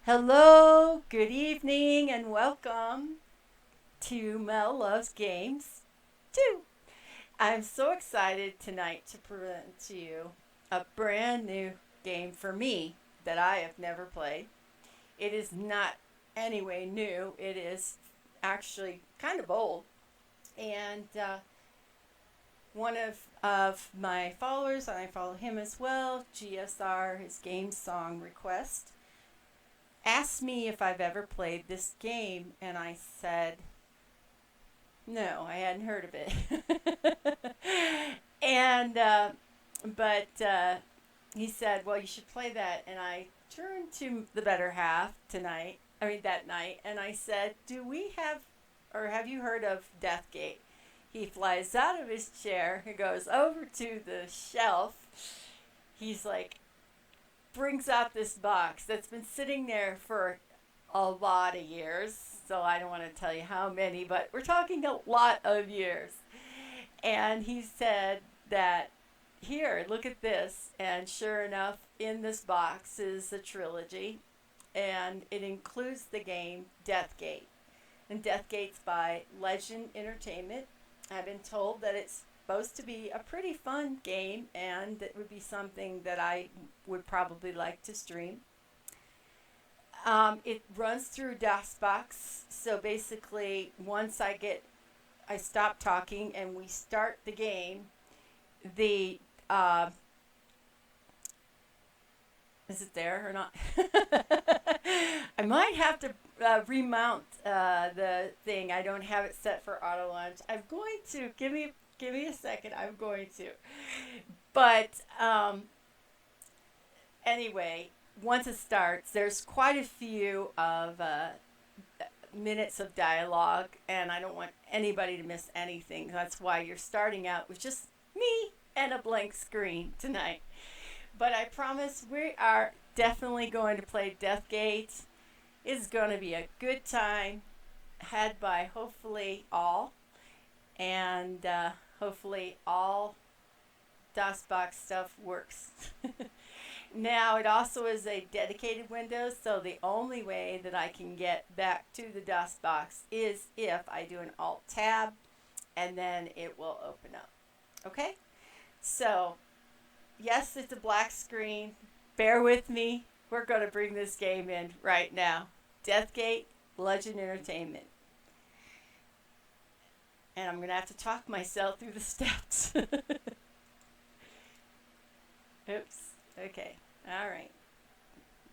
Hello, good evening, and welcome to Mel Loves Games 2. I'm so excited tonight to present to you a brand new game for me that I have never played. It is not anyway new, it is actually kind of old. And one of my followers, and I follow him as well, GSR, his game song request, asked me if I've ever played this game, and I said, no, I hadn't heard of it. and, but he said, well, you should play that. And I turned to the better half that night, and I said, or have you heard of Deathgate? He flies out of his chair, he goes over to the shelf. He's like, brings out this box that's been sitting there for a lot of years. So I don't want to tell you how many, but we're talking a lot of years. And he said that, here, look at this. And sure enough, in this box is a trilogy. And it includes the game Deathgate. And Deathgate's by Legend Entertainment. I've been told that it's supposed to be a pretty fun game, and it would be something that I would probably like to stream. It runs through DOSBox, so basically once I stop talking and we start the game, the is it there or not? I might have to remount the thing. I don't have it set for auto launch. I'm going to give me a second. I'm going to. But anyway, once it starts, there's quite a few of minutes of dialogue, and I don't want anybody to miss anything. That's why you're starting out with just me and a blank screen tonight. But I promise we are definitely going to play Deathgate. It's going to be a good time, had by hopefully all, and hopefully all DOSBox stuff works. Now, it also is a dedicated window, so the only way that I can get back to the DOSBox is if I do an Alt-Tab, and then it will open up. Okay? So, yes, it's a black screen. Bear with me. We're going to bring this game in right now. Deathgate, Legend Entertainment. And I'm going to have to talk myself through the steps. Oops. Okay. All right.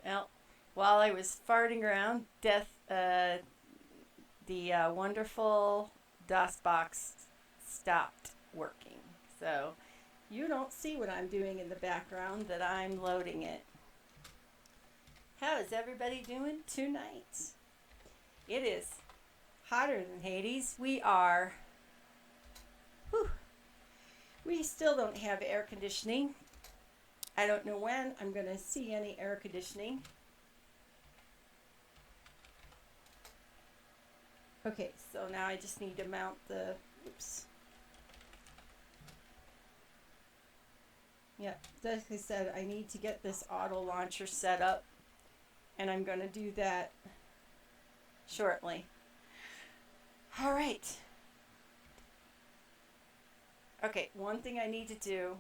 Well, while I was farting around, the wonderful DOSBox stopped working. So you don't see what I'm doing in the background, that I'm loading it. How is everybody doing tonight? It is hotter than Hades. We still don't have air conditioning. I don't know when I'm going to see any air conditioning. Okay, so now I just need to mount the, oops. Yep, like I said, I need to get this auto launcher set up, and I'm going to do that shortly. All right. Okay, one thing I need to do,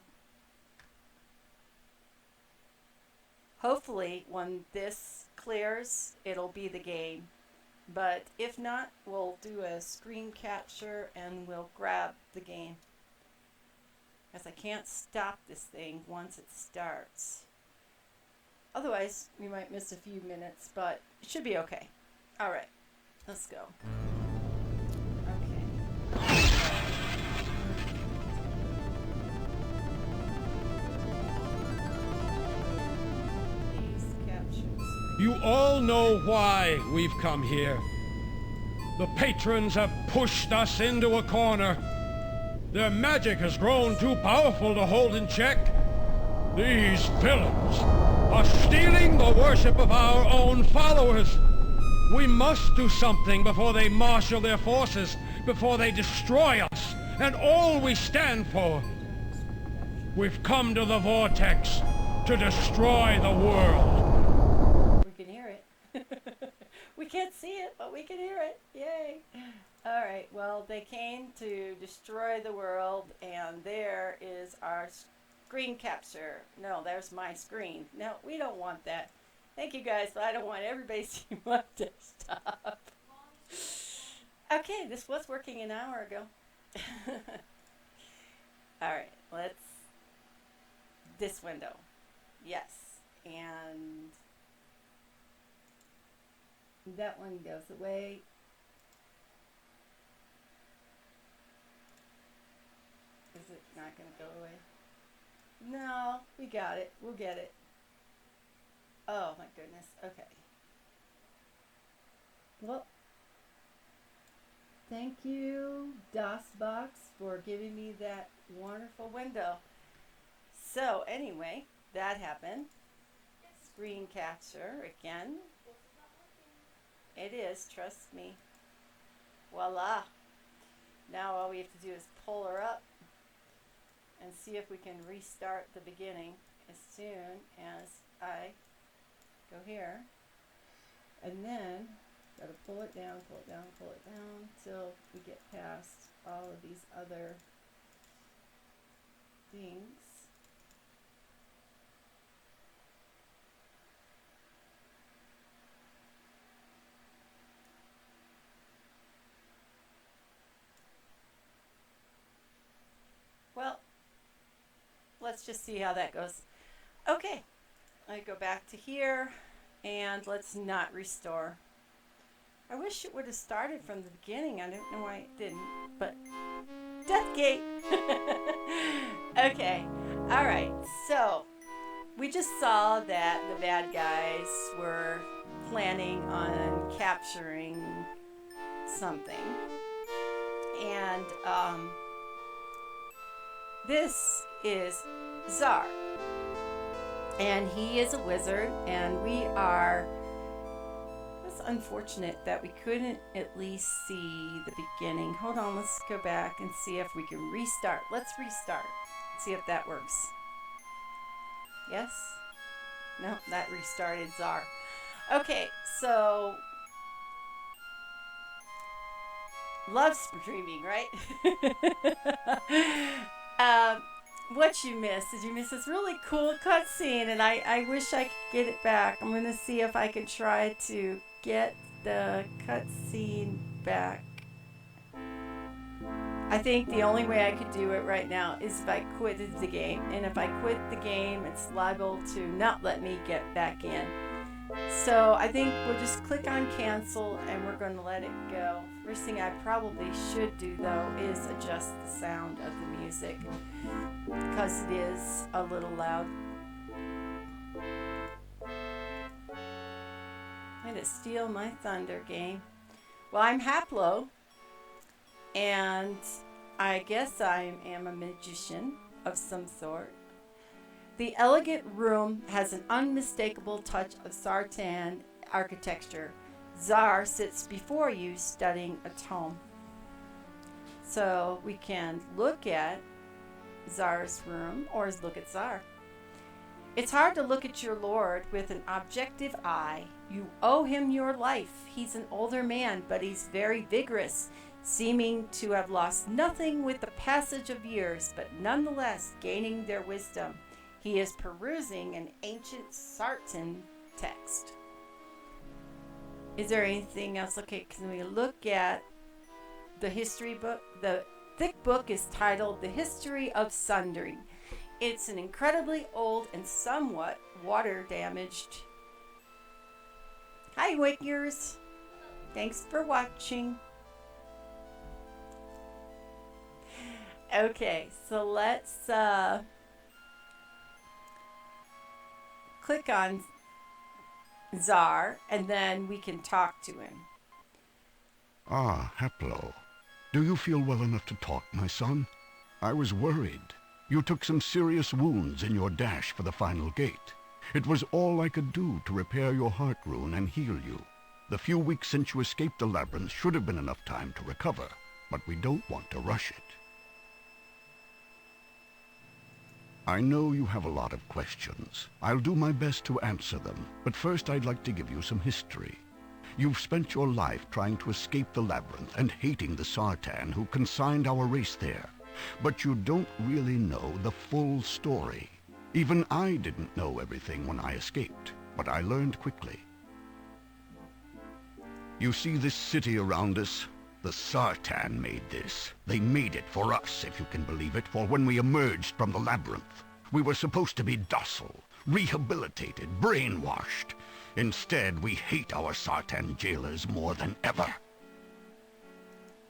hopefully when this clears, it'll be the game. But if not, we'll do a screen capture and we'll grab the game. As I can't stop this thing once it starts. Otherwise, we might miss a few minutes, but it should be okay. All right, let's go. Okay. These captions. You all know why we've come here. The patrons have pushed us into a corner. Their magic has grown too powerful to hold in check. These villains are stealing the worship of our own followers. We must do something before they marshal their forces, before they destroy us and all we stand for. We've come to the Vortex to destroy the world. We can hear it. but we can hear it. Yay. All right, well, they came to destroy the world, and there is our screen capture. No, there's my screen. No, we don't want that. Thank you guys, but I don't want everybody to see my desktop. Okay, this was working an hour ago. All right, let's, this window. Yes, and that one goes away. Is it not going to go away? No, we got it. We'll get it. Oh my goodness. Okay. Well, thank you, DOSBox, for giving me that wonderful window. So anyway, that happened. Screen capture again. It is, trust me. Voila. Now all we have to do is pull her up and see if we can restart the beginning as soon as I go here. And then gotta pull it down, pull it down, pull it down till we get past all of these other things. Well, let's just see how that goes. Okay, I go back to here and let's not restore. I wish it would have started from the beginning. I don't know why it didn't, but Deathgate. Okay, all right, so we just saw that the bad guys were planning on capturing something, and this is Czar, and he is a wizard, and we are, it's unfortunate that we couldn't at least see the beginning. Hold on, let's go back and see if we can restart. Let's restart, see if that works. Yes? No, that restarted Czar. Okay, so love streaming, right? What you missed? Did you miss this really cool cutscene? And I wish I could get it back. I'm going to see if I can try to get the cutscene back. I think the only way I could do it right now is if I quitted the game. And if I quit the game, it's liable to not let me get back in. So I think we'll just click on cancel and we're going to let it go. First thing I probably should do though is adjust the sound of the music because it is a little loud. Way to steal my thunder, game. Well, I'm Haplo, and I guess I am a magician of some sort. The elegant room has an unmistakable touch of Sartan architecture. Czar sits before you studying a tome. So we can look at Czar's room or look at Czar. It's hard to look at your lord with an objective eye. You owe him your life. He's an older man, but he's very vigorous, seeming to have lost nothing with the passage of years, but nonetheless gaining their wisdom. He is perusing an ancient Sartan text. Is there anything else? Okay, can we look at the history book? The thick book is titled The History of Sundering. It's an incredibly old and somewhat water-damaged. Hi, Wakers. Thanks for watching. Okay, so let's click on Czar, and then we can talk to him. Ah, Haplo. Do you feel well enough to talk, my son? I was worried. You took some serious wounds in your dash for the final gate. It was all I could do to repair your heart rune and heal you. The few weeks since you escaped the labyrinth should have been enough time to recover, but we don't want to rush it. I know you have a lot of questions. I'll do my best to answer them, but first I'd like to give you some history. You've spent your life trying to escape the labyrinth and hating the Sartan who consigned our race there. But you don't really know the full story. Even I didn't know everything when I escaped, but I learned quickly. You see this city around us? The Sartan made this. They made it for us, if you can believe it, for when we emerged from the labyrinth, we were supposed to be docile, rehabilitated, brainwashed. Instead, we hate our Sartan jailers more than ever.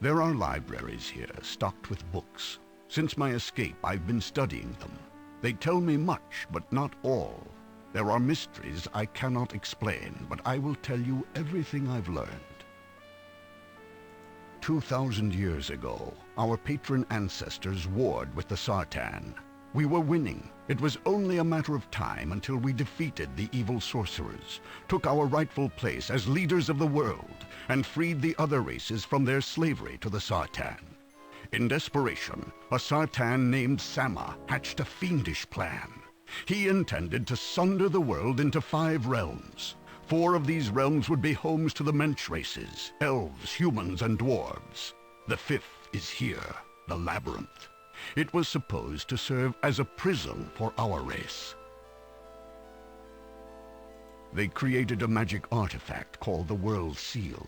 There are libraries here, stocked with books. Since my escape, I've been studying them. They tell me much, but not all. There are mysteries I cannot explain, but I will tell you everything I've learned. 2,000 years ago, our patron ancestors warred with the Sartan. We were winning. It was only a matter of time until we defeated the evil sorcerers, took our rightful place as leaders of the world, and freed the other races from their slavery to the Sartan. In desperation, a Sartan named Sama hatched a fiendish plan. He intended to sunder the world into 5 realms. 4 of these realms would be homes to the Mensch races, elves, humans, and dwarves. The 5th is here, the Labyrinth. It was supposed to serve as a prison for our race. They created a magic artifact called the World Seal.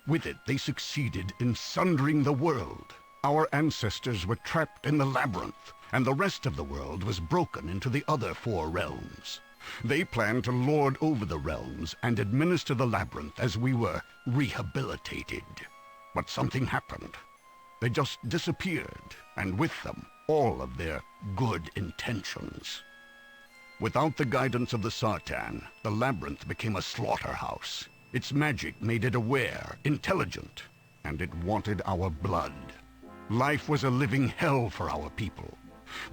With it, they succeeded in sundering the world. Our ancestors were trapped in the Labyrinth, and the rest of the world was broken into the other 4 realms. They planned to lord over the realms and administer the Labyrinth as we were rehabilitated. But something happened. They just disappeared, and with them, all of their good intentions. Without the guidance of the Sartan, the Labyrinth became a slaughterhouse. Its magic made it aware, intelligent, and it wanted our blood. Life was a living hell for our people.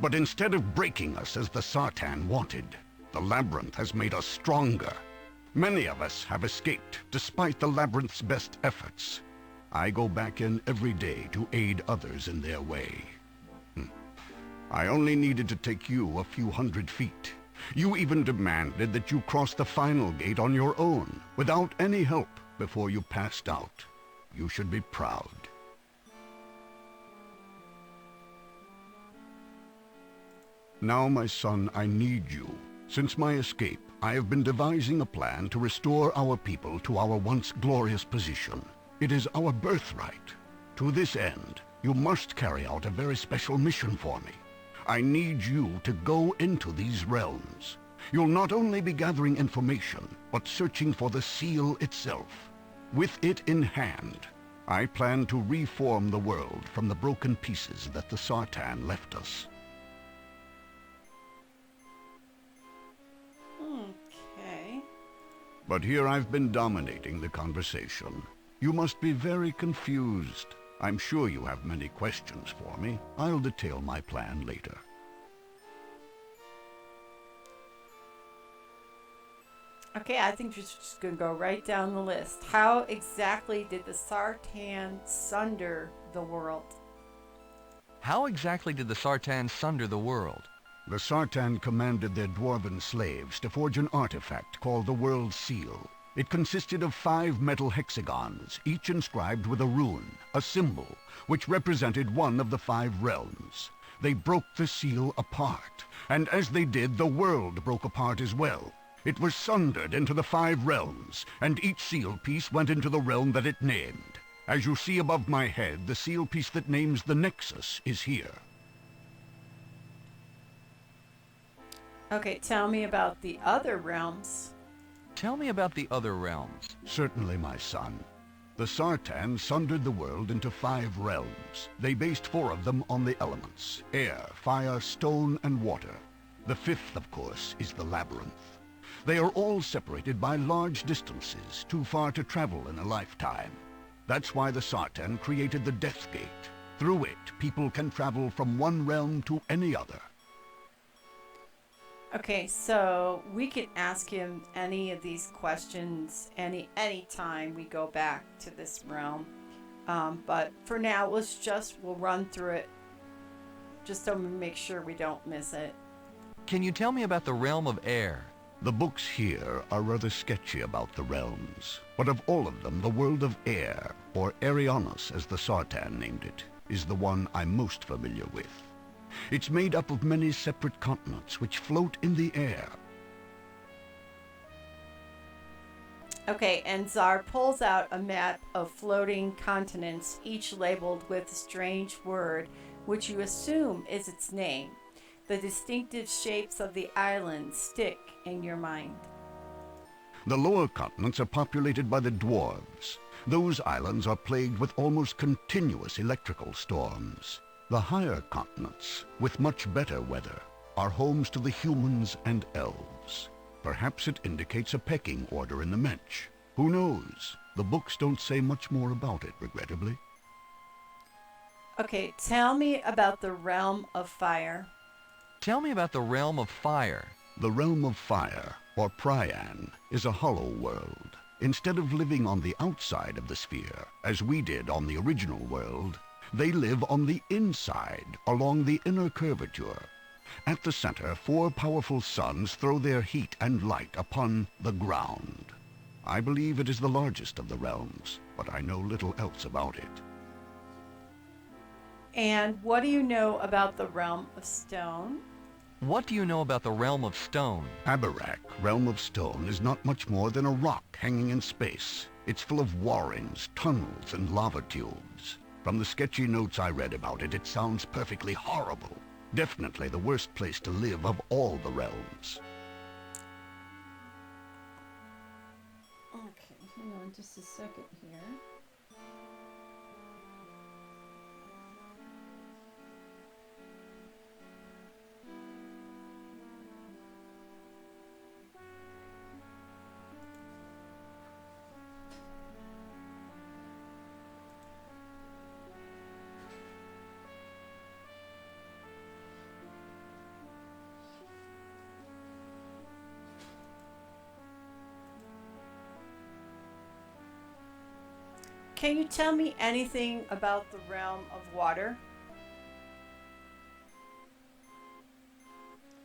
But instead of breaking us as the Sartan wanted, the Labyrinth has made us stronger. Many of us have escaped, despite the Labyrinth's best efforts. I go back in every day to aid others in their way. I only needed to take you a few hundred feet. You even demanded that you cross the final gate on your own, without any help, before you passed out. You should be proud. Now, my son, I need you. Since my escape, I have been devising a plan to restore our people to our once glorious position. It is our birthright. To this end, you must carry out a very special mission for me. I need you to go into these realms. You'll not only be gathering information, but searching for the seal itself. With it in hand, I plan to reform the world from the broken pieces that the Sartan left us. Okay. But here I've been dominating the conversation. You must be very confused. I'm sure you have many questions for me. I'll detail my plan later. Okay, I think you're just going to go right down the list. How exactly did the Sartan sunder the world? How exactly did the Sartan sunder the world? The Sartan commanded their dwarven slaves to forge an artifact called the World Seal. It consisted of 5 metal hexagons, each inscribed with a rune, a symbol, which represented one of the 5 realms. They broke the seal apart, and as they did, the world broke apart as well. It was sundered into the 5 realms, and each seal piece went into the realm that it named. As you see above my head, the seal piece that names the Nexus is here. Okay, tell me about the other realms. Tell me about the other realms. Certainly, my son. The Sartan sundered the world into 5 realms. They based 4 of them on the elements: air, fire, stone, and water. The 5th, of course, is the Labyrinth. They are all separated by large distances, too far to travel in a lifetime. That's why the Sartan created the Death Gate. Through it, people can travel from one realm to any other. Okay, so we can ask him any of these questions any time we go back to this realm. But for now, we'll run through it just so we make sure we don't miss it. Can you tell me about the realm of air? The books here are rather sketchy about the realms, but of all of them, the world of Air, or Arianos as the Sartan named it, is the one I'm most familiar with. It's made up of many separate continents which float in the air. Okay, and Czar pulls out a map of floating continents, each labeled with a strange word, which you assume is its name. The distinctive shapes of the islands stick in your mind. The lower continents are populated by the dwarves. Those islands are plagued with almost continuous electrical storms. The higher continents, with much better weather, are homes to the humans and elves. Perhaps it indicates a pecking order in the Mensch. Who knows? The books don't say much more about it, regrettably. Okay, tell me about the realm of fire. Tell me about the realm of fire. The realm of fire, or Prian, is a hollow world. Instead of living on the outside of the sphere, as we did on the original world, they live on the inside, along the inner curvature. At the center, 4 powerful suns throw their heat and light upon the ground. I believe it is the largest of the realms, but I know little else about it. And what do you know about the realm of stone? What do you know about the realm of stone? Abarak, realm of stone, is not much more than a rock hanging in space. It's full of warrens, tunnels, and lava tubes. From the sketchy notes I read about it, it sounds perfectly horrible. Definitely the worst place to live of all the realms. Okay, hang on just a second here. Can you tell me anything about the realm of water?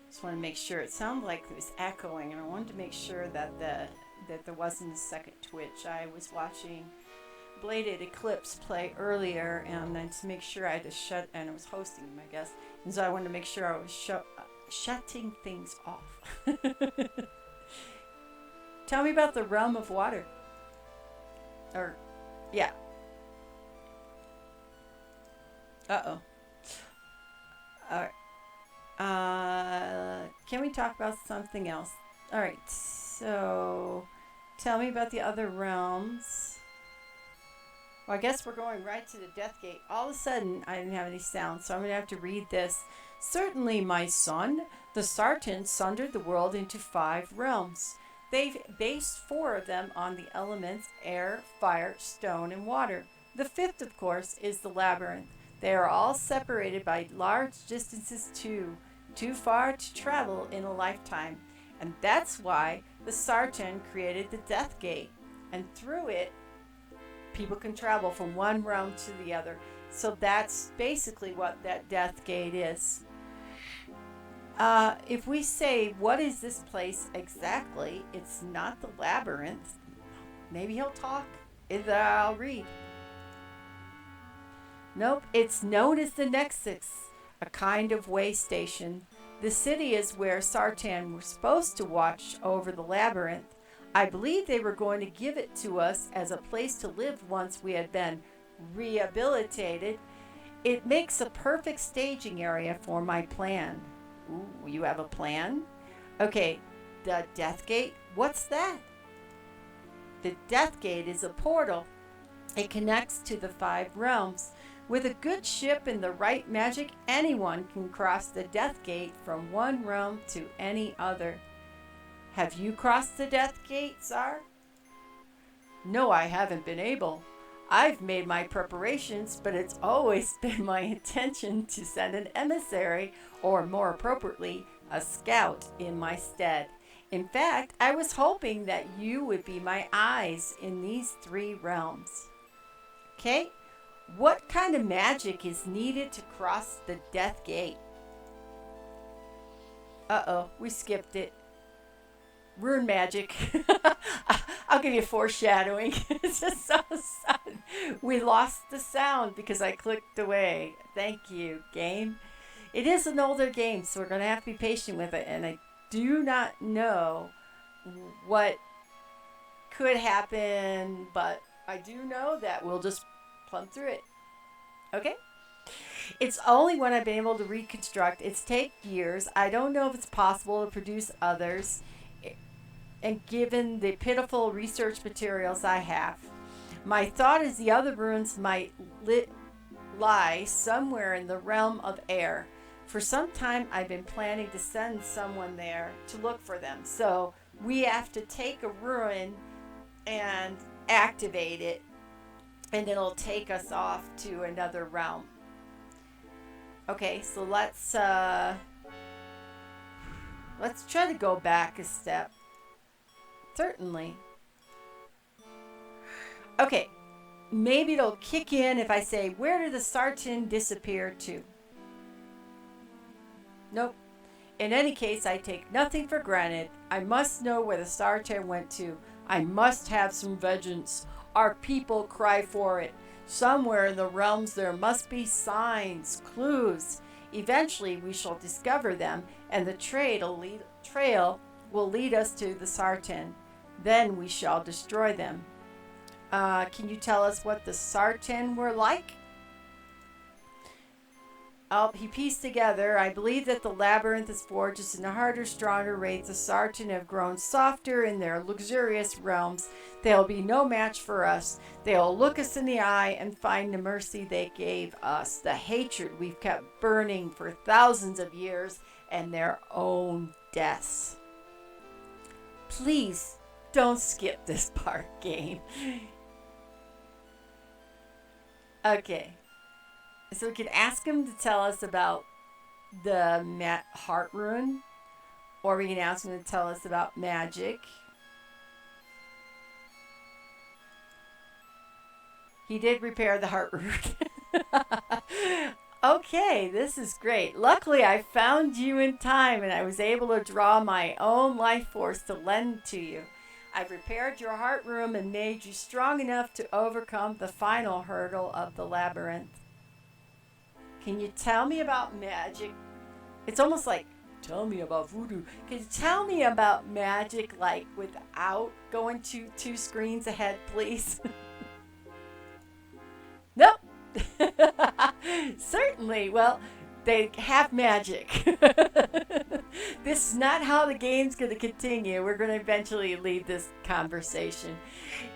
Just want to make sure. It sounded like it was echoing, and I wanted to make sure that there wasn't a second twitch. I was watching Bladed Eclipse play earlier, and then to make sure I had to shut, and I was hosting him, I guess, and so I wanted to make sure I was shutting things off. Tell me about the realm of water. Or yeah. Uh-oh. All right. Can we talk about something else? All right. So, tell me about the other realms. Well, I guess we're going right to the Death Gate. All of a sudden, I didn't have any sound, so I'm going to have to read this. Certainly, my son, the Sartans sundered the world into 5 realms. They've based 4 of them on the elements air, fire, stone, and water. The 5th, of course, is the labyrinth. They are all separated by large distances too far to travel in a lifetime. And that's why the Sartan created the Death Gate. And through it, people can travel from one realm to the other. So that's basically what that Death Gate is. If we say, what is this place exactly? It's not the labyrinth. Maybe he'll talk. I'll read. Nope, it's known as the Nexus, a kind of way station. The city is where Sartan were supposed to watch over the labyrinth. I believe they were going to give it to us as a place to live once we had been rehabilitated. It makes a perfect staging area for my plan. Ooh, you have a plan? Okay, the Death Gate, what's that? The Death Gate is a portal. It connects to the 5 realms. With a good ship and the right magic, anyone can cross the Death Gate from one realm to any other. Have you crossed the Death Gate, Tsar? No, I haven't been able. I've made my preparations, but it's always been my intention to send an emissary, or more appropriately, a scout in my stead. In fact, I was hoping that you would be my eyes in these 3 realms. Okay? What kind of magic is needed to cross the Death Gate? Uh-oh, we skipped it. rune magic. I'll give you foreshadowing. It's just so sudden. We lost the sound because I clicked away. Thank you, game. It is an older game, so we're going to have to be patient with it. And I do not know what could happen, but I do know that we'll just plumb through it. Okay? It's only when I've been able to reconstruct. It's take years. I don't know if it's possible to produce others. And given the pitiful research materials I have, my thought is the other ruins might lie somewhere in the realm of air. For some time, I've been planning to send someone there to look for them. So we have to take a ruin and activate it, and it'll take us off to another realm. Okay, so let's try to go back a step. Certainly. Okay, maybe it'll kick in if I say, where did the Sartan disappear to? Nope. In any case, I take nothing for granted. I must know where the Sartan went to. I must have some vengeance. Our people cry for it. Somewhere in the realms there must be signs, clues. Eventually we shall discover them, and the trail will lead us to the Sartan. Then we shall destroy them. Can you tell us what the Sartan were like? He pieced together, I believe that the labyrinth is forged in harder, stronger rates. The Sartan have grown softer in their luxurious realms. They'll be no match for us. They'll look us in the eye and find the mercy they gave us, the hatred we've kept burning for thousands of years, and their own deaths. Please don't skip this part, game. Okay. So we can ask him to tell us about the heart rune, or we can ask him to tell us about magic. He did repair the heart rune. Okay, this is great. Luckily, I found you in time, and I was able to draw my own life force to lend to you. I've repaired your heart rune and made you strong enough to overcome the final hurdle of the labyrinth. Can you tell me about magic? It's almost like, tell me about voodoo. Can you tell me about magic, like, without going to 2 screens ahead, please? Nope. Certainly. Well, they have magic. This is not how the game's going to continue. We're going to eventually leave this conversation.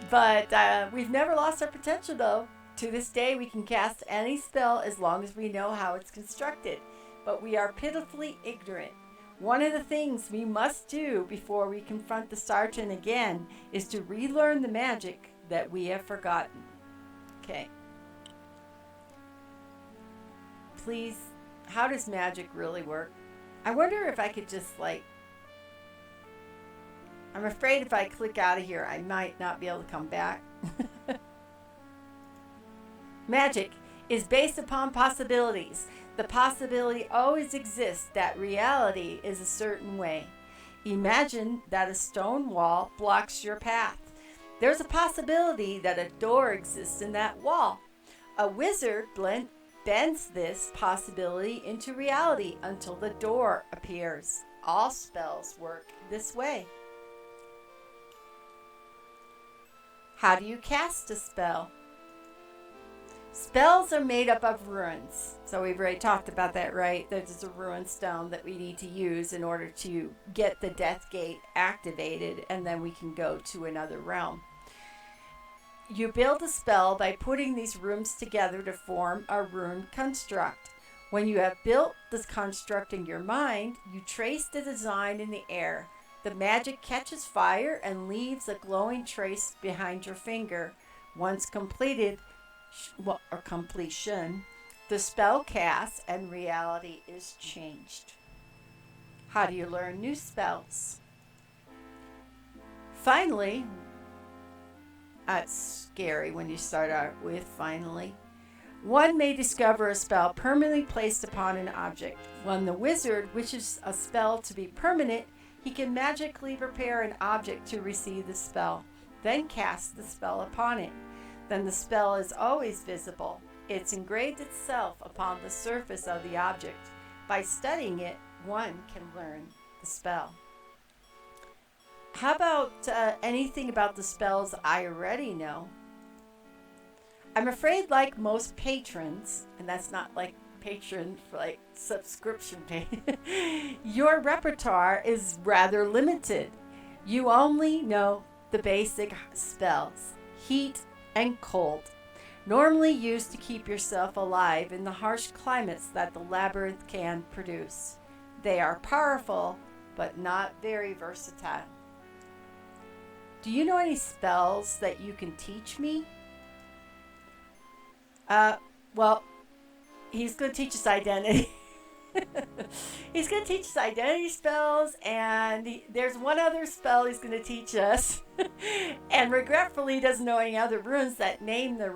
But we've never lost our potential, though. To this day, we can cast any spell as long as we know how it's constructed, but we are pitifully ignorant. One of the things we must do before we confront the Sartan again is to relearn the magic that we have forgotten. Okay. Please, how does magic really work? I wonder if I could just, like... I'm afraid if I click out of here, I might not be able to come back. Magic is based upon possibilities. The possibility always exists that reality is a certain way. Imagine that a stone wall blocks your path. There's a possibility that a door exists in that wall. A wizard bends this possibility into reality until the door appears. All spells work this way. How do you cast a spell? Spells are made up of runes. So we've already talked about that, right? There's a rune stone that we need to use in order to get the Death Gate activated, and then we can go to another realm. You build a spell by putting these runes together to form a rune construct. When you have built this construct in your mind, you trace the design in the air. The magic catches fire and leaves a glowing trace behind your finger. Once completed, or completion, the spell casts and reality is changed. How do you learn new spells? Finally, that's scary when you start out with finally. One may discover a spell permanently placed upon an object. When the wizard wishes a spell to be permanent, He can magically prepare an object to receive the spell, then cast the spell upon it. Then the spell is always visible. It's engraved itself upon the surface of the object. By studying it, one can learn the spell. How about anything about the spells I already know? I'm afraid, like most patrons, and that's not like patron for like subscription pay, your repertoire is rather limited. You only know the basic spells, heat and cold, normally used to keep yourself alive in the harsh climates that the labyrinth can produce. They are powerful, but not very versatile. Do you know any spells that you can teach me? Well, he's going to teach us identity. He's going to teach us identity spells, and there's one other spell he's going to teach us. And regretfully, he doesn't know any other runes that name the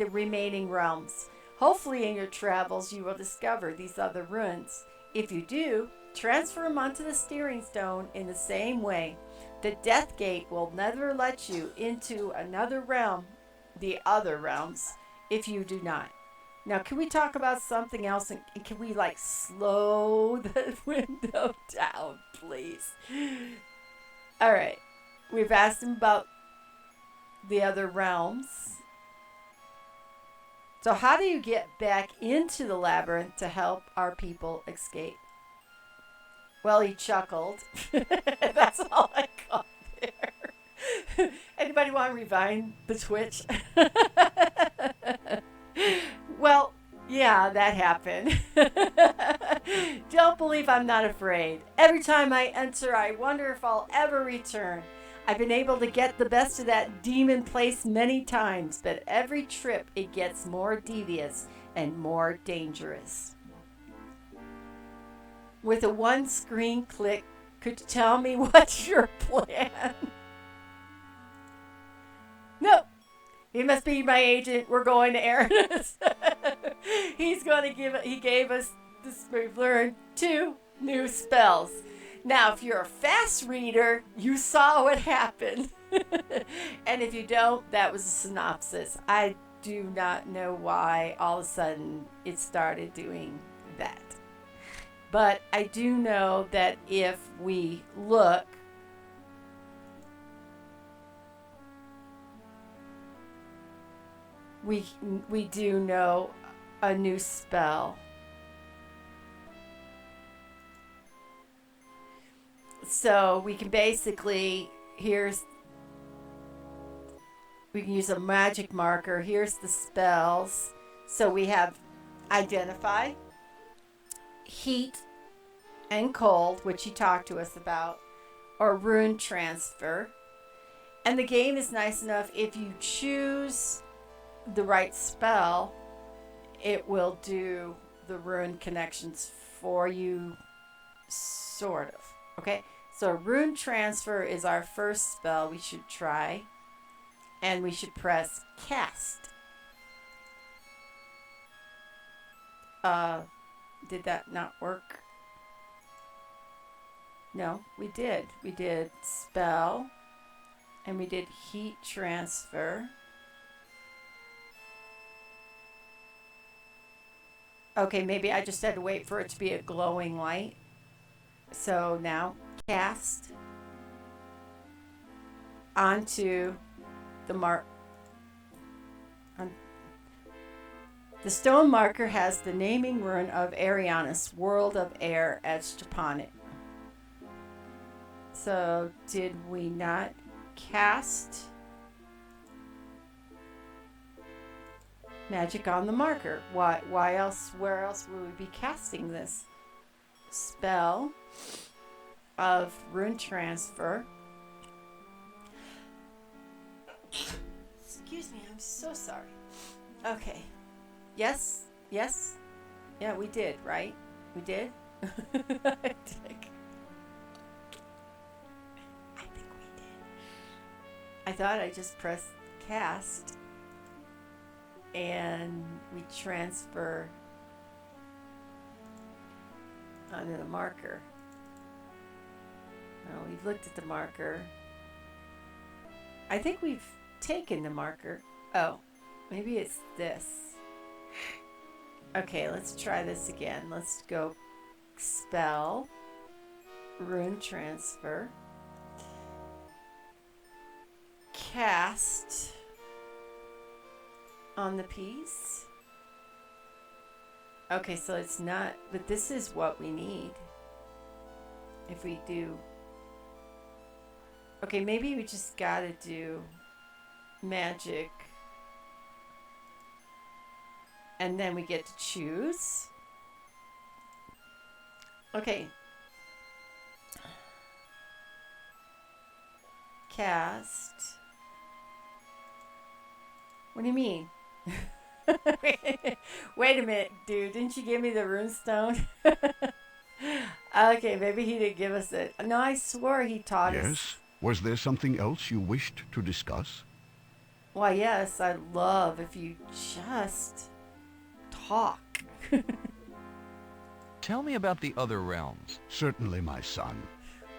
remaining realms. Hopefully, in your travels, you will discover these other runes. If you do, transfer them onto the steering stone in the same way. The Death Gate will never let you into another realm, the other realms, if you do not. Now, can we talk about something else, and can we like slow the window down, please? All right. We've asked him about the other realms. So how do you get back into the labyrinth to help our people escape? Well, he chuckled. That's all I got there. Anybody want to rewind the Twitch? Well, yeah, that happened. Don't believe I'm not afraid. Every time I enter, I wonder if I'll ever return. I've been able to get the best of that demon place many times, but every trip it gets more devious and more dangerous. With a one-screen click, could you tell me what's your plan? No, he must be my agent. We're going to Aranis. He gave us this. We've learned 2 new spells. Now, if you're a fast reader, you saw what happened. And if you don't, that was a synopsis. I do not know why all of a sudden it started doing that. But I do know that if we look, we do know a new spell. So we can basically, we can use a magic marker. Here's the spells. So we have identify, heat and cold, which he talked to us about, or rune transfer. And the game is nice enough, if you choose the right spell, it will do the rune connections for you, sort of. Okay, so rune transfer is our first spell we should try, and we should press cast. Did that not work? No, we did. We did spell, and we did heat transfer. Okay, maybe I just had to wait for it to be a glowing light. So now cast onto the mark. The stone marker has the naming rune of Arianis, World of Air, etched upon it. So did we not cast magic on the marker? Why else? Where else would we be casting this spell of rune transfer? Excuse me, I'm so sorry. Okay. Yes. Yeah, we did, right? We did? I think we did. I thought I just pressed cast and we transfer onto the marker. we've looked at the marker. I think we've taken the marker. Oh, maybe it's this. Okay, let's try this again. Let's go spell, rune transfer, cast on the piece. Okay, so it's not, but this is what we need. If we do, okay, maybe we just gotta do magic. And then we get to choose. Okay. Cast. What do you mean? Wait a minute, dude. Didn't you give me the runestone? Okay, maybe he didn't give us it. No, I swore he taught us. Yes? Was there something else you wished to discuss? Why, yes, I'd love if you just talk. Tell me about the other realms. Certainly, my son.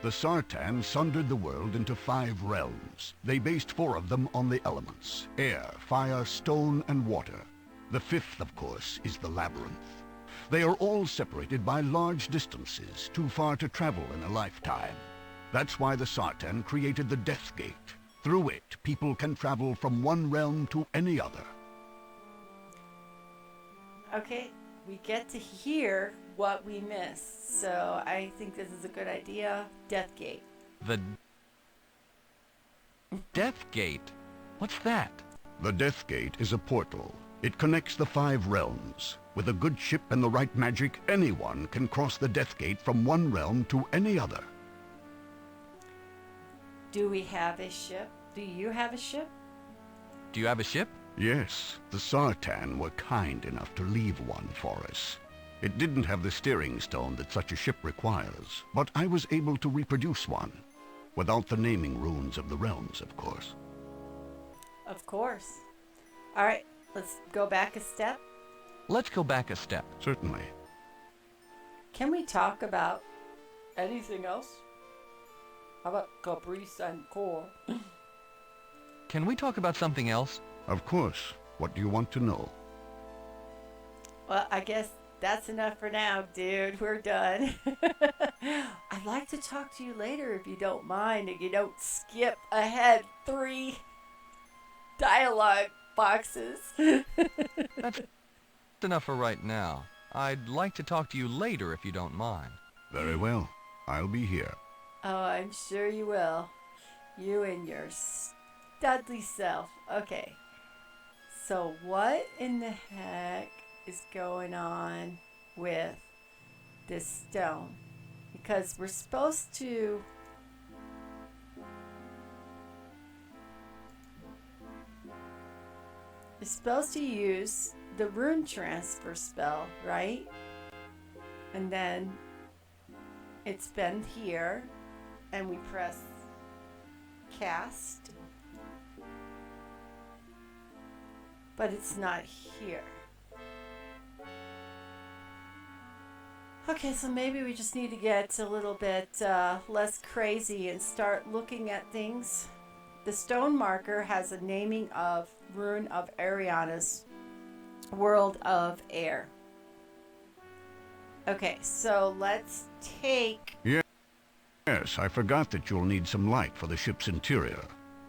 The Sartan sundered the world into 5 realms. They based 4 of them on the elements: air, fire, stone, and water. The 5th, of course, is the Labyrinth. They are all separated by large distances, too far to travel in a lifetime. That's why the Sartan created the Death Gate. Through it, people can travel from one realm to any other. Okay, we get to hear what we missed, so I think this is a good idea. Death Gate. The Death Gate? What's that? The Death Gate is a portal. It connects the 5 realms. With a good ship and the right magic, anyone can cross the Death Gate from one realm to any other. Do we have a ship? Do you have a ship? Do you have a ship? Yes, the Sartan were kind enough to leave one for us. It didn't have the steering stone that such a ship requires, but I was able to reproduce one. Without the naming runes of the realms, of course. Of course. All right, let's go back a step. Let's go back a step. Certainly. Can we talk about anything else? How about Caprice and Core? Can we talk about something else? Of course. What do you want to know? Well, I guess that's enough for now, dude. We're done. I'd like to talk to you later if you don't mind, and you don't skip ahead 3 dialogue boxes. That's enough for right now. I'd like to talk to you later if you don't mind. Very well. I'll be here. Oh, I'm sure you will. You and your studly self. Okay. So what in the heck is going on with this stone? Because we're supposed to... You're supposed to use the rune transfer spell, right? And then it's been here, and we press cast, but it's not here. Okay, so maybe we just need to get a little bit less crazy and start looking at things. The stone marker has a naming of Rune of Ariana's World of Air. Okay, so let's take... Yes, I forgot that you'll need some light for the ship's interior.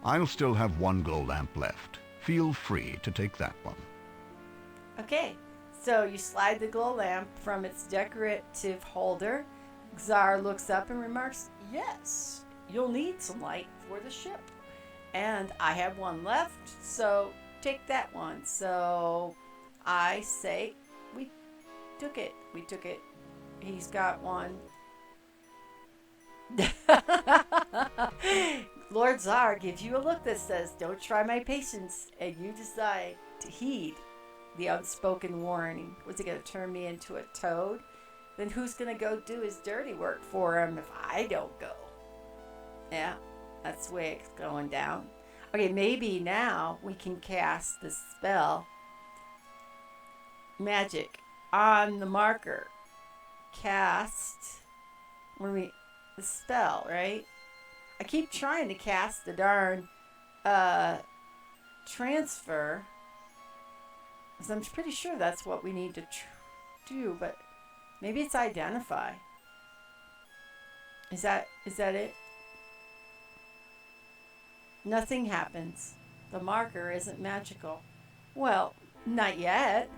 I'll still have 1 glow lamp left. Feel free to take that one. Okay, so you slide the glow lamp from its decorative holder. Xar looks up and remarks, "Yes, you'll need some light for the ship. And I have 1 left, so take that one." So I say, we took it. He's got 1. Lord Xar gives you a look that says, "Don't try my patience," and you decide to heed the unspoken warning. Was he going to turn me into a toad? Then who's going to go do his dirty work for him if I don't go? Yeah, that's the way it's going down. Okay, maybe now we can cast the spell magic on the marker. Cast the spell, right? I keep trying to cast the darn transfer. So I'm pretty sure that's what we need to do, but maybe it's identify. Is that it? Nothing happens. The marker isn't magical. Well, not yet.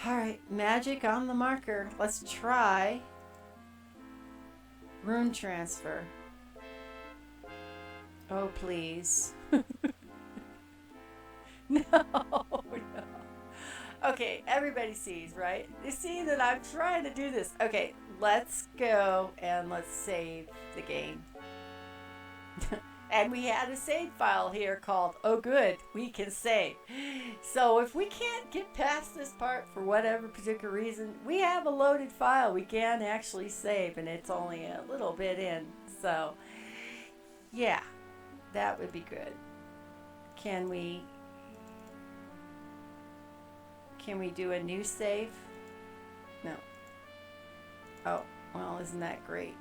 Alright, magic on the marker. Let's try rune transfer. Oh, please. No, no. Okay, everybody sees, right? They see that I'm trying to do this. Okay, let's go and let's save the game. And we had a save file here called, oh good, we can save. So if we can't get past this part for whatever particular reason, we have a loaded file we can actually save, and it's only a little bit in. So yeah, that would be good. Can we do a new save? No. Oh, well, isn't that great?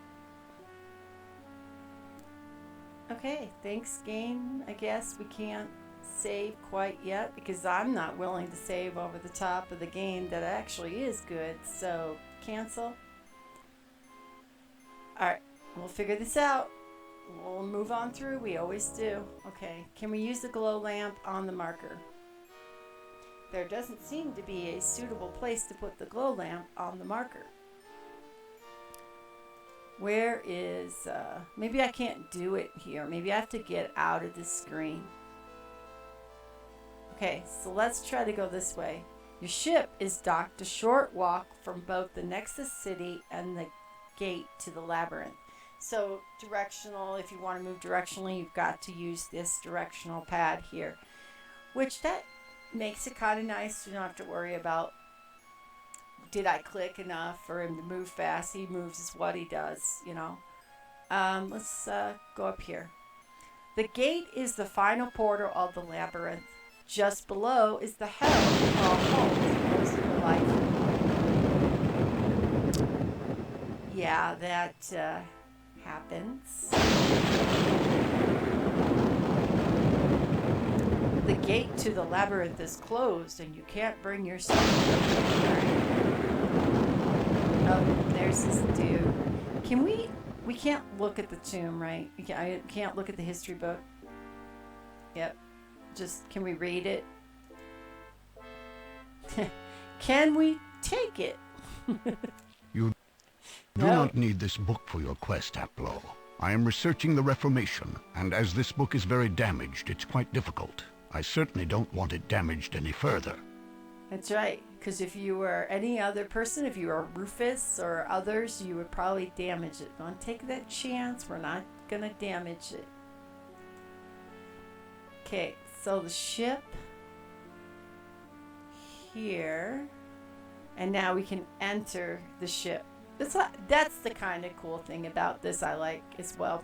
Okay, thanks game. I guess we can't save quite yet because I'm not willing to save over the top of the game that actually is good. So cancel. Alright, we'll figure this out. We'll move on through. We always do. Okay, can we use the glow lamp on the marker? There doesn't seem to be a suitable place to put the glow lamp on the marker. Where is, maybe I can't do it here. Maybe I have to get out of this screen. Okay, so let's try to go this way. Your ship is docked a short walk from both the Nexus City and the gate to the labyrinth. So directional, if you want to move directionally, you've got to use this directional pad here. Which that makes it kind of nice. You don't have to worry about, did I click enough for him to move fast? He moves is what he does, you know. Let's go up here. The gate is the final portal of the labyrinth. Just below is the hell we call home most of your life. Yeah, that happens. The gate to the labyrinth is closed and you can't bring yourself to it. Oh, there's this dude. Can we can't look at the tomb, right? I can't look at the history book. Yep. Just, can we read it? Can we take it? You do not need this book for your quest, Aplo. I am researching the Reformation, and as this book is very damaged, it's quite difficult. I certainly don't want it damaged any further. That's right, because if you were any other person, if you were Rufus or others, you would probably damage it. Don't take that chance. We're not going to damage it. Okay, so the ship here, and now we can enter the ship. That's the kind of cool thing about this I like as well,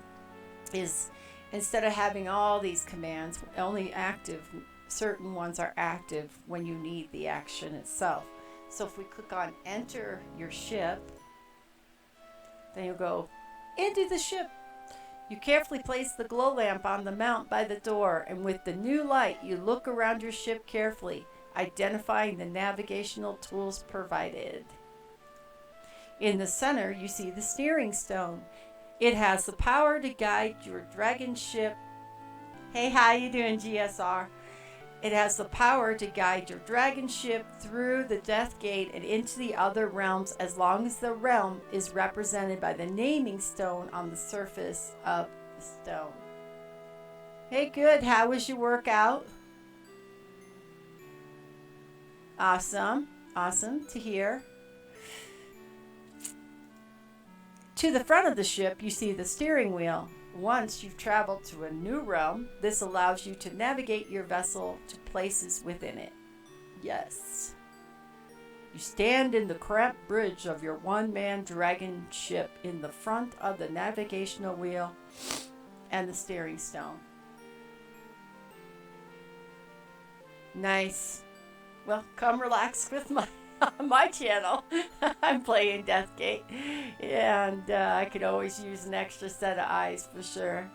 is instead of having all these commands, only active, certain ones are active when you need the action itself. So if we click on enter your ship, then you'll go into the ship. You carefully place the glow lamp on the mount by the door, and with the new light, you look around your ship carefully, identifying the navigational tools provided. In the center, you see the steering stone. It has the power to guide your dragon ship. Hey, how you doing, GSR? It has the power to guide your dragon ship through the Death Gate and into the other realms as long as the realm is represented by the naming stone on the surface of the stone. Hey, good. How was your workout? Awesome. Awesome to hear. To the front of the ship, you see the steering wheel. Once you've traveled to a new realm, this allows you to navigate your vessel to places within it. Yes. You stand in the cramped bridge of your one-man dragon ship in the front of the navigational wheel and the steering stone. Nice. Well, come relax with my on my channel, I'm playing Deathgate, and I could always use an extra set of eyes for sure.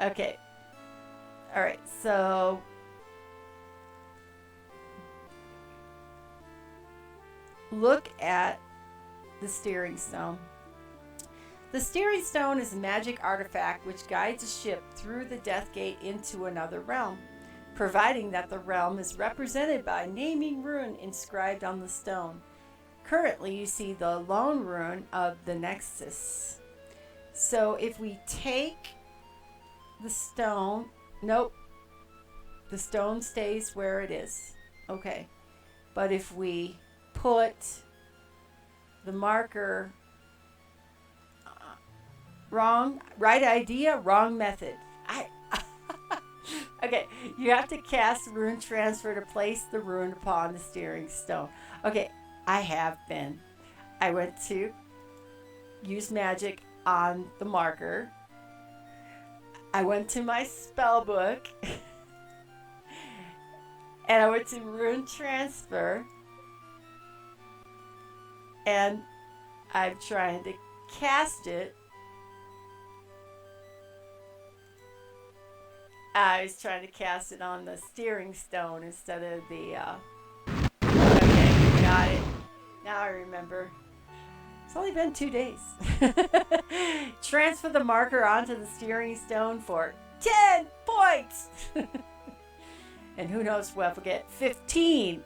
Okay. Alright, so look at the steering stone. The steering stone is a magic artifact which guides a ship through the Death Gate into another realm, providing that the realm is represented by a naming rune inscribed on the stone. Currently, you see the lone rune of the Nexus. So if we take the stone, nope, the stone stays where it is. Okay, but if we put the marker, right idea, wrong method. Okay, you have to cast rune transfer to place the rune upon the steering stone. Okay, I have been. I went to use magic on the marker. I went to my spell book and I went to rune transfer, and I'm trying to cast it. I was trying to cast it on the steering stone instead of the, okay, got it. Now I remember. It's only been 2 days. Transfer the marker onto the steering stone for 10 points. And who knows if we'll get 15.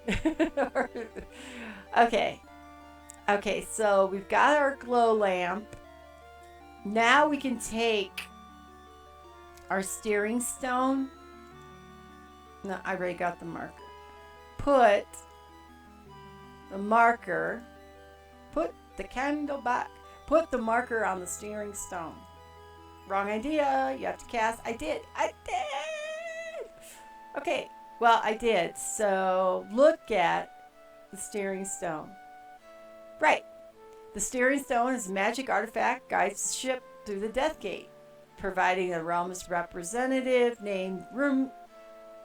Okay. Okay, so we've got our glow lamp. Now we can take our steering stone. No, I already got the marker. Put the marker, put the candle back, put the marker on the steering stone. Wrong idea. You have to cast. I did. Okay, well, I did. So look at the steering stone. Right. The steering stone is a magic artifact, guides the ship through the Death Gate, providing the realm's representative named room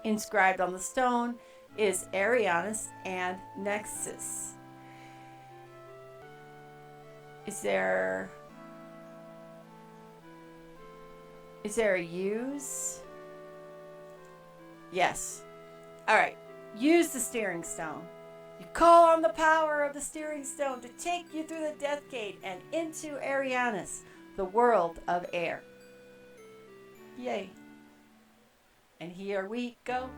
inscribed on the stone is Arianis and Nexus. Is there a use? Yes. All right. Use the steering stone. You call on the power of the steering stone to take you through the Death Gate and into Arianis, the world of air. Yay. And here we go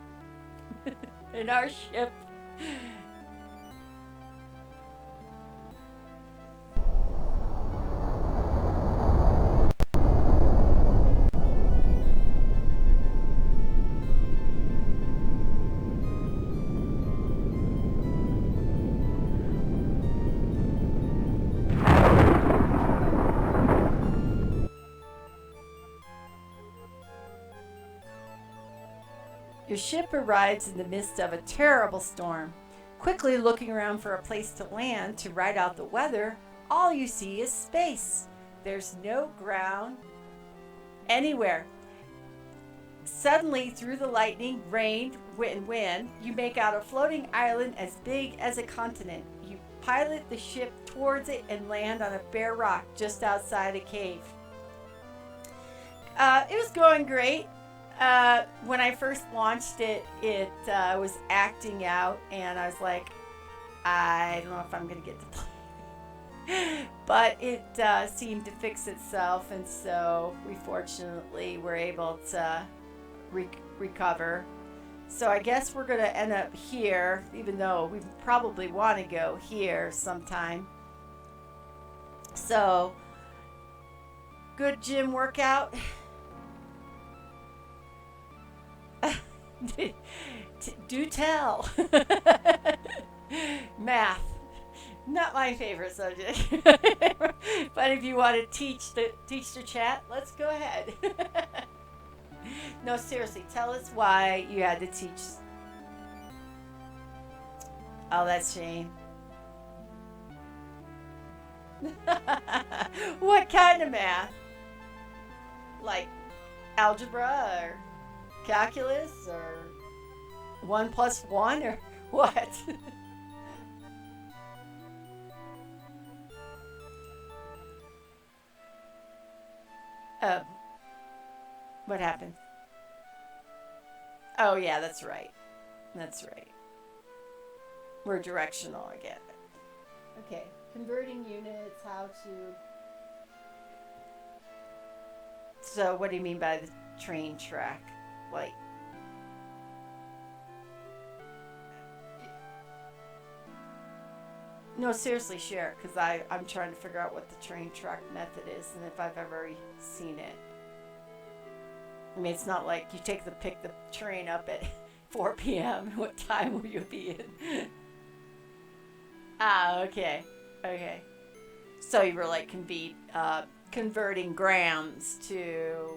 in our ship. Your ship arrives in the midst of a terrible storm. Quickly looking around for a place to land to ride out the weather, all you see is space. There's no ground anywhere. Suddenly, through the lightning, rain, and wind, you make out a floating island as big as a continent. You pilot the ship towards it and land on a bare rock just outside a cave. It was going great. When I first launched it, it was acting out, and I was like, I don't know if I'm going to get to play. But it seemed to fix itself, and so we fortunately were able to recover. So I guess we're going to end up here, even though we probably want to go here sometime. So, good gym workout. Do tell. Math, not my favorite subject. But if you want to teach the chat, let's go ahead. No, seriously, tell us why you had to teach. Oh, that's Shane. What kind of math? Like algebra or calculus or 1 + 1 or what? Uh, what happened? Oh, yeah, that's right. That's right. We're directional, I get it. Okay, converting units, how to... So, what do you mean by the train track? Like... No, seriously, share it, because I'm trying to figure out what the train track method is and if I've ever seen it. I mean, it's not like you pick the train up at 4 p.m. What time will you be in? Ah, okay. Okay. So you were like converting grams to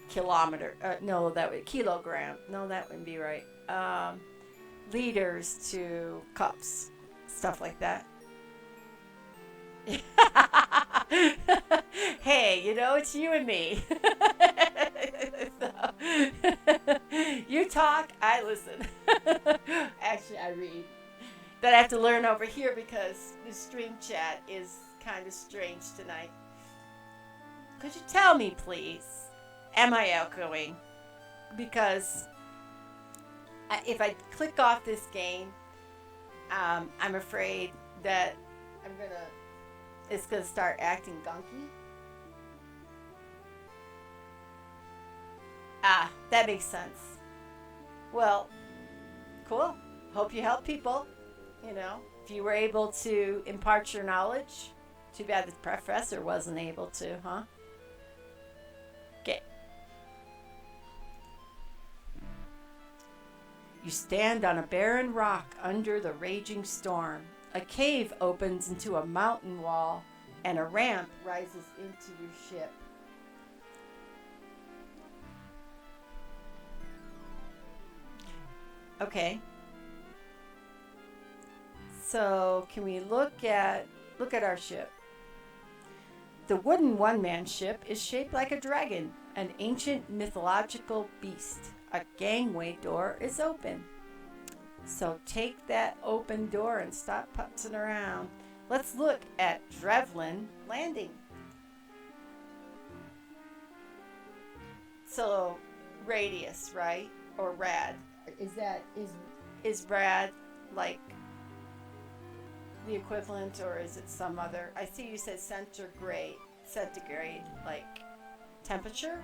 kilometer. No, that would kilogram. No, that wouldn't be right. Liters to cups. Stuff like that. Hey, it's you and me. So, you talk, I listen. Actually, I read. That I have to learn over here because the stream chat is kind of strange tonight. Could you tell me, please? Am I outgoing? Because if I click off this game, I'm afraid that it's gonna start acting gunky. Ah, that makes sense. Well, cool. Hope you help people. If you were able to impart your knowledge. Too bad the professor wasn't able to, huh? Okay. You stand on a barren rock under the raging storm. A cave opens into a mountain wall, and a ramp rises into your ship. Okay. So, can we look at our ship? The wooden one-man ship is shaped like a dragon, an ancient mythological beast. A gangway door is open. So take that open door and stop putzing around. Let's look at Drevlin Landing. So radius, right? Or rad. Is rad like the equivalent, or is it some other? I see you said centigrade, like temperature.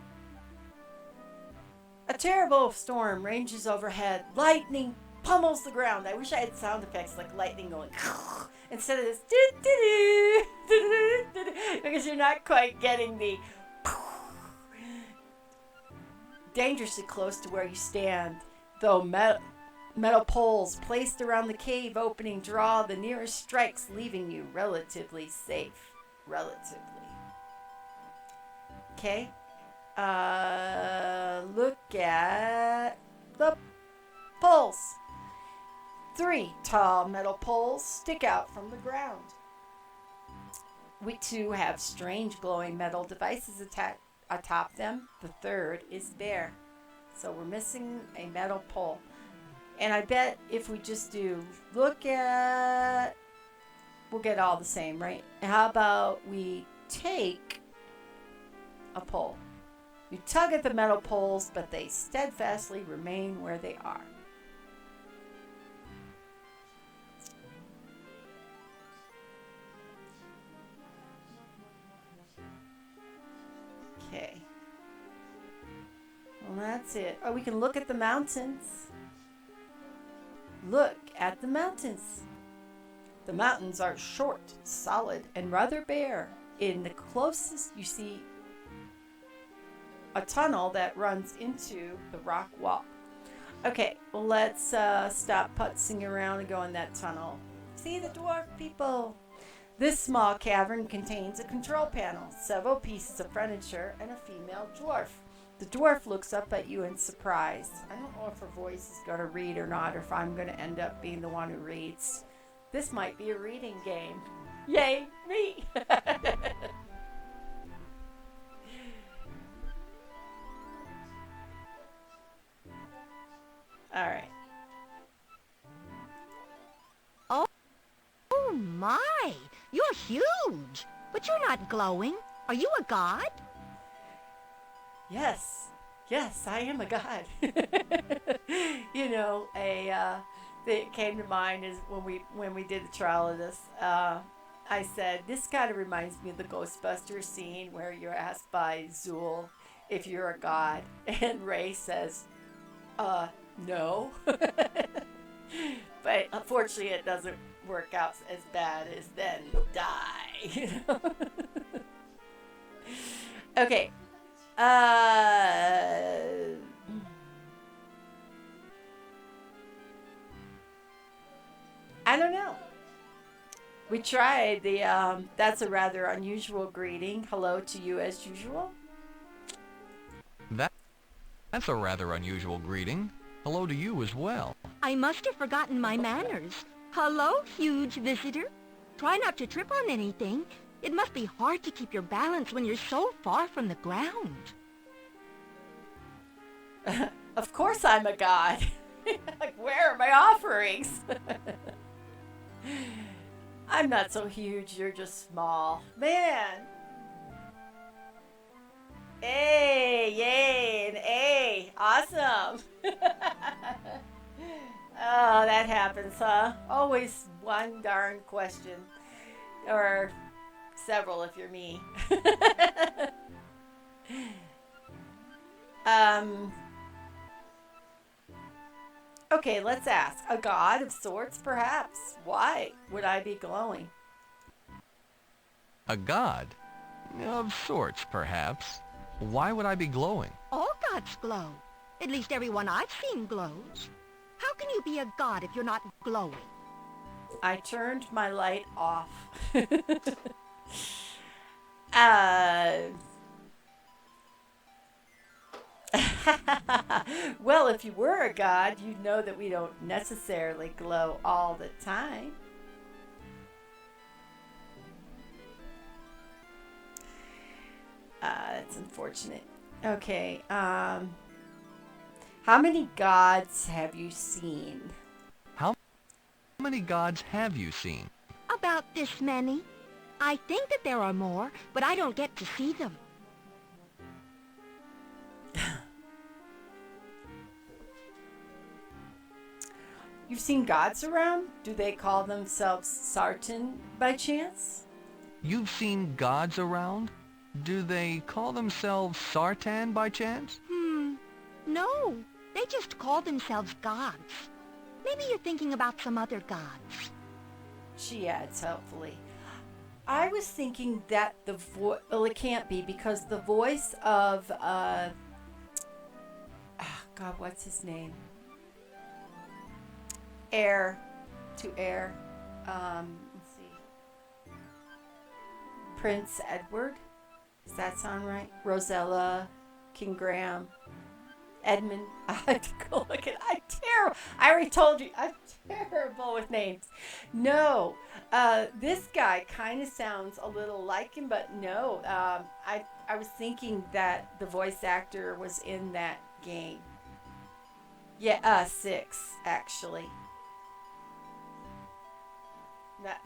A terrible storm ranges overhead. Lightning pummels the ground. I wish I had sound effects like lightning going instead of this because you're not quite getting the dangerously close to where you stand. Though metal poles placed around the cave opening draw the nearest strikes, leaving you relatively safe. Relatively. Okay. Look at the poles. 3 tall metal poles stick out from the ground. We too have strange glowing metal devices atop them. The third is bare. So we're missing a metal pole. And I bet if we just we'll get all the same, right? How about we take a pole? You tug at the metal poles, but they steadfastly remain where they are. Okay. Well, that's it. Oh, we can look at the mountains. Look at the mountains. The mountains are short, solid, and rather bare. In the closest, you see a tunnel that runs into the rock wall. Okay, well, let's stop putzing around and go in that tunnel. See the dwarf people? This small cavern contains a control panel, several pieces of furniture, and a female dwarf. The dwarf looks up at you in surprise. I don't know if her voice is going to read or not, or if I'm going to end up being the one who reads. This might be a reading game. Yay, me! All right. Oh my, you're huge, but you're not glowing. Are you a god? Yes, yes, I am a god. You know, a that came to mind is when we did the trial of this. I said this kind of reminds me of the Ghostbusters scene where you're asked by Zool if you're a god, and Ray says, no. But unfortunately, it doesn't work out as bad as then die. You know? Okay. I don't know. We tried the that's a rather unusual greeting. Hello to you as usual. That, that's a rather unusual greeting. Hello to you as well. I must have forgotten my manners. Hello, huge visitor. Try not to trip on anything. It must be hard to keep your balance when you're so far from the ground. Of course I'm a god. Like, where are my offerings? I'm not so huge, you're just small. Man. Hey, yay, and A. Awesome. Oh, that happens, huh? Always one darn question. Or several if you're me. Okay, let's ask. A god of sorts, perhaps. Why would I be glowing? A god? Of sorts, perhaps. Why would I be glowing? All gods glow. At least everyone I've seen glows. How can you be a god if you're not glowing? I turned my light off. uh, well, if you were a god, you'd know that we don't necessarily glow all the time. That's unfortunate. Okay. How many gods have you seen? How many gods have you seen? About this many. I think that there are more, but I don't get to see them. You've seen gods around? Do they call themselves Sartan by chance? You've seen gods around? Do they call themselves Sartan by chance? No. They just call themselves gods. Maybe you're thinking about some other gods. She adds helpfully. I was thinking that the voice... Well, it can't be because the voice of... God, what's his name? Heir to heir. Let's see. Prince Edward. Does that sound right? Rosella, King Graham, Edmund. I have to go look at. I'm terrible. I already told you. I'm terrible with names. No, this guy kind of sounds a little like him, but no. I was thinking that the voice actor was in that game. Yeah, 6 actually.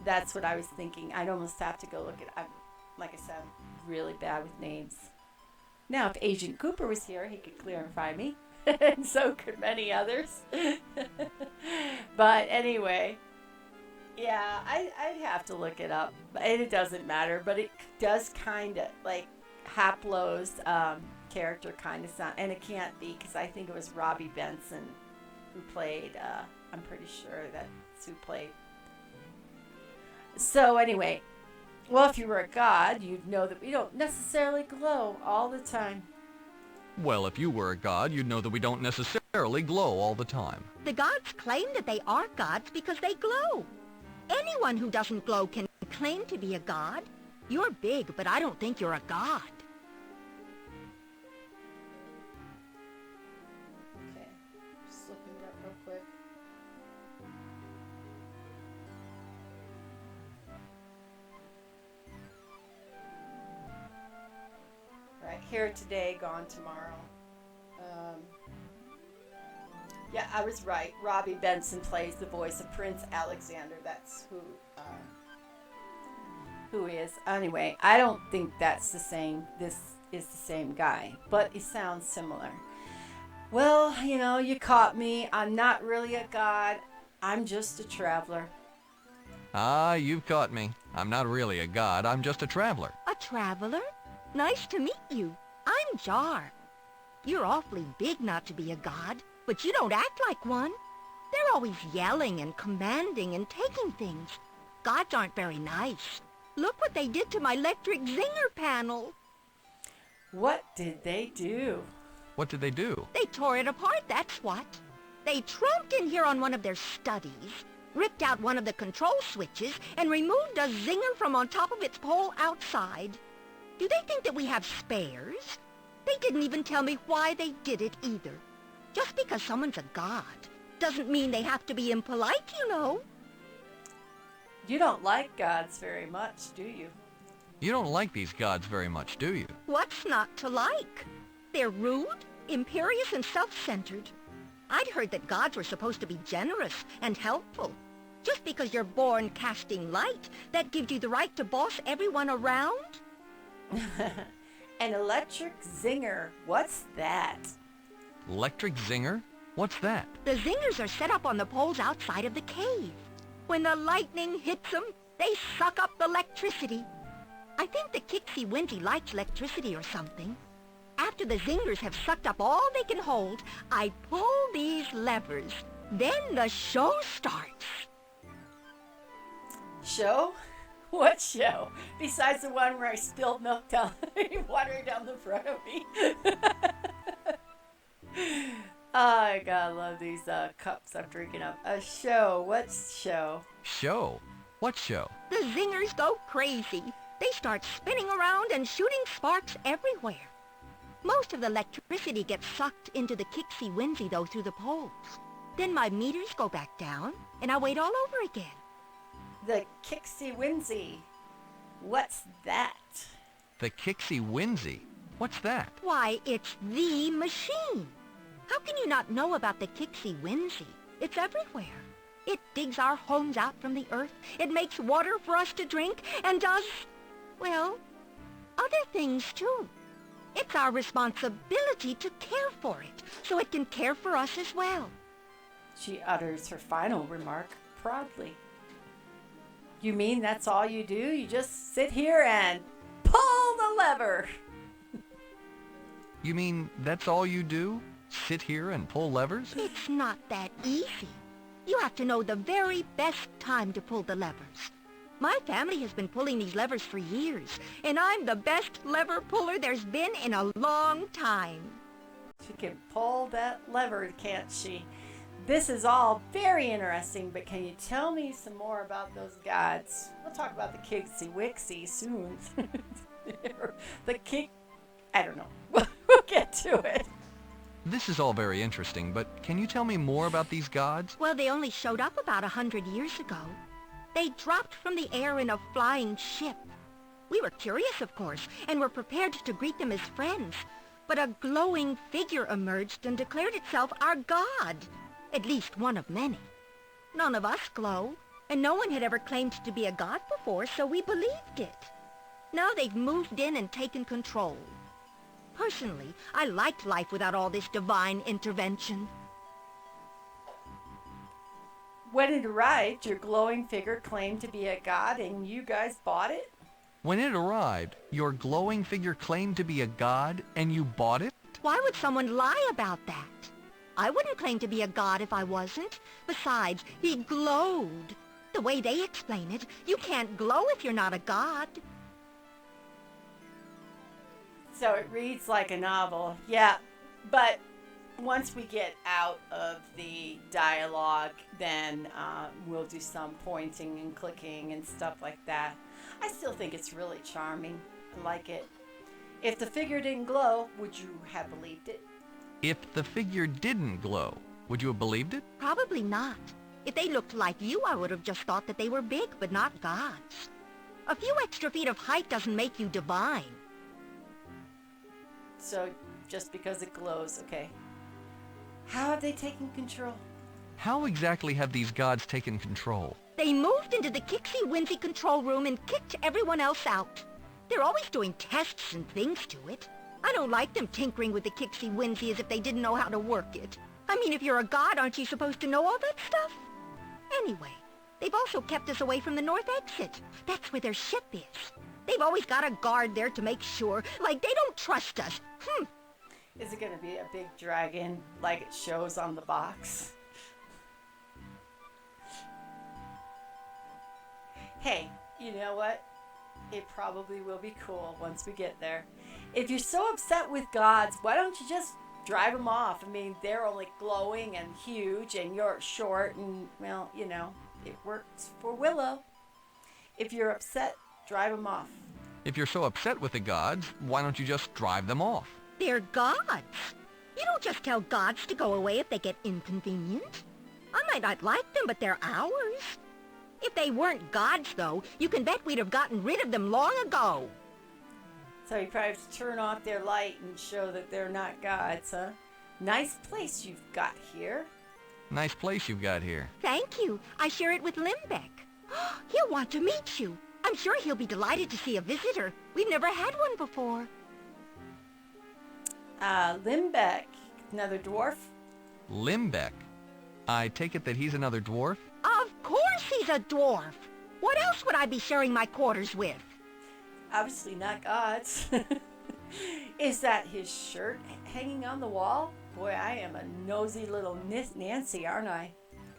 That's what I was thinking. I'd almost have to go look at. Like I said, I'm really bad with names. Now, if Agent Cooper was here, he could clarify me. And so could many others. But anyway, yeah, I'd have to look it up. And it doesn't matter, but it does kind of, like, Haplo's character kind of sound. And it can't be, because I think it was Robbie Benson who played, I'm pretty sure that's who played. So anyway, well, if you were a god, you'd know that we don't necessarily glow all the time. Well, if you were a god, you'd know that we don't necessarily glow all the time. The gods claim that they are gods because they glow. Anyone who doesn't glow can claim to be a god. You're big, but I don't think you're a god. Okay, just looking it up real quick. Right, here today, gone tomorrow. Yeah, I was right. Robbie Benson plays the voice of Prince Alexander. That's who he is. Anyway, I don't think that's the same. This is the same guy, but he sounds similar. Well, you caught me. I'm not really a god. I'm just a traveler. Ah, you've caught me. I'm not really a god. I'm just a traveler. A traveler? Nice to meet you. I'm Jar. You're awfully big not to be a god, but you don't act like one. They're always yelling and commanding and taking things. Gods aren't very nice. Look what they did to my electric zinger panel. What did they do? What did they do? They tore it apart, that's what. They tromped in here on one of their studies, ripped out one of the control switches, and removed a zinger from on top of its pole outside. Do they think that we have spares? They didn't even tell me why they did it either. Just because someone's a god doesn't mean they have to be impolite, you know. You don't like gods very much, do you? You don't like these gods very much, do you? What's not to like? They're rude, imperious, and self-centered. I'd heard that gods were supposed to be generous and helpful. Just because you're born casting light, that gives you the right to boss everyone around? An electric zinger. What's that? Electric zinger? What's that? The zingers are set up on the poles outside of the cave. When the lightning hits them, they suck up the electricity. I think the Kixie Winzy likes electricity or something. After the zingers have sucked up all they can hold, I pull these levers. Then the show starts. Show? What show? Besides the one where I spilled milk down, water down the front of me. I gotta love these cups I'm drinking up. A show. What show? Show? What show? The zingers go crazy. They start spinning around and shooting sparks everywhere. Most of the electricity gets sucked into the Kixie Winzy, though, through the poles. Then my meters go back down, and I wait all over again. The Kixie Winzy. What's that? The Kixie Winzy? What's that? Why, it's the machine. How can you not know about the Kixie Winzy? It's everywhere. It digs our homes out from the earth. It makes water for us to drink and does, well, other things too. It's our responsibility to care for it, so it can care for us as well. She utters her final remark proudly. You mean that's all you do? You just sit here and pull the lever? You mean that's all you do? Sit here and pull levers? It's not that easy. You have to know the very best time to pull the levers. My family has been pulling these levers for years, and I'm the best lever puller there's been in a long time. She can pull that lever, can't she? This is all very interesting, but can you tell me some more about those gods? We'll talk about the Kixie Wixie soon. I don't know. We'll get to it. This is all very interesting, but can you tell me more about these gods? Well, they only showed up about 100 years ago. They dropped from the air in a flying ship. We were curious, of course, and were prepared to greet them as friends. But a glowing figure emerged and declared itself our god. At least one of many. None of us glow, and no one had ever claimed to be a god before, so we believed it. Now they've moved in and taken control. Personally, I liked life without all this divine intervention. When it arrived, your glowing figure claimed to be a god, and you guys bought it? When it arrived, your glowing figure claimed to be a god, and you bought it? Why would someone lie about that? I wouldn't claim to be a god if I wasn't. Besides, he glowed. The way they explain it, you can't glow if you're not a god. So it reads like a novel. Yeah, but once we get out of the dialogue, then we'll do some pointing and clicking and stuff like that. I still think it's really charming. I like it. If the figure didn't glow, would you have believed it? If the figure didn't glow, would you have believed it? Probably not. If they looked like you, I would have just thought that they were big, but not gods. A few extra feet of height doesn't make you divine. So just because it glows, okay. How have they taken control? How exactly have these gods taken control? They moved into the Kixie Winzy control room and kicked everyone else out. They're always doing tests and things to it. I don't like them tinkering with the Kixie Whimsy as if they didn't know how to work it. I mean, if you're a god, aren't you supposed to know all that stuff? Anyway, they've also kept us away from the north exit. That's where their ship is. They've always got a guard there to make sure, like they don't trust us. Is it going to be a big dragon like it shows on the box? Hey, you know what? It probably will be cool once we get there. If you're so upset with gods, why don't you just drive them off? I mean, they're only glowing and huge, and you're short, and, well, you know, it works for Willow. If you're upset, drive them off. If you're so upset with the gods, why don't you just drive them off? They're gods. You don't just tell gods to go away if they get inconvenient. I might not like them, but they're ours. If they weren't gods, though, you can bet we'd have gotten rid of them long ago. So you probably have to turn off their light and show that they're not gods, huh? Nice place you've got here. Nice place you've got here. Thank you. I share it with Limbeck. He'll want to meet you. I'm sure he'll be delighted to see a visitor. We've never had one before. Limbeck, another dwarf? Limbeck? I take it that he's another dwarf? Of course he's a dwarf. What else would I be sharing my quarters with? Obviously not gods. Is that his shirt hanging on the wall? Boy, I am a nosy little Nancy, aren't I?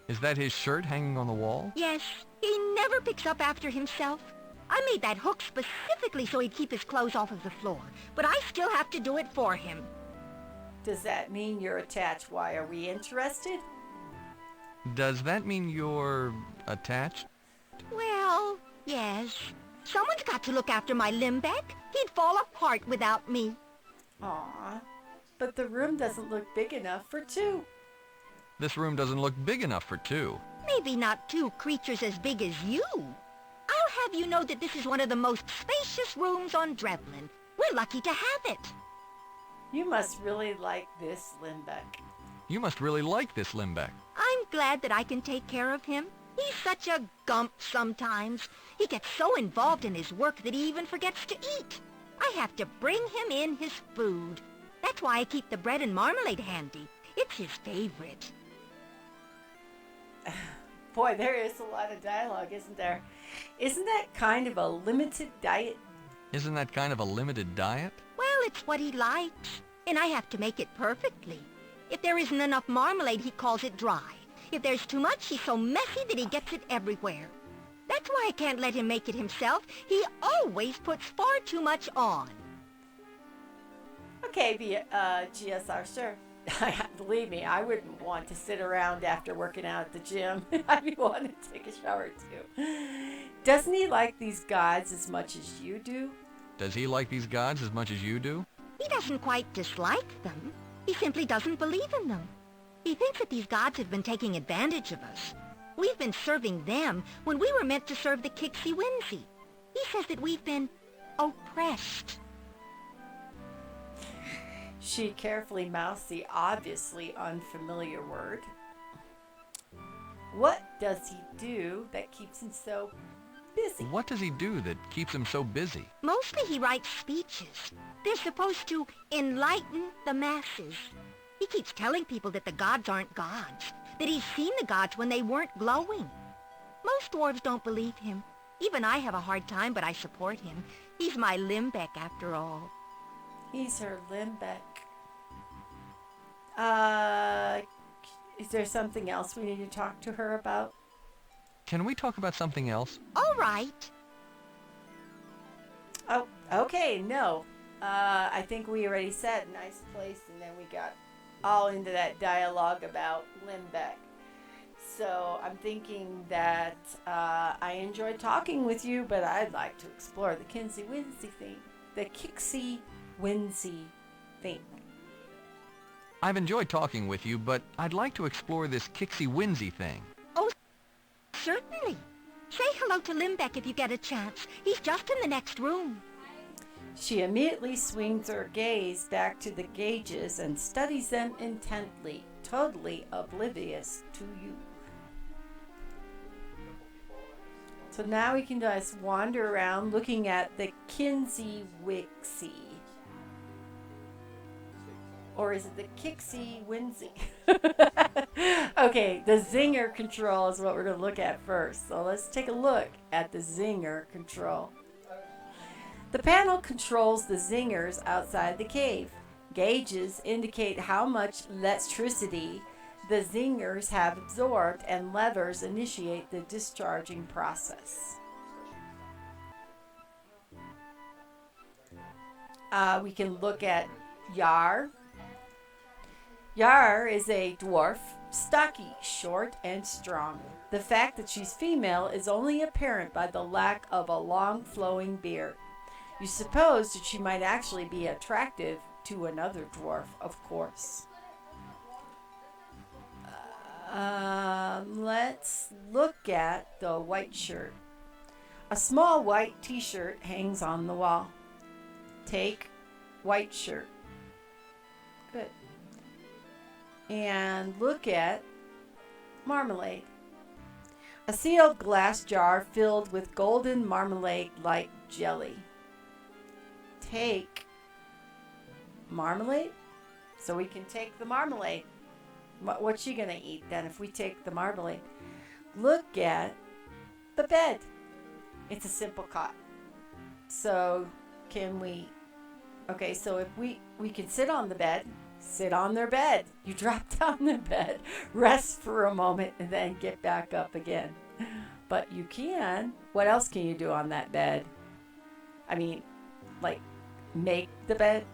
Is that his shirt hanging on the wall? Yes, he never picks up after himself. I made that hook specifically so he'd keep his clothes off of the floor, but I still have to do it for him. Does that mean you're attached? Why, are we interested? Does that mean you're attached? Well, yes. Someone's got to look after my Limbeck. He'd fall apart without me. Aw, but the room doesn't look big enough for two. This room doesn't look big enough for two. Maybe not two creatures as big as you. I'll have you know that this is one of the most spacious rooms on Drevlin. We're lucky to have it. You must really like this, Limbeck. You must really like this Limbeck. I'm glad that I can take care of him. He's such a gump sometimes. He gets so involved in his work that he even forgets to eat. I have to bring him in his food. That's why I keep the bread and marmalade handy. It's his favorite. Boy, there is a lot of dialogue, isn't there? Isn't that kind of a limited diet? Isn't that kind of a limited diet? Well, it's what he likes, and I have to make it perfectly. If there isn't enough marmalade, he calls it dry. If there's too much, he's so messy that he gets it everywhere. That's why I can't let him make it himself. He always puts far too much on. Okay, GSR, sure. Believe me, I wouldn't want to sit around after working out at the gym. I'd be wanting to take a shower too. Doesn't he like these gods as much as you do? Does he like these gods as much as you do? He doesn't quite dislike them. He simply doesn't believe in them. He thinks that these gods have been taking advantage of us. We've been serving them when we were meant to serve the Kixie Whimsy. He says that we've been oppressed. She carefully mouths the obviously unfamiliar word. What does he do that keeps him so busy? What does he do that keeps him so busy? Mostly he writes speeches. They're supposed to enlighten the masses. He keeps telling people that the gods aren't gods, that he's seen the gods when they weren't glowing. Most dwarves don't believe him. Even I have a hard time, but I support him. He's my Limbeck, after all. He's her Limbeck. Is there something else we need to talk to her about? Can we talk about something else? All right. Oh, okay, no. I think we already said nice place, and then we got all into that dialogue about Limbeck. So I'm thinking that I enjoyed talking with you, but I'd like to explore the Kixie Whimsy thing. The Kixie Whimsy thing. I've enjoyed talking with you, but I'd like to explore this Kixie Whimsy thing. Oh, certainly. Say hello to Limbeck if you get a chance. He's just in the next room. She immediately swings her gaze back to the gauges and studies them intently, totally oblivious to you. So now we can just wander around looking at the Kixie Whimsy. Or is it the Kixie Whimsy? Okay, the Zinger control is what we're going to look at first. So let's take a look at the Zinger control. The panel controls the zingers outside the cave. Gauges indicate how much electricity the zingers have absorbed, and levers initiate the discharging process. We can look at Yar. Yar is a dwarf, stocky, short, and strong. The fact that she's female is only apparent by the lack of a long flowing beard. You suppose that she might actually be attractive to another dwarf, of course. Let's look at the white shirt. A small white t-shirt hangs on the wall. Take white shirt. Good. And look at marmalade. A sealed glass jar filled with golden marmalade-like jelly. Take marmalade. So we can take the marmalade. What's she gonna eat then if we take the marmalade? Look at the bed. It's a simple cot. So can we... Okay, so if we can sit on the bed, sit on their bed. You drop down the bed, rest for a moment, and then get back up again. But you can. What else can you do on that bed? I mean, like, make the bed.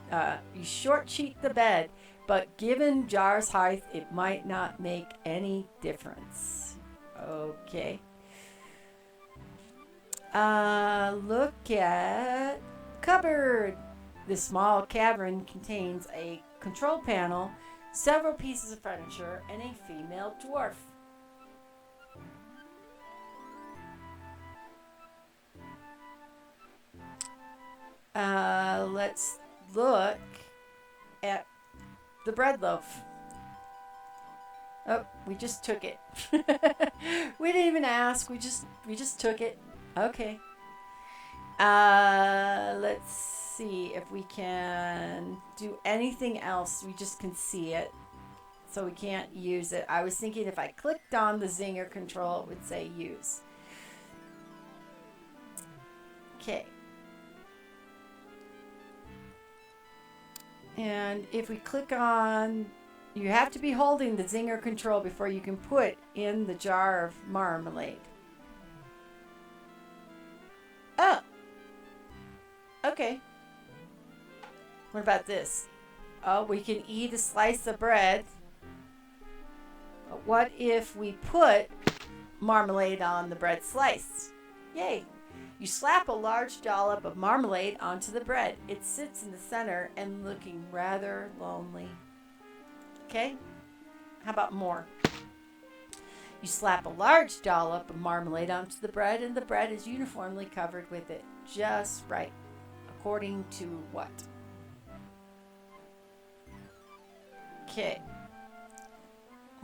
You short sheet the bed, but given Jar's height, it might not make any difference. Okay. Look at cupboard. This small cavern contains a control panel, several pieces of furniture, and a female dwarf. Let's look at the bread loaf. Oh, we just took it. We didn't even ask. We just took it. Okay. Let's see if we can do anything else. We just can see it, so we can't use it. I was thinking if I clicked on the zinger control, it would say use. Okay. And if we click on, you have to be holding the zinger control before you can put in the jar of marmalade. Oh. Okay. What about this? Oh, we can eat a slice of bread. But what if we put marmalade on the bread slice? Yay. You slap a large dollop of marmalade onto the bread. It sits in the center and looking rather lonely. Okay? How about more? You slap a large dollop of marmalade onto the bread, and the bread is uniformly covered with it. Just right. According to what? Okay.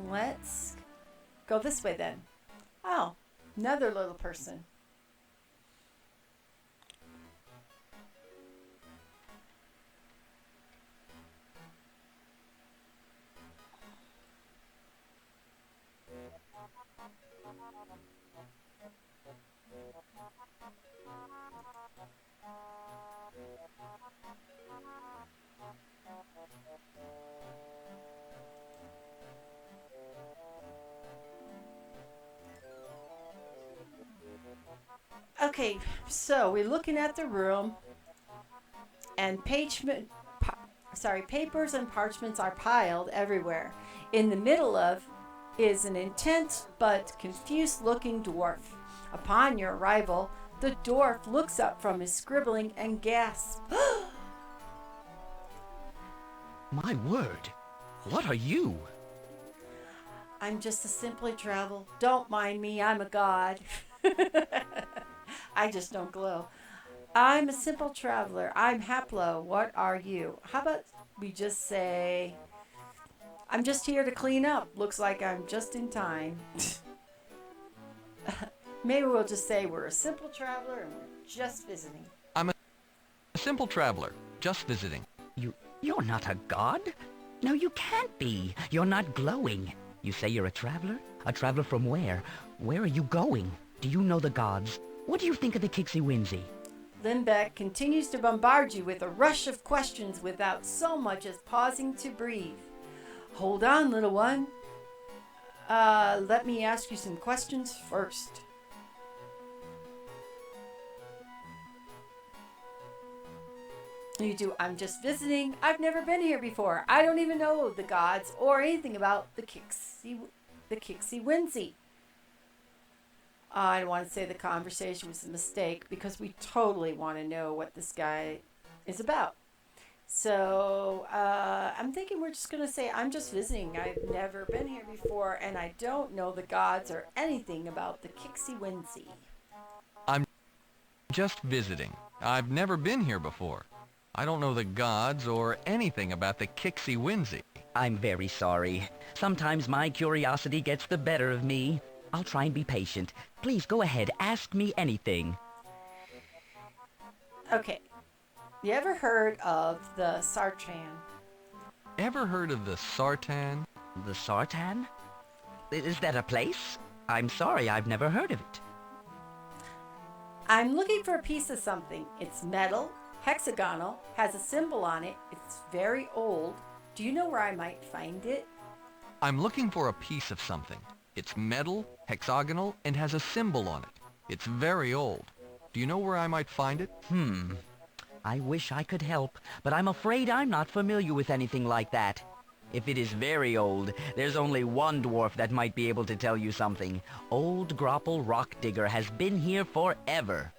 Let's go this way then. Oh, another little person. Okay, so we're looking at the room, and papers and parchments are piled everywhere. In the middle of is an intense but confused-looking dwarf. Upon your arrival, the dwarf looks up from his scribbling and gasps. My word, what are you? I'm just a simply travel. Don't mind me, I'm a god. I just don't glow. I'm a simple traveler. I'm Haplo. What are you? How about we just say, I'm just here to clean up. Looks like I'm just in time. Maybe we'll just say we're a simple traveler and we're just visiting. I'm a simple traveler, just visiting. You're not a god? No, you can't be. You're not glowing. You say you're a traveler? A traveler from where? Where are you going? Do you know the gods? What do you think of the Kixie Winzy? Limbeck continues to bombard you with a rush of questions without so much as pausing to breathe. Hold on, little one. Let me ask you some questions first. You do. I'm just visiting. I've never been here before. I don't even know the gods or anything about the Kixie Winzy. I want to say the conversation was a mistake because we totally want to know what this guy is about. So I'm thinking we're just going to say I'm just visiting. I've never been here before and I don't know the gods or anything about the Kixie Winzy. I'm just visiting. I've never been here before. I don't know the gods or anything about the Kixie Winzy. I'm very sorry. Sometimes my curiosity gets the better of me. I'll try and be patient. Please go ahead, ask me anything. Okay. You ever heard of the Sartan? Ever heard of the Sartan? The Sartan? Is that a place? I'm sorry, I've never heard of it. I'm looking for a piece of something. It's metal, hexagonal, has a symbol on it. It's very old. Do you know where I might find it? I'm looking for a piece of something. It's metal, hexagonal, and has a symbol on it. It's very old. Do you know where I might find it? I wish I could help, but I'm afraid I'm not familiar with anything like that. If it is very old, there's only one dwarf that might be able to tell you something. Old Grapple Rock Digger has been here forever.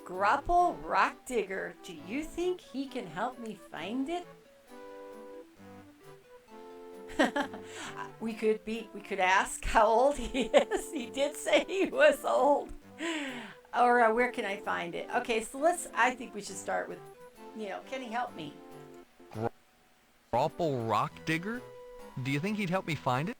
Grapple Rock Digger, do you think he can help me find it? We could ask how old he is. He did say he was old. Or where can I find it? Okay, so I think we should start with, can he help me? Grapple Rock Digger? Do you think he'd help me find it?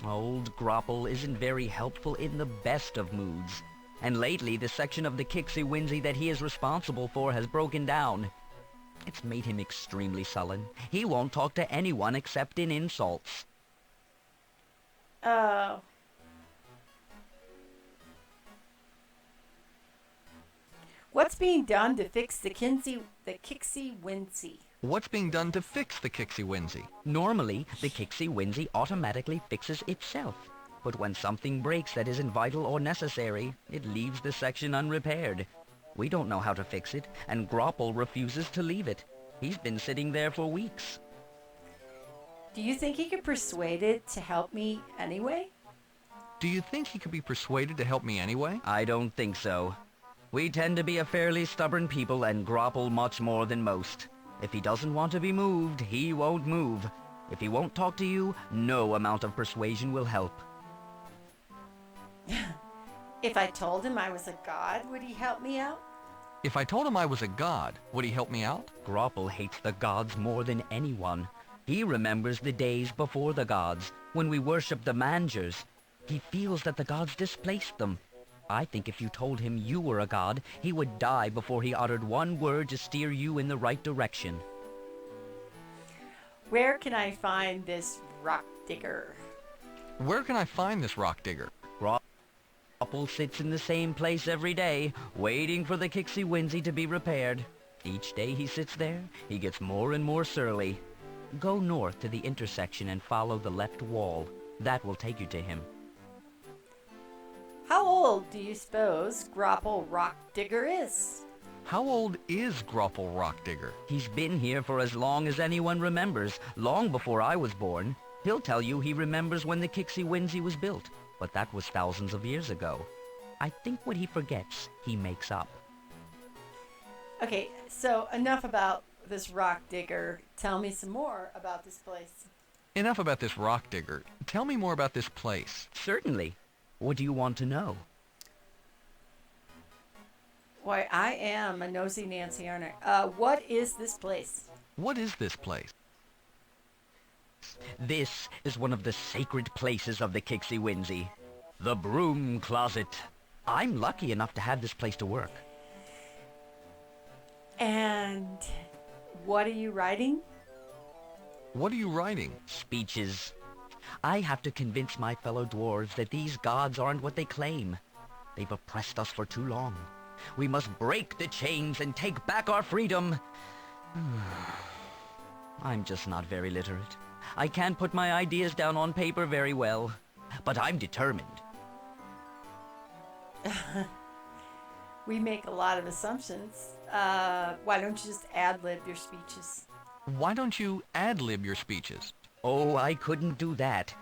Old Grapple isn't very helpful in the best of moods. And lately, the section of the Kixie Winzy that he is responsible for has broken down. It's made him extremely sullen. He won't talk to anyone except in insults. Oh. What's being done to fix the Kixie Winzy? What's being done to fix the Kixie Winzy? Normally, the Kixie Winzy automatically fixes itself. But when something breaks that isn't vital or necessary, it leaves the section unrepaired. We don't know how to fix it, and Grapple refuses to leave it. He's been sitting there for weeks. Do you think he could persuade it to help me anyway? Do you think he could be persuaded to help me anyway? I don't think so. We tend to be a fairly stubborn people and Grapple much more than most. If he doesn't want to be moved, he won't move. If he won't talk to you, no amount of persuasion will help. If I told him I was a god, would he help me out? If I told him I was a god, would he help me out? Grapple hates the gods more than anyone. He remembers the days before the gods, when we worshipped the Mangers. He feels that the gods displaced them. I think if you told him you were a god, he would die before he uttered one word to steer you in the right direction. Where can I find this rock digger? Where can I find this rock digger? Grapple sits in the same place every day, waiting for the Kixie Winzy to be repaired. Each day he sits there, he gets more and more surly. Go north to the intersection and follow the left wall. That will take you to him. How old do you suppose Grapple Rock Digger is? How old is Grapple Rock Digger? He's been here for as long as anyone remembers, long before I was born. He'll tell you he remembers when the Kixie Winzy was built, but that was thousands of years ago. I think what he forgets, he makes up. Okay, so enough about this rock digger. Tell me some more about this place. Enough about this rock digger. Tell me more about this place. Certainly. What do you want to know? Why, I am a nosy Nancy, aren't I? What is this place? What is this place? This is one of the sacred places of the Kixie Winzy. The Broom Closet. I'm lucky enough to have this place to work. And what are you writing? What are you writing? Speeches. I have to convince my fellow dwarves that these gods aren't what they claim. They've oppressed us for too long. We must break the chains and take back our freedom. I'm just not very literate. I can't put my ideas down on paper very well, but I'm determined. We make a lot of assumptions. Why don't you just ad-lib your speeches? Why don't you ad-lib your speeches? Oh, I couldn't do that.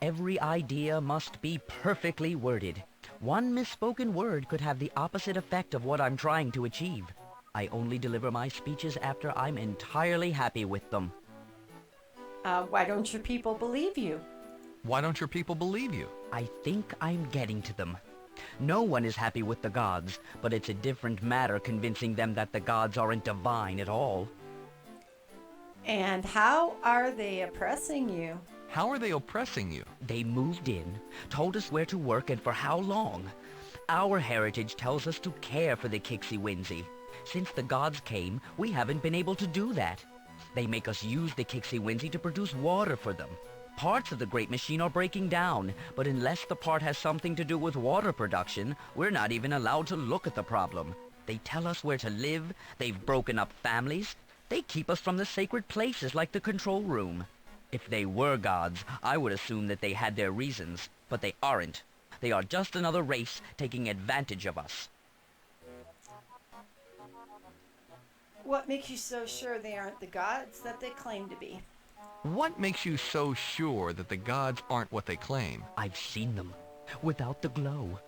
Every idea must be perfectly worded. One misspoken word could have the opposite effect of what I'm trying to achieve. I only deliver my speeches after I'm entirely happy with them. Why don't your people believe you? Why don't your people believe you? I think I'm getting to them. No one is happy with the gods, but it's a different matter convincing them that the gods aren't divine at all. And how are they oppressing you? How are they oppressing you? They moved in, told us where to work and for how long. Our heritage tells us to care for the Kixie-Winzy. Since the gods came, we haven't been able to do that. They make us use the Kixie-Winzy to produce water for them. Parts of the great machine are breaking down, but unless the part has something to do with water production, we're not even allowed to look at the problem. They tell us where to live, they've broken up families, they keep us from the sacred places like the control room. If they were gods, I would assume that they had their reasons, but they aren't. They are just another race taking advantage of us. What makes you so sure they aren't the gods that they claim to be? What makes you so sure that the gods aren't what they claim? I've seen them, without the glow.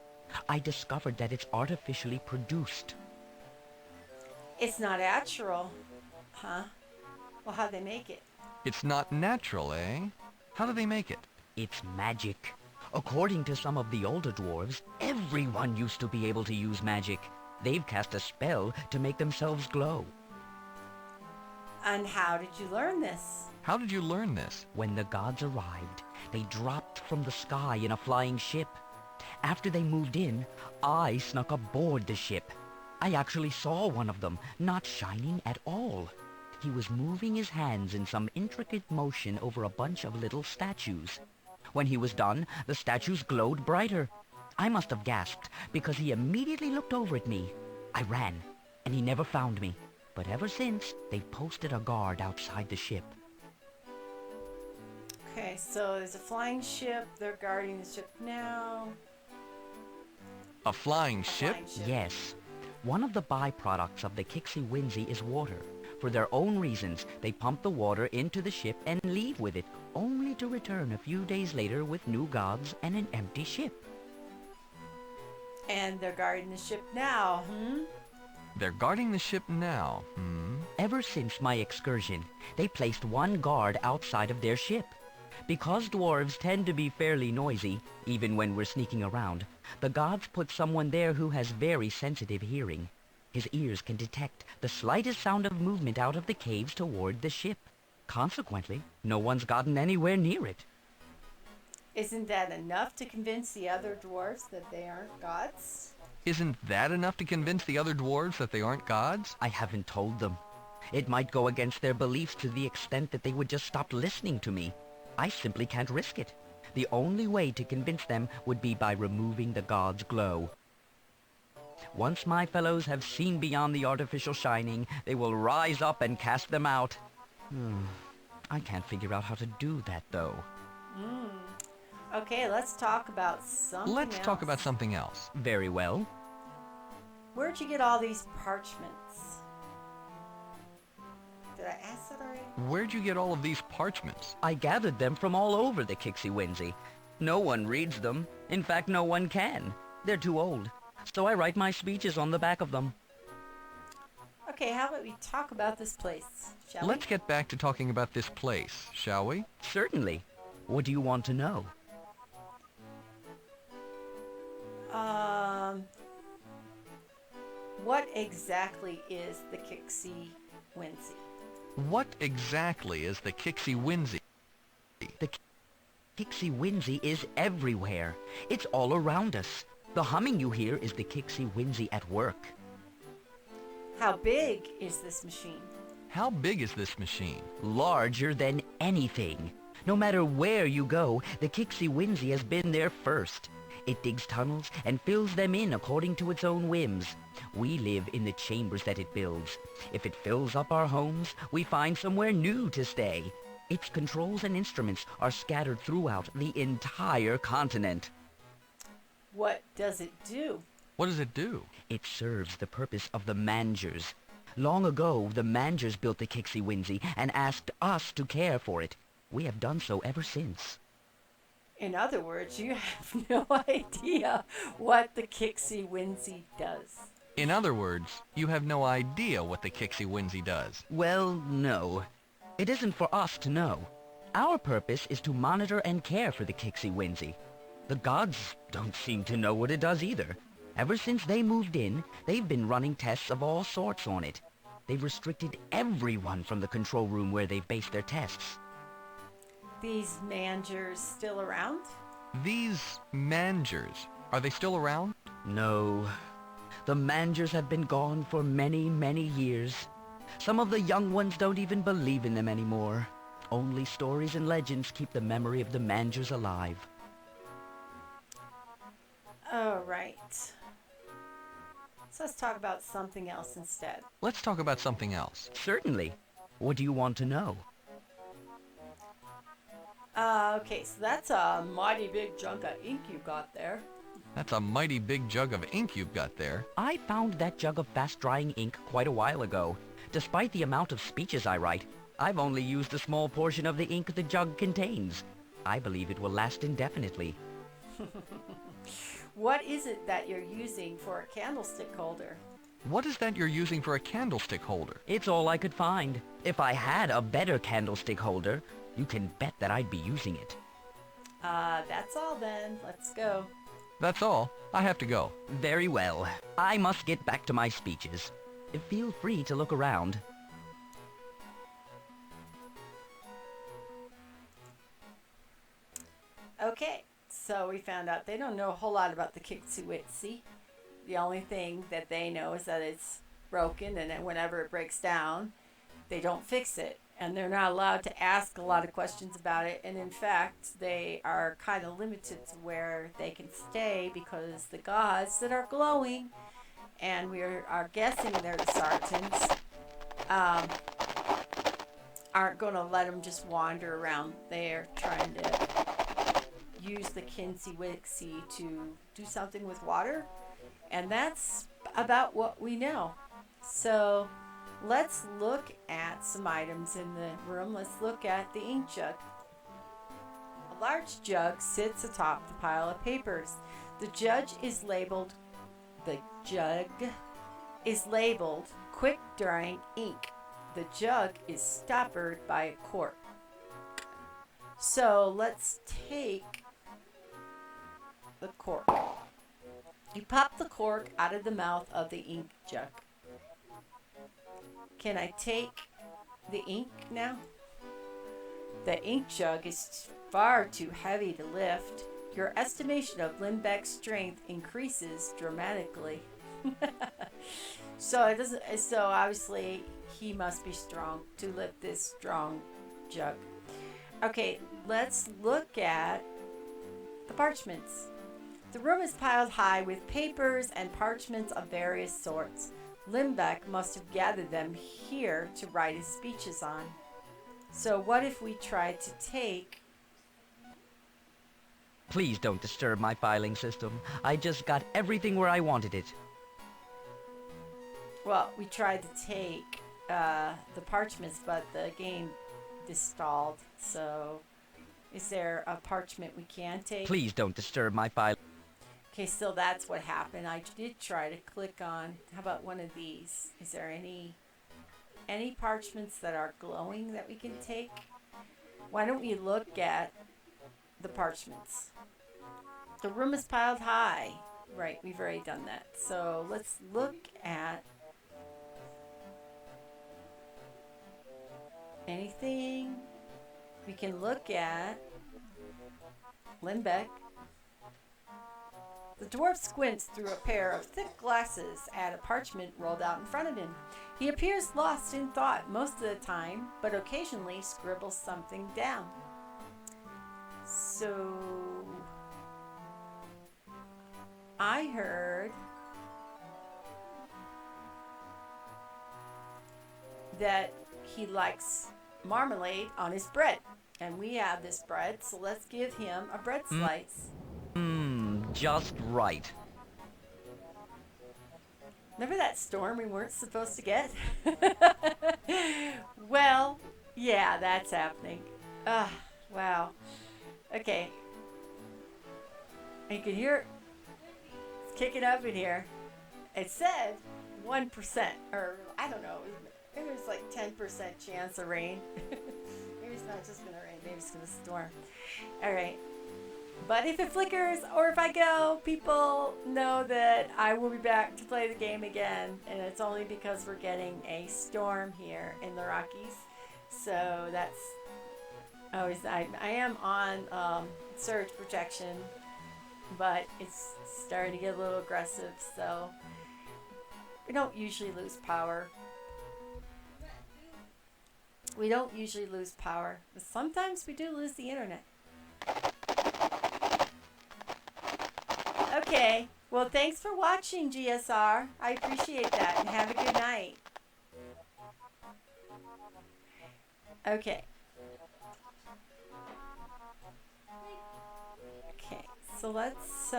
I discovered that it's artificially produced. It's not natural, huh? Well, how'd they make it? It's not natural, eh? How do they make it? It's magic. According to some of the older dwarves, everyone used to be able to use magic. They've cast a spell to make themselves glow. And how did you learn this? How did you learn this? When the gods arrived, they dropped from the sky in a flying ship. After they moved in, I snuck aboard the ship. I actually saw one of them, not shining at all. He was moving his hands in some intricate motion over a bunch of little statues. When he was done, the statues glowed brighter. I must have gasped, because he immediately looked over at me. I ran, and he never found me. But ever since, they've posted a guard outside the ship. Okay, so there's a flying ship. They're guarding the ship now. A flying ship? Flying ship. Yes. One of the byproducts of the Kixie-Winzy is water. For their own reasons, they pump the water into the ship and leave with it, only to return a few days later with new gods and an empty ship. And they're guarding the ship now, They're guarding the ship now, Ever since my excursion, they placed one guard outside of their ship. Because dwarves tend to be fairly noisy, even when we're sneaking around, the gods put someone there who has very sensitive hearing. His ears can detect the slightest sound of movement out of the caves toward the ship. Consequently, no one's gotten anywhere near it. Isn't that enough to convince the other dwarves that they aren't gods? Isn't that enough to convince the other dwarves that they aren't gods? I haven't told them. It might go against their beliefs to the extent that they would just stop listening to me. I simply can't risk it. The only way to convince them would be by removing the god's glow. Once my fellows have seen beyond the artificial shining, they will rise up and cast them out. I can't figure out how to do that, though. Okay, let's talk about something Let's else. talk about something else. Very well. Where'd you get all these parchments? Did I ask that already? Where'd you get all of these parchments? I gathered them from all over the Kixie-Winzy. No one reads them. In fact, no one can. They're too old. So I write my speeches on the back of them. Okay, how about we talk about this place, shall Let's get back to talking about this place, shall we? Certainly. What do you want to know? we? What exactly is the Kixie-Winzy? What exactly is the Kixie-Winzy? The Kixie-Winzy is everywhere. It's all around us. The humming you hear is the Kixie-Winzy at work. How big is this machine? How big is this machine? Larger than anything. No matter where you go, the Kixie Winzy has been there first. It digs tunnels and fills them in according to its own whims. We live in the chambers that it builds. If it fills up our homes, we find somewhere new to stay. Its controls and instruments are scattered throughout the entire continent. What does it do? What does it do? It serves the purpose of the Mangers. Long ago, the Mangers built the Kixie Winzy and asked us to care for it. We have done so ever since. In other words, you have no idea what the Kixie Winzy does. In other words, you have no idea what the Kixie Winzy does. Well, no. It isn't for us to know. Our purpose is to monitor and care for the Kixie Winzy. The gods don't seem to know what it does either. Ever since they moved in, they've been running tests of all sorts on it. They've restricted everyone from the control room where they've based their tests. These Mangers still around? These Mangers, are they still around? No. The Mangers have been gone for many, many years. Some of the young ones don't even believe in them anymore. Only stories and legends keep the memory of the Mangers alive. All right. So let's talk about something else instead. Let's talk about something else. Certainly. What do you want to know? Okay, so that's a mighty big chunk of ink you got there. That's a mighty big jug of ink you've got there. I found that jug of fast-drying ink quite a while ago. Despite the amount of speeches I write, I've only used a small portion of the ink the jug contains. I believe it will last indefinitely. What is it that you're using for a candlestick holder? What is that you're using for a candlestick holder? It's all I could find. If I had a better candlestick holder, you can bet that I'd be using it. That's all then. Let's go. That's all. I have to go. Very well. I must get back to my speeches. Feel free to look around. Okay, so we found out they don't know a whole lot about the Kixie Winzy. The only thing that they know is that it's broken, and then whenever it breaks down, they don't fix it. And they're not allowed to ask a lot of questions about it. And in fact, they are kind of limited to where they can stay because the gods that are glowing, and we are guessing they're the Sartans, aren't going to let them just wander around there trying to use the Kixie Winzy to do something with water. And that's about what we know. So let's look at some items in the room. Let's look at the ink jug. A large jug sits atop the pile of papers. The jug is labeled quick drying ink. The jug is stoppered by a cork. So let's take the cork. You pop the cork out of the mouth of the ink jug. Can I take the ink now? The ink jug is far too heavy to lift. Your estimation of Lindbeck's strength increases dramatically. So obviously he must be strong to lift this strong jug. Okay, let's look at the parchments. The room is piled high with papers and parchments of various sorts. Lindbeck must have gathered them here to write his speeches on. So what if we tried to take... Please don't disturb my filing system. I just got everything where I wanted it. Well, we tried to take the parchments, but the game stalled. So is there a parchment we can take? Please don't disturb my file. Okay, so that's what happened. I did try to click on, how about one of these? Is there any parchments that are glowing that we can take? Why don't we look at the parchments? The room is piled high. Right, we've already done that. So let's look at anything we can look at. Lindbeck. The dwarf squints through a pair of thick glasses at a parchment rolled out in front of him. He appears lost in thought most of the time, but occasionally scribbles something down. So, I heard that he likes marmalade on his bread. And we have this bread, so let's give him a bread slice. Just right. Remember that storm we weren't supposed to get? Well, yeah, that's happening. Wow. Okay. You can hear it. It's kicking up in here. It said 1%, or I don't know, it was like 10% chance of rain. Maybe it's not just going to rain, maybe it's going to storm. All right. But if it flickers or if I go, people know that I will be back to play the game again. And it's only because we're getting a storm here in the Rockies. So that's always, I am on surge protection, but it's starting to get a little aggressive. So we don't usually lose power. We don't usually lose power, but sometimes we do lose the internet. Okay, well, thanks for watching, GSR. I appreciate that, and have a good night. Okay. Okay, so let's,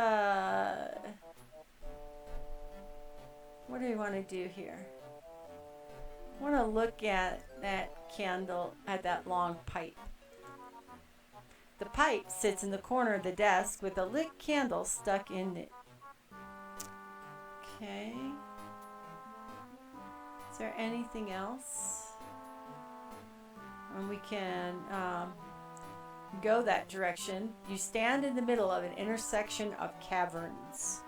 what do we want to do here? I want to look at that candle, at that long pipe. The pipe sits in the corner of the desk with a lit candle stuck in it. Okay. Is there anything else? And we can go that direction. You stand in the middle of an intersection of caverns.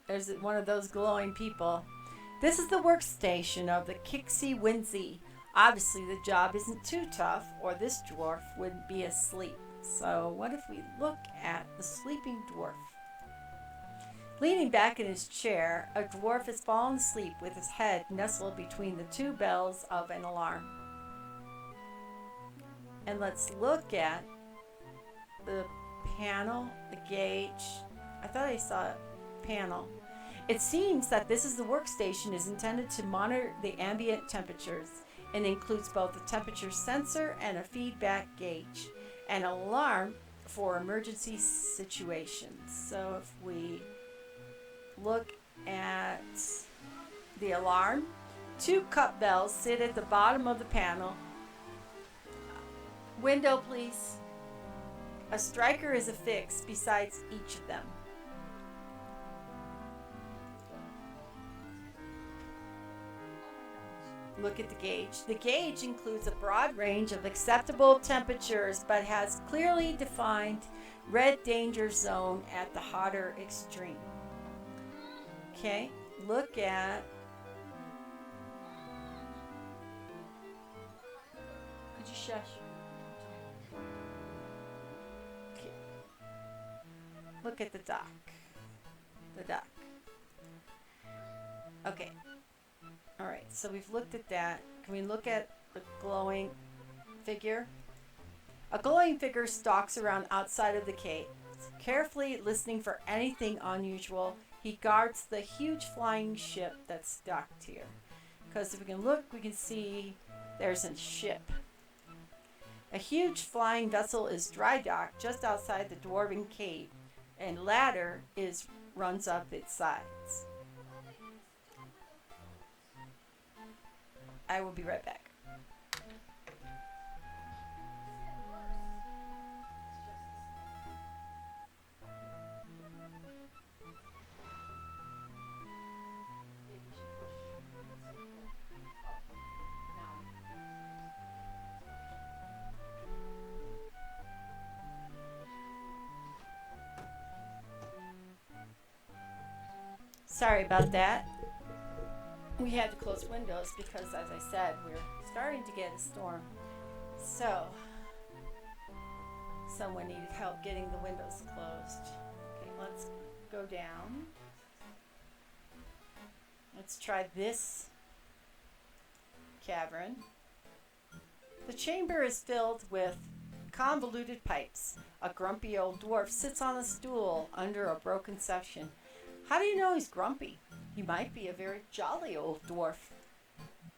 There's one of those glowing people. This is the workstation of the Kixie Winsey. Obviously, the job isn't too tough, or this dwarf wouldn't be asleep. So, what if we look at the sleeping dwarf? Leaning back in his chair, a dwarf has fallen asleep with his head nestled between the two bells of an alarm. And let's look at the panel, the gauge. I thought I saw a panel. It seems that this is the workstation is intended to monitor the ambient temperatures and includes both a temperature sensor and a feedback gauge, an alarm for emergency situations. So if we look at the alarm, 2 cup bells sit at the bottom of the panel. Window, please. A striker is affixed besides each of them. Look at the gauge. The gauge includes a broad range of acceptable temperatures, but has clearly defined red danger zone at the hotter extreme. Okay, look at, could you shush? Okay. Look at the dock. The dock. Okay. All right, so we've looked at that. Can we look at the glowing figure? A glowing figure stalks around outside of the cave, carefully listening for anything unusual. He guards the huge flying ship that's docked here. Because if we can look, we can see there's a ship. A huge flying vessel is dry docked just outside the dwarven cave, and ladder runs up its sides. I will be right back. Sorry about that. We had to close windows because, as I said, we're starting to get a storm. So Someone needed help getting the windows closed. Okay, let's go down. Let's try this cavern. The chamber is filled with convoluted pipes. A grumpy old dwarf sits on a stool under a broken section. How do you know he's grumpy? He might be a very jolly old dwarf.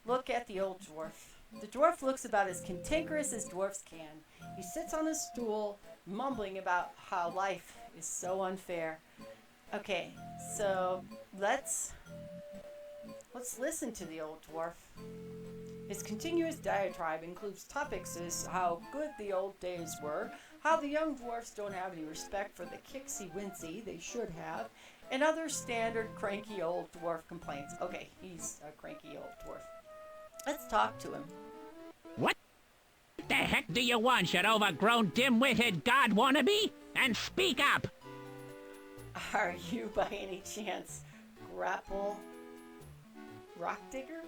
Look at the old dwarf. The dwarf looks about as cantankerous as dwarfs can. He sits on a stool, mumbling about how life is so unfair. Okay, so let's listen to the old dwarf. His continuous diatribe includes topics as how good the old days were, how the young dwarfs don't have any respect for the kicksy wincy they should have, and other standard cranky old dwarf complaints. Okay, he's a cranky old dwarf. Let's talk to him. What the heck do you want, you overgrown, dim-witted god wannabe? And speak up! Are you by any chance Grapple Rock Digger?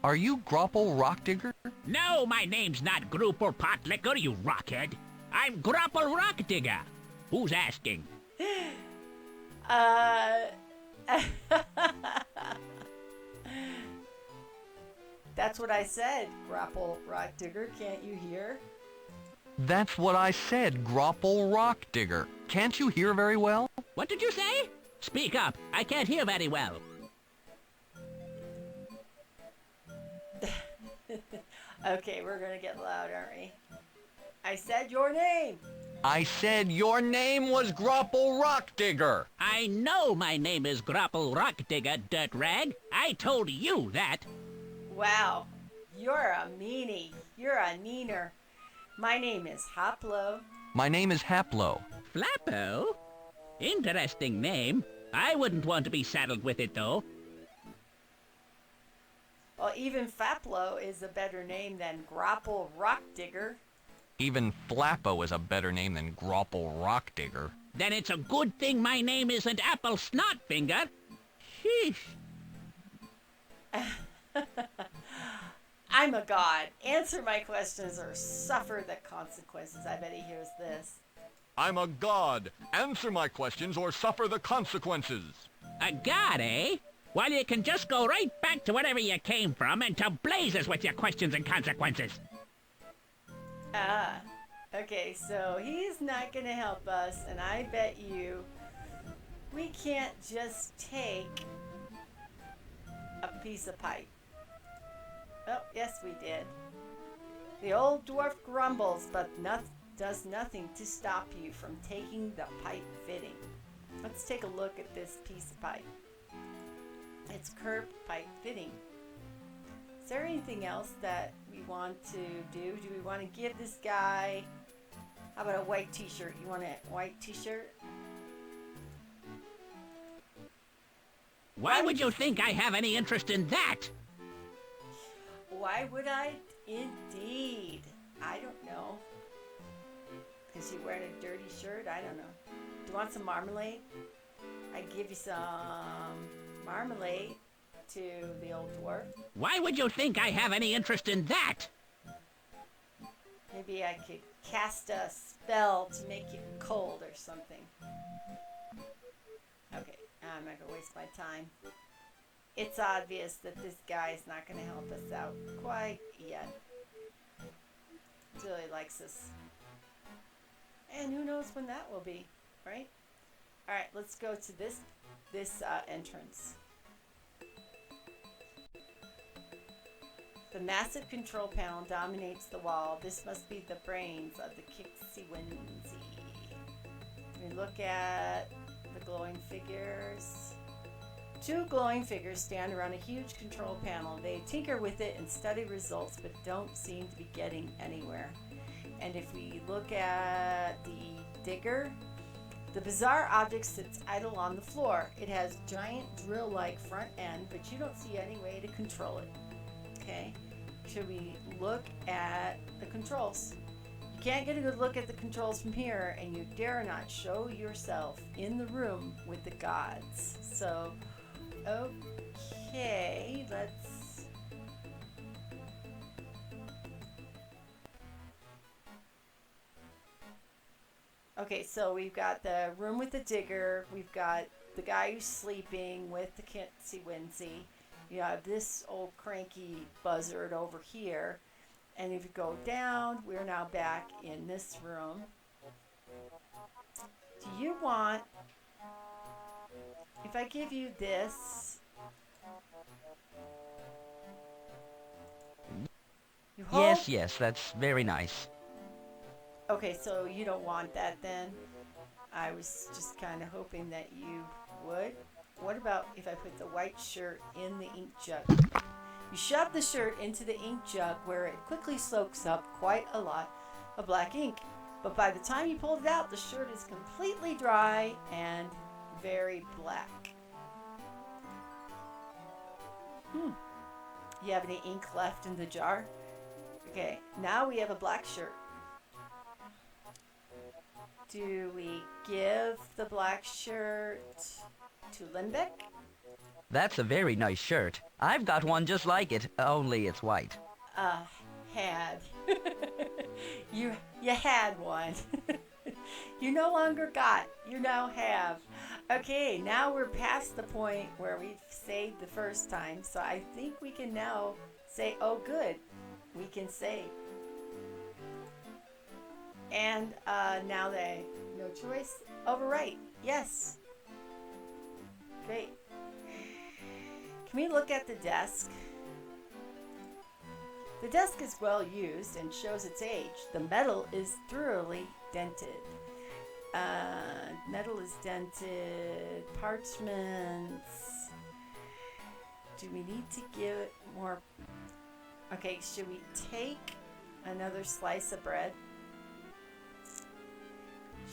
Are you Grapple Rock Digger? No, my name's not Grooper Potlicker, you rockhead. I'm Grapple Rock Digger. Who's asking? That's what I said, Grapple Rock Digger. Can't you hear? That's what I said, Grapple Rock Digger. Can't you hear very well? What did you say? Speak up. I can't hear very well. Okay, we're gonna get loud, aren't we? I said your name! I said your name was Grapple Rock Digger. I know my name is Grapple Rock Digger, dirt rag. I told you that. Wow, you're a meanie. You're a neener. My name is Hoplo. My name is Haplo. Flappo? Interesting name. I wouldn't want to be saddled with it, though. Well, even Faplo is a better name than Grapple Rock Digger. Even Flappo is a better name than Grapple Rock Digger. Then it's a good thing my name isn't Apple Snotfinger. Sheesh. I'm a god. Answer my questions or suffer the consequences. I bet he hears this. I'm a god. Answer my questions or suffer the consequences. A god, eh? Well, you can just go right back to wherever you came from and to blazes with your questions and consequences. Ah, okay, so he's not gonna help us, and I bet you we can't just take a piece of pipe. Oh, yes we did. The old dwarf grumbles, but does nothing to stop you from taking the pipe fitting. Let's take a look at this piece of pipe. It's curved pipe fitting. Is there anything else that we want to do? Do we want to give this guy, how about a white t-shirt? You want a white t-shirt? Why would you think I have any interest in that? Why would I? Indeed. I don't know. Because you're wearing a dirty shirt? I don't know. Do you want some marmalade? I give you some marmalade to the old dwarf. Why would you think I have any interest in that? Maybe I could cast a spell to make you cold or something. Okay, I'm not gonna waste my time. It's obvious that this guy is not gonna help us out quite yet. He really likes us. And who knows when that will be, right? Alright, let's go to this entrance. The massive control panel dominates the wall. This must be the brains of the Kixie Winsy. We look at the glowing figures. Two glowing figures stand around a huge control panel. They tinker with it and study results, but don't seem to be getting anywhere. And if we look at the digger, the bizarre object sits idle on the floor. It has giant drill-like front end, but you don't see any way to control it. Okay, should we look at the controls? You can't get a good look at the controls from here, and you dare not show yourself in the room with the gods. So, okay, let's... Okay, so we've got the room with the digger. We've got the guy who's sleeping with the Kitsy Winsy. You have this old cranky buzzard over here. And if you go down, we're now back in this room. Do you want, if I give you this, you hope? Yes, yes, that's very nice. Okay, so you don't want that then? I was just kind of hoping that you would. What about if I put the white shirt in the ink jug? You shove the shirt into the ink jug where it quickly soaks up quite a lot of black ink. But by the time you pull it out, the shirt is completely dry and very black. You have any ink left in the jar? Okay, now we have a black shirt. Do we give the black shirt to Lindbeck? That's a very nice shirt. I've got one just like it, only it's white. Had. You had one. You no longer got. You now have. Okay, now we're past the point where we've saved the first time, so I think we can now say, oh good, we can save. And now they no choice. Overwrite. Yes. Great. Can we look at the desk? The desk is well used and shows its age. The metal is thoroughly dented. Metal is dented. Parchments. Do we need to give it more? Okay, should we take another slice of bread?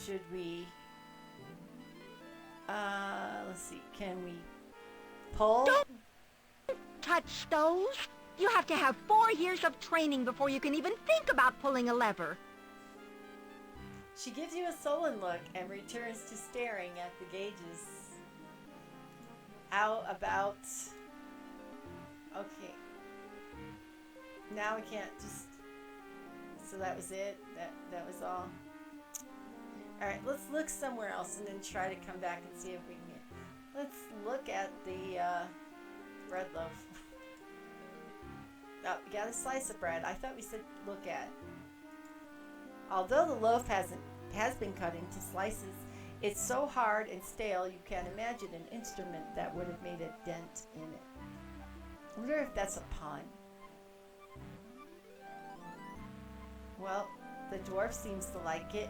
Should we? Let's see. Can we pull? Don't touch those. You have to have 4 years of training before you can even think about pulling a lever. She gives you a sullen look and returns to staring at the gauges. How about... Okay. Now we can't just... So that was it? That was all? Alright, let's look somewhere else and then try to come back and see if we can get... Let's look at the bread loaf. Oh, we got a slice of bread. I thought we said look at. Although the loaf has been cut into slices, it's so hard and stale you can't imagine an instrument that would have made a dent in it. I wonder if that's a pun. Well, the dwarf seems to like it.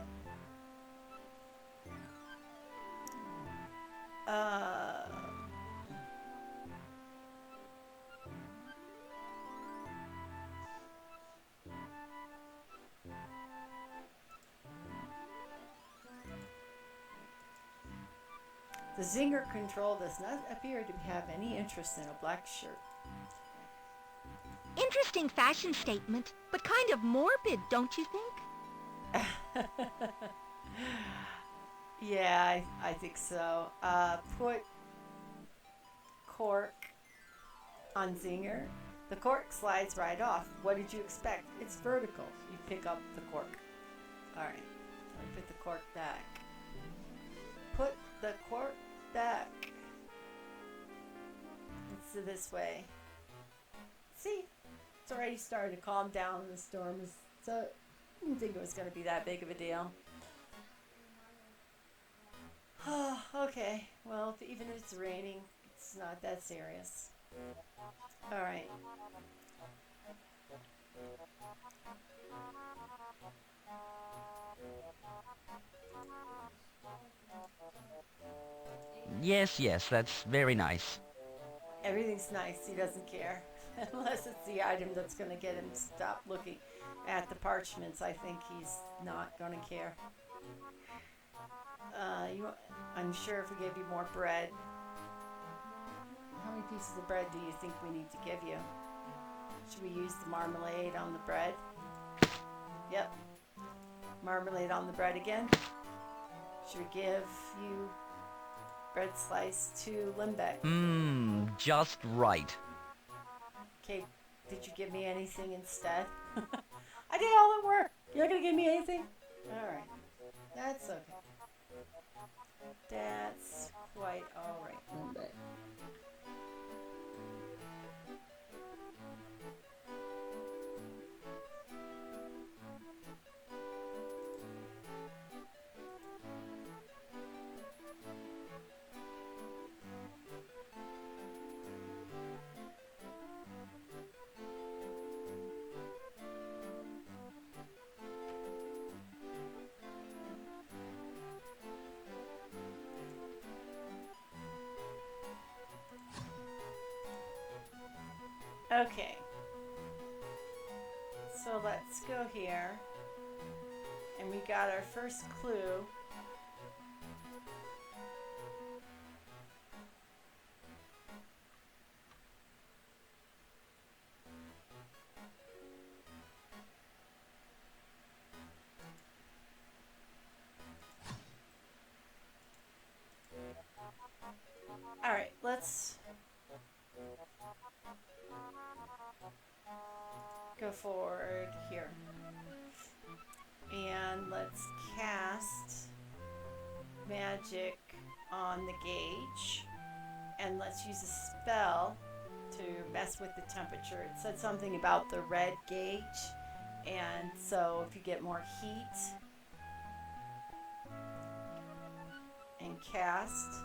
The Zinger control does not appear to have any interest in a black shirt. Interesting fashion statement, but kind of morbid, don't you think? Yeah, I think so. Put cork on Zinger. The cork slides right off. What did you expect? It's vertical. You pick up the cork. Alright, let me put the cork back. Put the cork back. Let's do this way. See? It's already starting to calm down. The storm is... So, I didn't think it was going to be that big of a deal. Oh, okay. Well, even if it's raining, it's not that serious. Alright. Yes, yes, that's very nice. Everything's nice. He doesn't care. Unless it's the item that's going to get him to stop looking at the parchments. I think he's not going to care. I'm sure if we give you more bread. How many pieces of bread do you think we need to give you? Should we use the marmalade on the bread? Yep. Marmalade on the bread again. Should we give you bread slice to Limbeck? Just right. Okay, did you give me anything instead? I did all the work. You're not going to give me anything? Alright. That's okay. That's quite alright. But okay. So let's go here. And we got our first clue. Alright, let's go forward here. And let's cast magic on the gauge. And let's use a spell to mess with the temperature. It said something about the red gauge. And so if you get more heat and cast,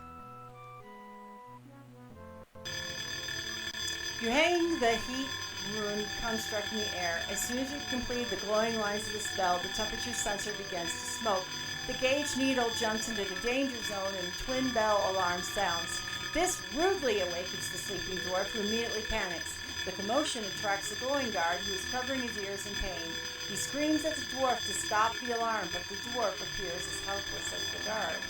you hang the heat rune construct in the air. As soon as you complete the glowing lines of the spell, the temperature sensor begins to smoke. The gauge needle jumps into the danger zone and a twin bell alarm sounds. This rudely awakens the sleeping dwarf, who immediately panics. The commotion attracts the glowing guard, who is covering his ears in pain. He screams at the dwarf to stop the alarm, but the dwarf appears as helpless as the guard.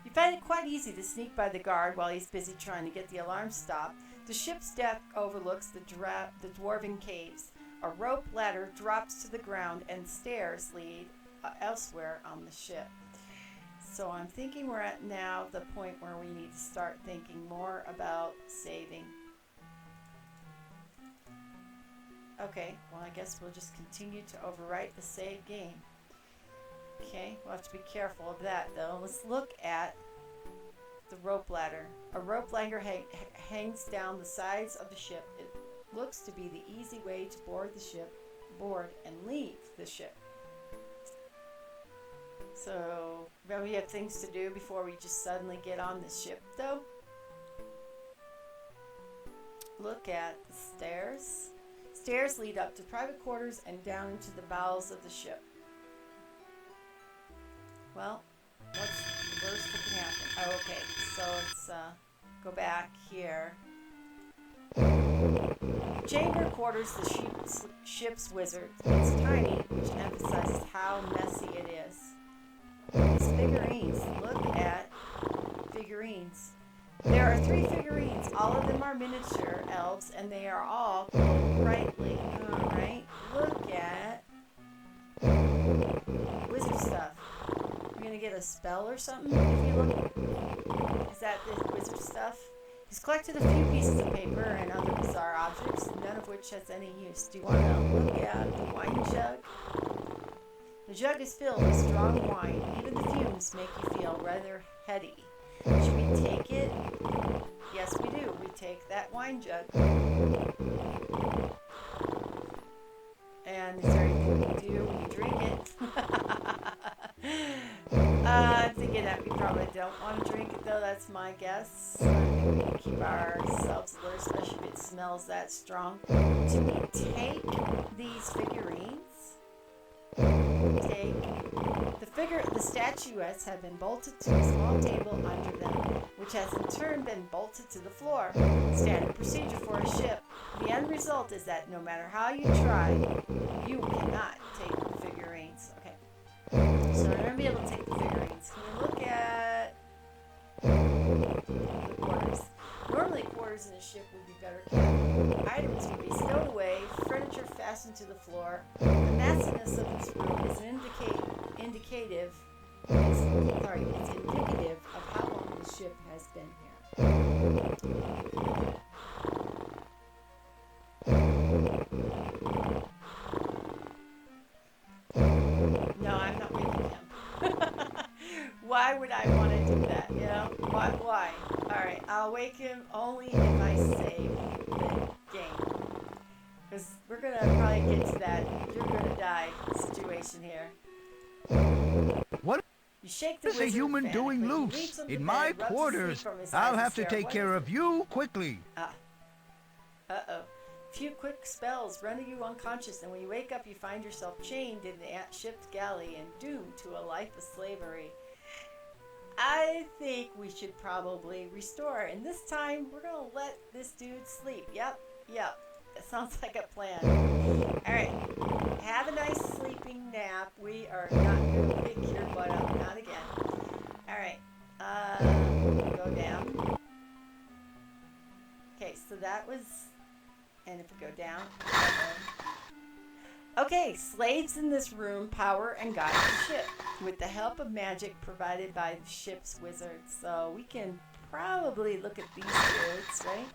You find it quite easy to sneak by the guard while he's busy trying to get the alarm stopped. The ship's deck overlooks the dwarven caves. A rope ladder drops to the ground and stairs lead elsewhere on the ship. So I'm thinking we're at now the point where we need to start thinking more about saving. Okay, well I guess we'll just continue to overwrite the save game. Okay, we'll have to be careful of that though. Let's look at the rope ladder. A rope ladder hangs down the sides of the ship. It looks to be the easy way to board and leave the ship. So, well, we have things to do before we just suddenly get on the ship though. Look at the stairs. Stairs lead up to private quarters and down into the bowels of the ship. Well, what's the worst that can happen? Oh, okay, so let's go back here. Chamber quarters the ship's wizard. It's tiny, which emphasizes how messy it is. These figurines. Look at figurines. There are 3 figurines. All of them are miniature elves, and they are all brightly. Alright, look at wizard stuff. You're gonna get a spell or something if you look. Is that the wizard stuff? He's collected a few pieces of paper and other bizarre objects, none of which has any use. Do you want to look at the wine jug? The jug is filled with strong wine. Even the fumes make you feel rather heady. Should we take it? Yes, we do. We take that wine jug. And is there anything we do when you drink it? I'm thinking that we probably don't want to drink it, though. That's my guess. I think we keep ourselves alert, especially if it smells that strong. Do we take these figurines? The statuettes have been bolted to a small table under them, which has in turn been bolted to the floor. Standard procedure for a ship. The end result is that no matter how you try, you cannot take the figurines. Okay, so we're going to be able to take the figurines. Can we look at the quarters? Normally quarters in a ship would be better kept. Items would be stowed away, furniture fastened to the floor. The massiness of this room is indicative of how long the ship has been here. Alright, I'll wake him only if I save the game. Because we're gonna probably get to that you're gonna die situation here. What You shake the is a wizard human doing frantically. He loose? leaps him to In bed, my rubs the sleep quarters. from his I'll eyes and have to stare. take What care is of you quickly. Ah. Uh-oh. Few quick spells render you unconscious, and when you wake up, you find yourself chained in the ship's galley and doomed to a life of slavery. I think we should probably restore, and this time we're gonna let this dude sleep. Yep. That sounds like a plan. Alright. Have a nice sleeping nap. We are not gonna pick your butt up. Not again. Alright. Go down. Okay, so that was... And if we go down... Okay, slaves in this room power and guide the ship with the help of magic provided by the ship's wizards. So we can probably look at these dudes, right?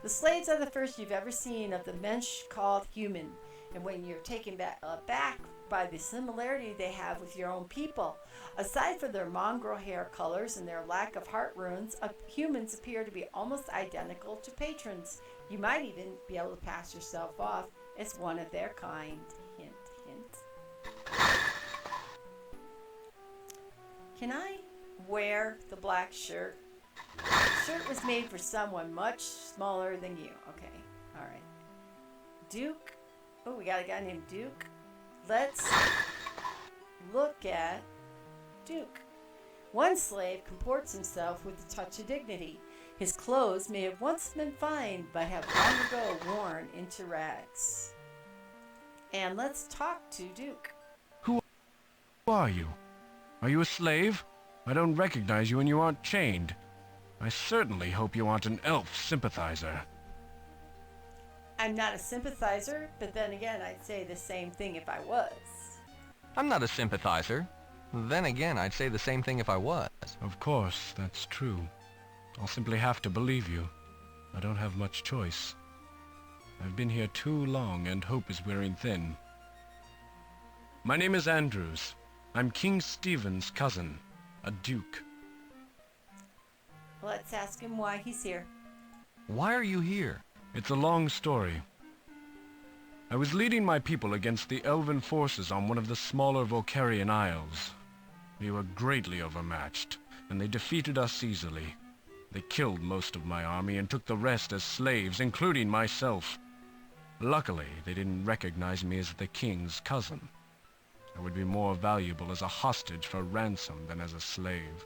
The slaves are the first you've ever seen of the mensch called human. And when you're taken back by the similarity they have with your own people. Aside from their mongrel hair colors and their lack of heart runes, humans appear to be almost identical to patrons. You might even be able to pass yourself off as one of their kind. Hint, hint. Can I wear the black shirt? The shirt was made for someone much smaller than you. Okay, alright. Duke. Oh, we got a guy named Duke. Let's look at Duke. One slave comports himself with a touch of dignity. His clothes may have once been fine, but have long ago worn into rags. And let's talk to Duke. Who are you? Are you a slave? I don't recognize you and you aren't chained. I certainly hope you aren't an elf sympathizer. I'm not a sympathizer, but then again, I'd say the same thing if I was. I'm not a sympathizer. Then again, I'd say the same thing if I was. Of course, that's true. I'll simply have to believe you. I don't have much choice. I've been here too long and hope is wearing thin. My name is Andrews. I'm King Stephen's cousin, a duke. Let's ask him why he's here. Why are you here? It's a long story. I was leading my people against the elven forces on one of the smaller Volcarian isles. We were greatly overmatched, and they defeated us easily. They killed most of my army and took the rest as slaves, including myself. Luckily, they didn't recognize me as the king's cousin. I would be more valuable as a hostage for ransom than as a slave.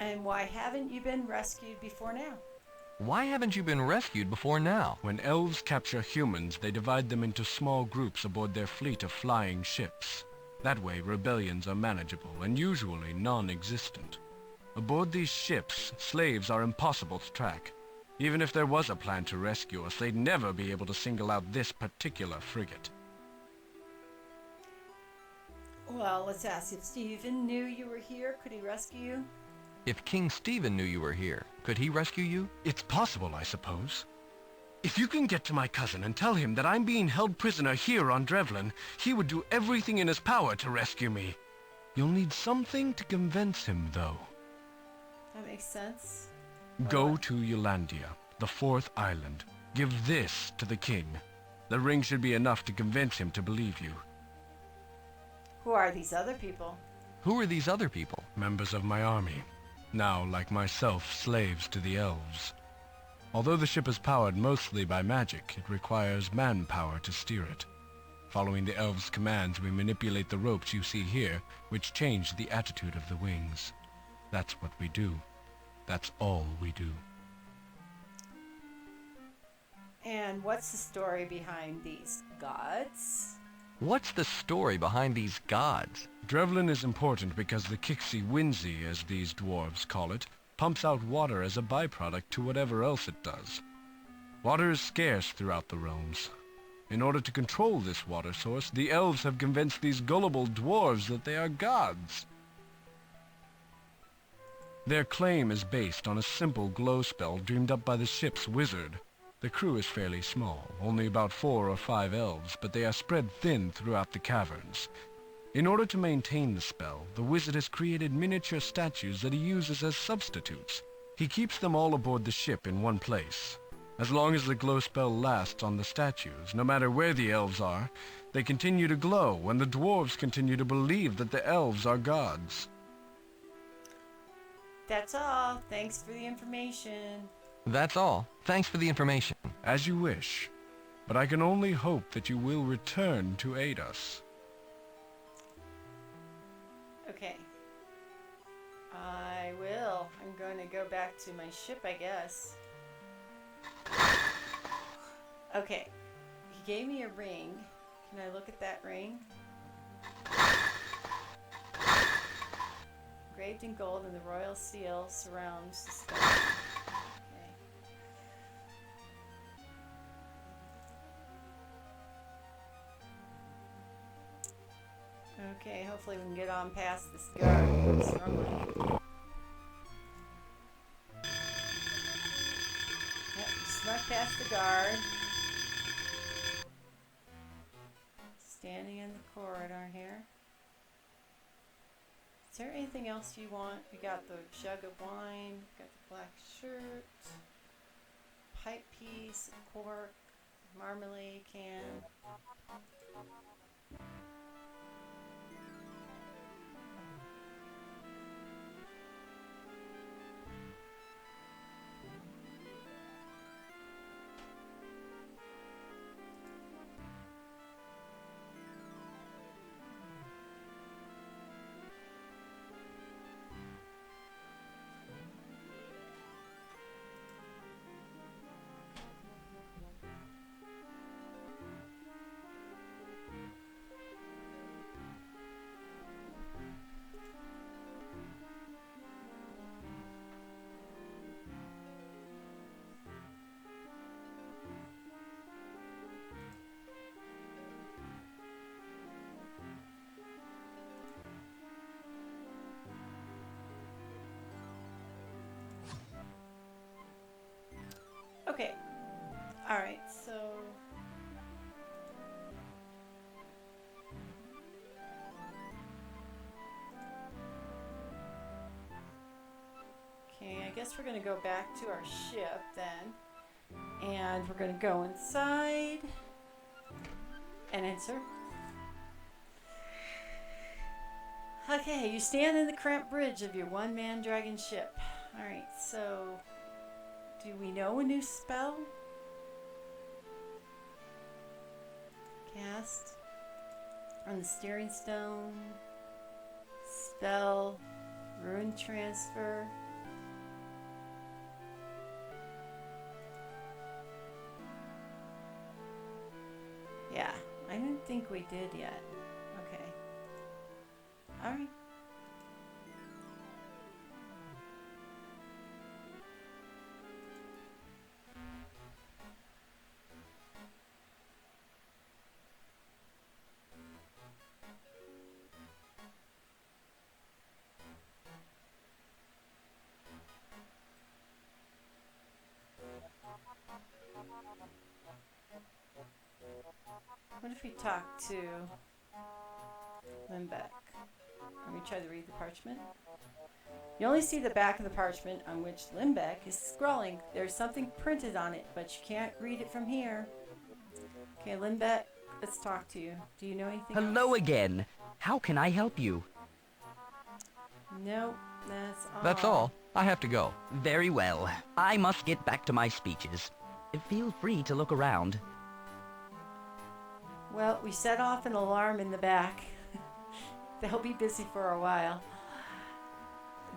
And why haven't you been rescued before now? Why haven't you been rescued before now? When elves capture humans, they divide them into small groups aboard their fleet of flying ships. That way, rebellions are manageable and usually non-existent. Aboard these ships, slaves are impossible to track. Even if there was a plan to rescue us, they'd never be able to single out this particular frigate. Well, let's ask if Stephen knew you were here. Could he rescue you? If King Stephen knew you were here, could he rescue you? It's possible, I suppose. If you can get to my cousin and tell him that I'm being held prisoner here on Drevlin, he would do everything in his power to rescue me. You'll need something to convince him, though. That makes sense. Go to Eulandia, the fourth island. Give this to the king. The ring should be enough to convince him to believe you. Who are these other people? Who are these other people? Members of my army. Now, like myself, slaves to the elves. Although the ship is powered mostly by magic, it requires manpower to steer it. Following the elves' commands, we manipulate the ropes you see here, which change the attitude of the wings. That's what we do. That's all we do. And what's the story behind these gods? What's the story behind these gods? Drevlin is important because the Kixi Winzi, as these dwarves call it, pumps out water as a byproduct to whatever else it does. Water is scarce throughout the realms. In order to control this water source, the elves have convinced these gullible dwarves that they are gods. Their claim is based on a simple glow spell dreamed up by the ship's wizard. The crew is fairly small, only about 4 or 5 elves, but they are spread thin throughout the caverns. In order to maintain the spell, the wizard has created miniature statues that he uses as substitutes. He keeps them all aboard the ship in one place. As long as the glow spell lasts on the statues, no matter where the elves are, they continue to glow, and the dwarves continue to believe that the elves are gods. That's all. Thanks for the information. That's all. Thanks for the information. As you wish. But I can only hope that you will return to aid us. Okay. I will. I'm going to go back to my ship, I guess. Okay. He gave me a ring. Can I look at that ring? Engraved in gold and the royal seal surrounds the stone. Okay, hopefully we can get on past this guard. Struggling. Yep, snuck past the guard. Standing in the corridor here. Is there anything else you want? We got the jug of wine, got the black shirt, pipe piece, cork, marmalade can. Okay. Alright, so... Okay, I guess we're gonna go back to our ship then. And we're gonna go inside and enter. Okay, you stand in the cramped bridge of your one-man dragon ship. Alright, so... Do we know a new spell? Cast on the steering stone. Spell. Rune transfer. Yeah, I didn't think we did yet. Okay. Alright. What if we talk to Limbeck? Let me try to read the parchment. You only see the back of the parchment on which Limbeck is scrawling. There's something printed on it, but you can't read it from here. Okay, Limbeck, let's talk to you. Do you know anything Hello else? again. How can I help you? Nope, that's all. That's all. I have to go. Very well. I must get back to my speeches. Feel free to look around. Well, we set off an alarm in the back. They'll be busy for a while.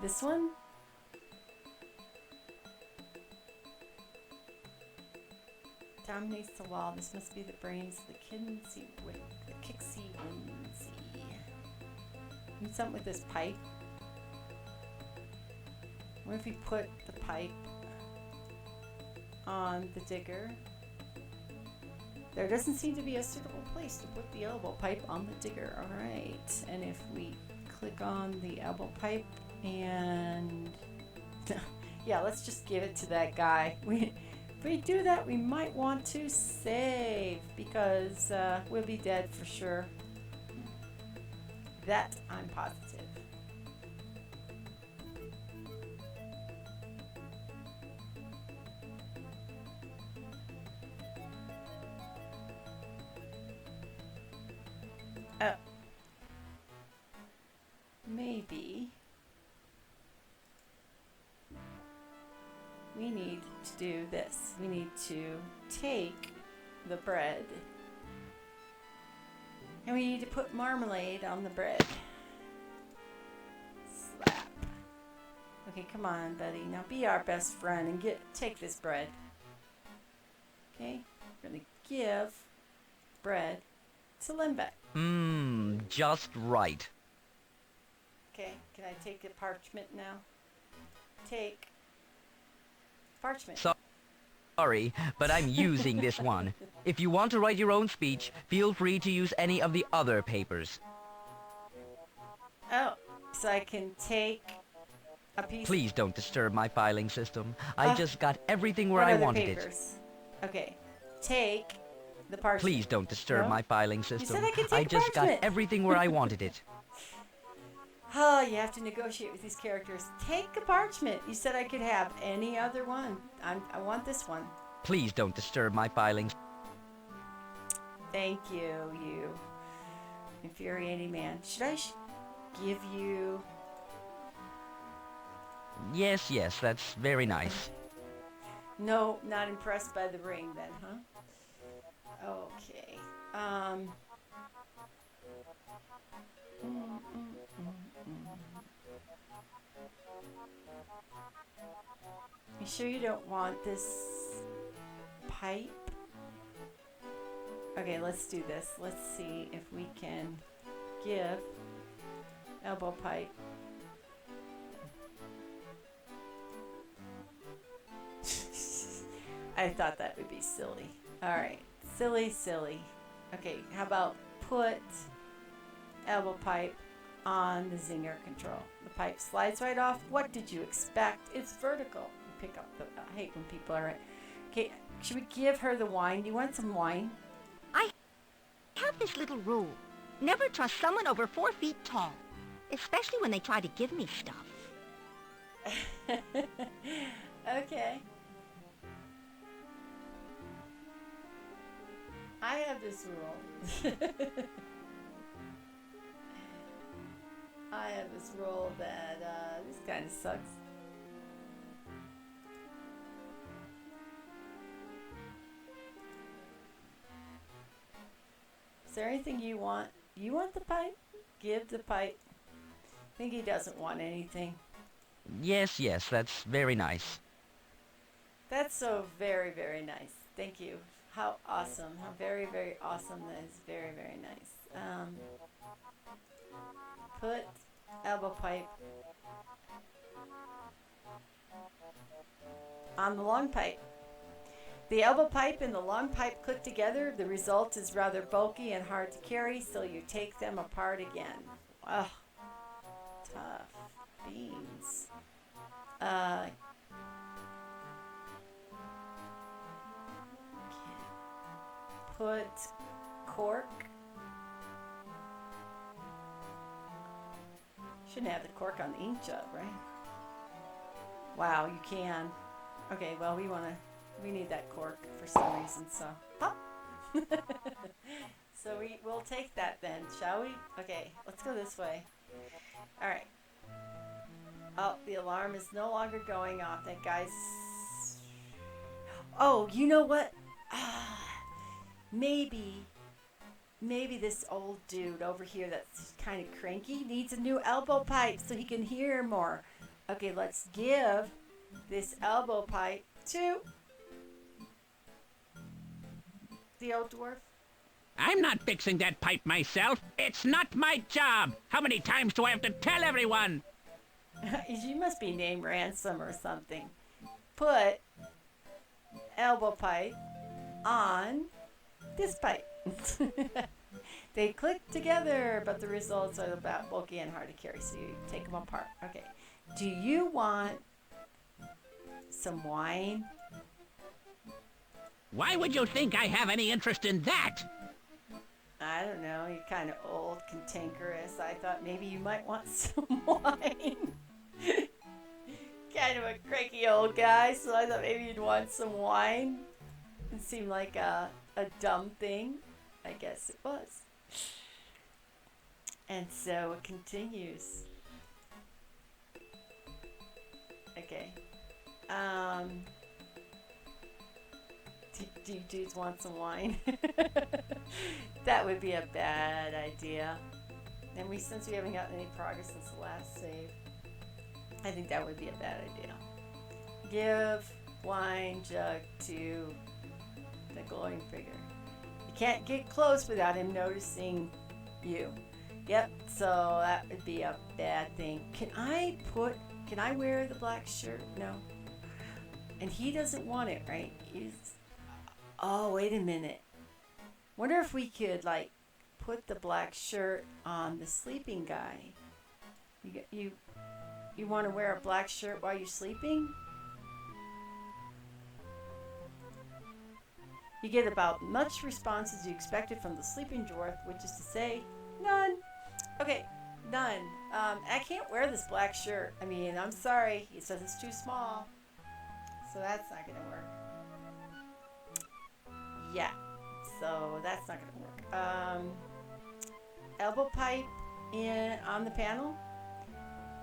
This one? Dominates the wall. This must be the brains of the Kixie Whimsy. Need something with this pipe. What if we put the pipe on the digger? There doesn't seem to be a suitable place to put the elbow pipe on the digger. Alright. And if we click on the elbow pipe and... yeah, let's just give it to that guy. If we do that, we might want to save because we'll be dead for sure. That I'm positive. Oh. Maybe we need to do this. We need to take the bread and we need to put marmalade on the bread. Slap. Okay, come on, buddy. Now be our best friend and take this bread. Okay? We're going to give bread to Limbeck. Just right. Okay, can I take the parchment now? Take parchment. Sorry, but I'm using this one. If you want to write your own speech, feel free to use any of the other papers. Oh, so I can take a piece. Please don't disturb my filing system. I just got everything where I wanted papers? Okay, take the parchment. Please don't disturb my filing system. You said I could take just parchment. got everything where I wanted it. Oh, you have to negotiate with these characters. Take a parchment. You said I could have any other one. I want this one. Please don't disturb my filings. Thank you, you infuriating man. Should I give you... Yes, that's very nice. No, not impressed by the ring then, huh? Okay. You sure you don't want this pipe? Okay, let's do this. Let's see if we can give elbow pipe. I thought that would be silly. Alright, silly. Okay, how about put elbow pipe on the zinger control. The pipe slides right off. What did you expect? It's vertical. You pick up the... I hate when people are... Okay, should we give her the wine? Do you want some wine? I have this little rule. Never trust someone over 4 feet tall. Especially when they try to give me stuff. Okay. I have this rule. I have this rule that this kind of sucks. Is there anything you want? You want the pipe? Give the pipe. I think he doesn't want anything. Yes, that's very nice. That's so very, very nice. Thank you. How awesome. How very, very awesome. That is very, very nice. Put elbow pipe on the long pipe. The elbow pipe and the long pipe click together. The result is rather bulky and hard to carry, so you take them apart again. Ugh. Tough beans. Put cork. Shouldn't have the cork on the ink job, right? Wow, you can. Okay, well, we need that cork for some reason, so pop. So we'll take that then, shall we? Okay, let's go this way. All right. Oh, the alarm is no longer going off. That guy's... Oh, you know what? Maybe this old dude over here that's kind of cranky needs a new elbow pipe so he can hear more. Okay, let's give this elbow pipe to the old dwarf. I'm not fixing that pipe myself. It's not my job. How many times do I have to tell everyone? You must be named Ransom or something. Put elbow pipe on this pipe. They click together, but the results are about bulky and hard to carry, so you take them apart. Okay. Do you want some wine? Why would you think I have any interest in that? I don't know, you're kind of old, cantankerous. I thought maybe you might want some wine. Kind of a cranky old guy, so I thought maybe you'd want some wine. It seemed like a dumb thing. I guess it was. And so it continues. Okay. Do you dudes want some wine? That would be a bad idea. And since we haven't gotten any progress since the last save, I think that would be a bad idea. Give wine jug to the glowing figure. You can't get close without him noticing you. Yep, so that would be a bad thing. Can I wear the black shirt? No. And he doesn't want it, right? Oh, wait a minute. Wonder if we could, like, put the black shirt on the sleeping guy. You want to wear a black shirt while you're sleeping? You get about much response as you expected from the sleeping dwarf, which is to say, none. Okay, none. I can't wear this black shirt. I mean, I'm sorry. He says it's too small. So that's not going to work. Yeah, so that's not going to work. Elbow pipe on the panel.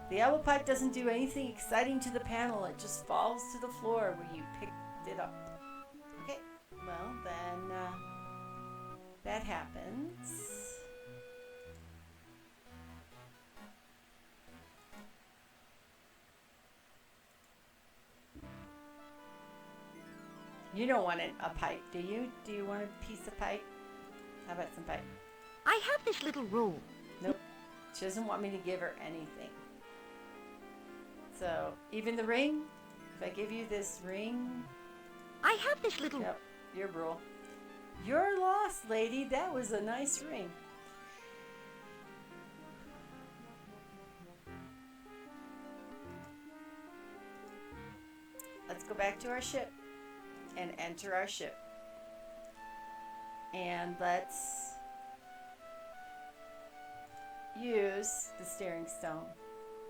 The elbow pipe doesn't do anything exciting to the panel. It just falls to the floor where you picked it up. Okay, well then that happens. You don't want a pipe, do you? Do you want a piece of pipe? How about some pipe? I have this little rule. Nope. She doesn't want me to give her anything. So, even the ring? If I give you this ring? I have this little... Yep, your rule. You're lost, lady. That was a nice ring. Let's go back to our ship and enter our ship. And let's use the steering stone.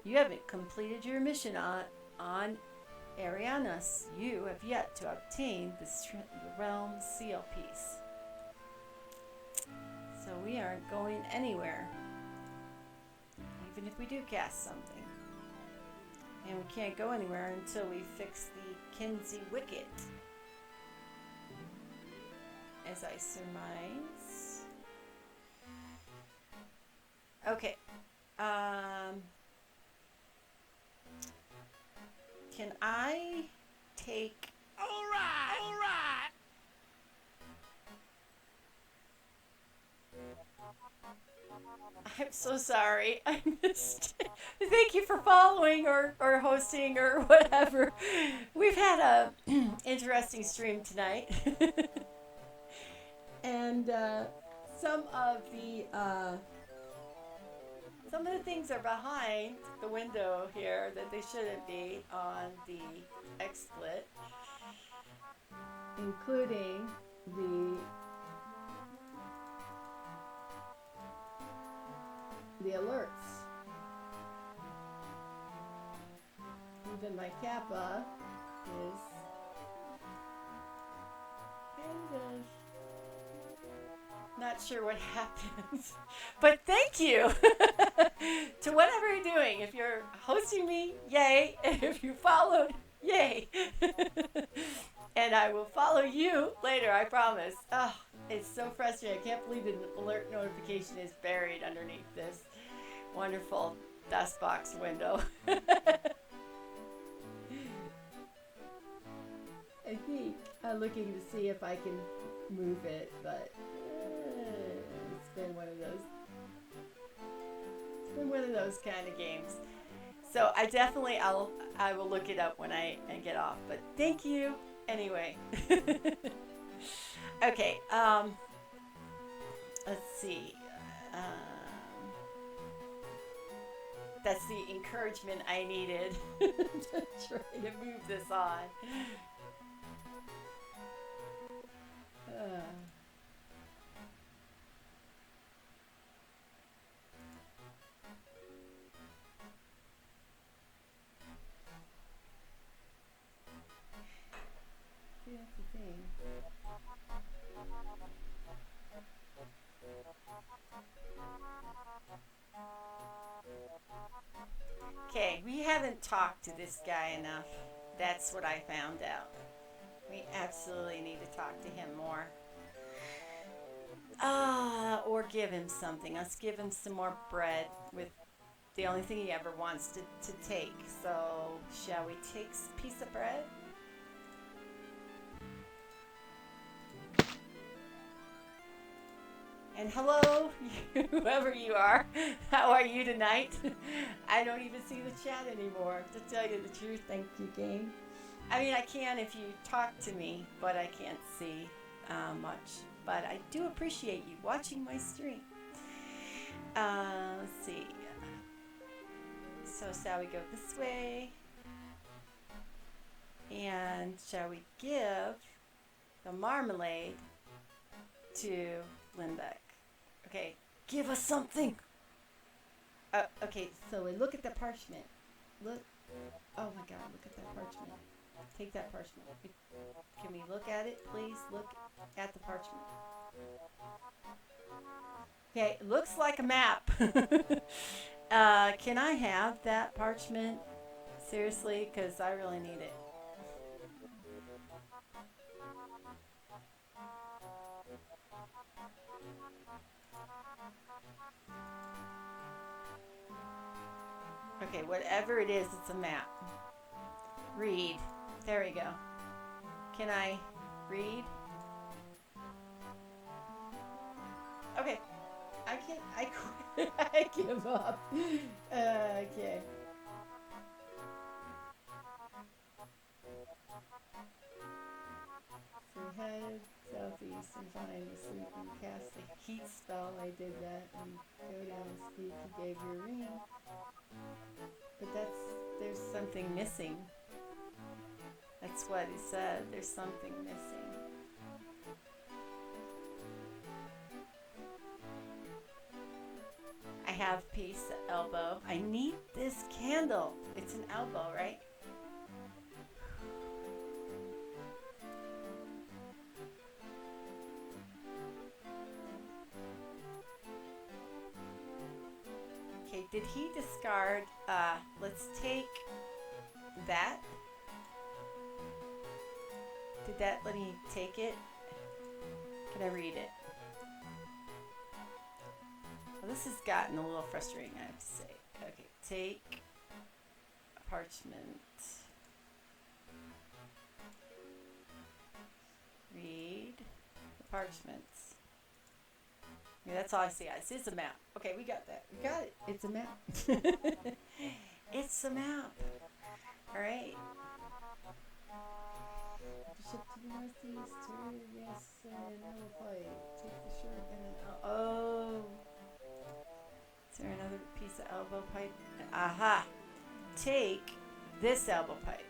You haven't completed your mission on Arianas. You have yet to obtain the realm seal piece. So we aren't going anywhere. Even if we do cast something. And we can't go anywhere until we fix the Kinsey Wicket. As I surmise. Okay. Can I take... All right. I'm so sorry. I missed it. Thank you for following or hosting or whatever. We've had a interesting stream tonight. And some of the things are behind the window here that they shouldn't be on the XSplit, including the alerts. Even my kappa is kind of not sure what happens, but thank you to whatever you're doing. If you're hosting me, yay. And if you followed, yay. And I will follow you later, I promise. Oh, it's so frustrating. I can't believe an alert notification is buried underneath this wonderful dust box window. I think I'm looking to see if I can move it, but it's been one of those kind of games. So I will look it up when I get off. But thank you anyway. Okay. Let's see. That's the encouragement I needed to try to move this on. thing. Okay, we haven't talked to this guy enough. That's what I found out. We absolutely need to talk to him more. Or give him something. Let's give him some more bread with the only thing he ever wants to take. So, shall we take a piece of bread? And hello, whoever you are. How are you tonight? I don't even see the chat anymore, to tell you the truth. Thank you, game. I mean, I can if you talk to me, but I can't see much. But I do appreciate you watching my stream. Let's see. So shall we go this way? And shall we give the marmalade to Lindbeck? Okay, give us something. Okay, so we look at the parchment. Look. Oh my God, look at that parchment. Take that parchment. Can we look at it, please? Look at the parchment. Okay, it looks like a map. Can I have that parchment? Seriously, because I really need it. Okay, whatever it is, it's a map. Read. There we go. Can I read? Okay. I can't. I quit. I give up. Okay. So head southeast and find the sleeping cast the heat spell. I did that. And go down and speak. He gave you a ring. But there's something missing. That's what he said. There's something missing. I have piece elbow. I need this candle. It's an elbow, right? Okay, did he discard, let's take that. Did that let me take it? Can I read it? Well, this has gotten a little frustrating, I have to say. Okay, take a parchment. Read the parchments. Yeah, that's all I see, guys. It's a map. Okay, we got that. We got it. It's a map. It's a map. All right. Ship to the northeast. Yes, another flight. Take the short and oh. Is there another piece of elbow pipe? Aha. Take this elbow pipe.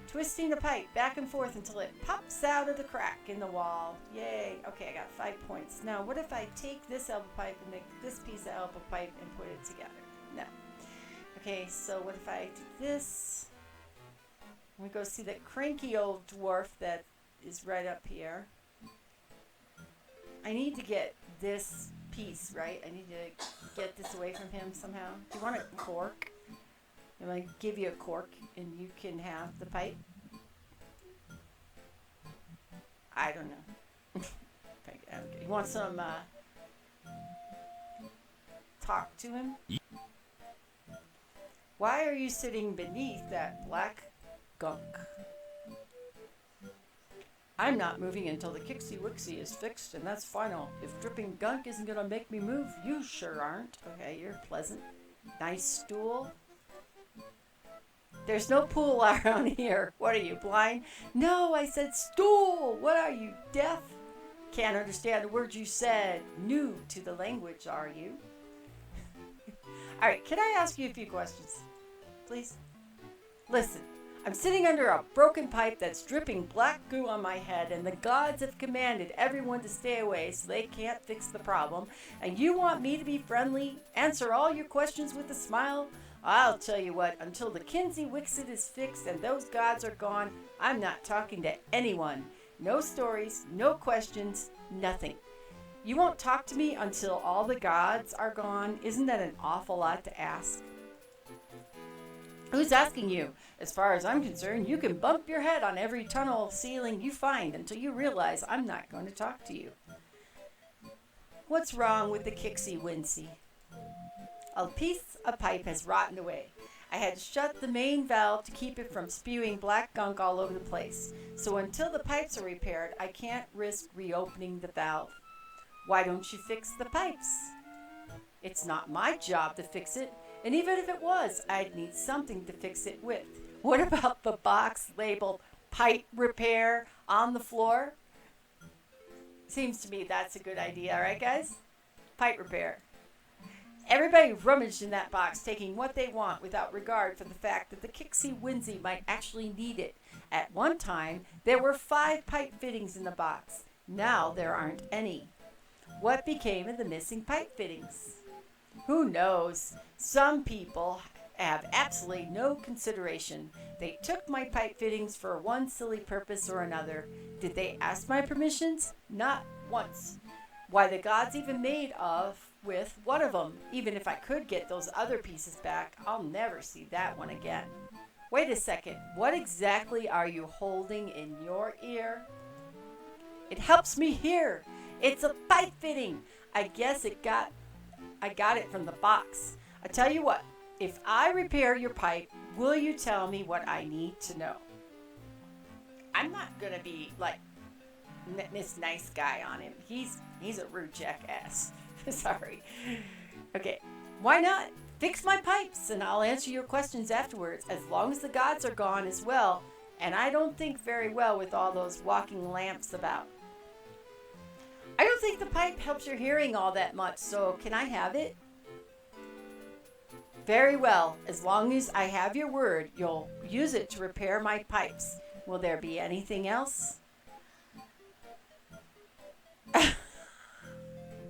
Twisting the pipe back and forth until it pops out of the crack in the wall. Yay. Okay, I got 5 points. Now, what if I take this elbow pipe and make this piece of elbow pipe and put it together? No. Okay, so what if I do this? We go see that cranky old dwarf that is right up here. I need to get this piece, right? I need to get this away from him somehow. Do you want a cork? I'm going to give you a cork and you can have the pipe. I don't know. You want some, talk to him? Why are you sitting beneath that black gunk? I'm not moving until the Kixie Wixie is fixed, and that's final. If dripping gunk isn't gonna make me move, you sure aren't. Okay, you're pleasant. Nice stool. There's no pool around here. What are you, blind? No, I said stool. What are you, deaf? Can't understand the words you said. New to the language, are you? All right, can I ask you a few questions, please? Listen, I'm sitting under a broken pipe that's dripping black goo on my head, and the gods have commanded everyone to stay away so they can't fix the problem. And you want me to be friendly, answer all your questions with a smile? I'll tell you what, until the Kinsey Wixit is fixed and those gods are gone, I'm not talking to anyone. No stories, no questions, nothing. You won't talk to me until all the gods are gone? Isn't that an awful lot to ask? Who's asking you? As far as I'm concerned, you can bump your head on every tunnel ceiling you find until you realize I'm not going to talk to you. What's wrong with the Kixie Wincy? A piece of pipe has rotten away. I had to shut the main valve to keep it from spewing black gunk all over the place. So until the pipes are repaired, I can't risk reopening the valve. Why don't you fix the pipes? It's not my job to fix it. And even if it was, I'd need something to fix it with. What about the box labeled pipe repair on the floor? Seems to me that's a good idea, right guys? Pipe repair. Everybody rummaged in that box, taking what they want without regard for the fact that the Kixie Wincy might actually need it. At one time, there were 5 pipe fittings in the box. Now there aren't any. What became of the missing pipe fittings? Who knows? Some people have absolutely no consideration. They took my pipe fittings for one silly purpose or another. Did they ask my permissions? Not once. Why, the gods even made off with one of them. Even if I could get those other pieces back, I'll never see that one again. Wait a second. What exactly are you holding in your ear? It helps me hear. It's a pipe fitting. I guess I got it from the box. I tell you what, if I repair your pipe, will you tell me what I need to know? I'm not gonna be like Miss Nice Guy on him. He's a rude jackass. Sorry. Okay, why not? Fix my pipes and I'll answer your questions afterwards, as long as the gods are gone as well. And I don't think very well with all those walking lamps about. I don't think the pipe helps your hearing all that much, so can I have it? Very well. As long as I have your word, you'll use it to repair my pipes. Will there be anything else?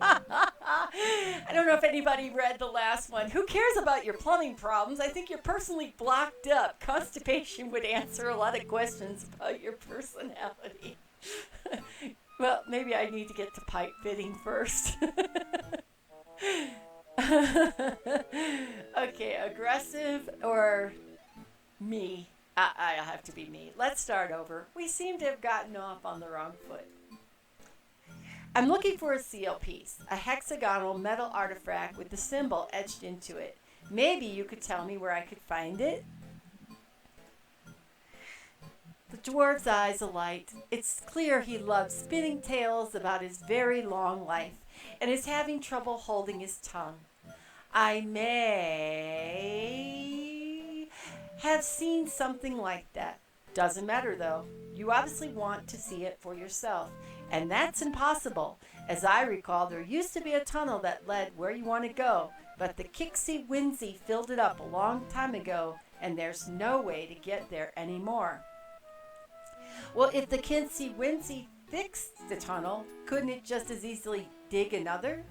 I don't know if anybody read the last one. Who cares about your plumbing problems? I think you're personally blocked up. Constipation would answer a lot of questions about your personality. Well, maybe I need to get to pipe fitting first. Okay, aggressive or me? I'll have to be me. Let's start over. We seem to have gotten off on the wrong foot. I'm looking for a seal piece, a hexagonal metal artifact with the symbol etched into it. Maybe you could tell me where I could find it? The dwarf's eyes alight. It's clear he loves spinning tales about his very long life and is having trouble holding his tongue. I may have seen something like that. Doesn't matter though. You obviously want to see it for yourself. And that's impossible. As I recall, there used to be a tunnel that led where you want to go, but the Kixie Wincy filled it up a long time ago, and there's no way to get there anymore. Well, if the Kixie Wincy fixed the tunnel, couldn't it just as easily dig another?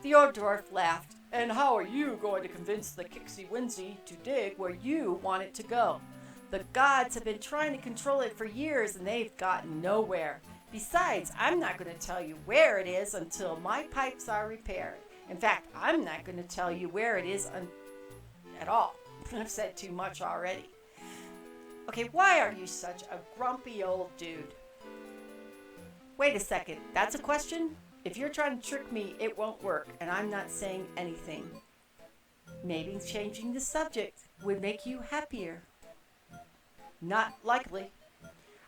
The old dwarf laughed. And how are you going to convince the Kixie Wincy to dig where you want it to go? The gods have been trying to control it for years and they've gotten nowhere. Besides, I'm not going to tell you where it is until my pipes are repaired. In fact, I'm not going to tell you where it is at all. I've said too much already. Okay, why are you such a grumpy old dude? Wait a second, that's a question? If you're trying to trick me, it won't work, and I'm not saying anything. Maybe changing the subject would make you happier. Not likely.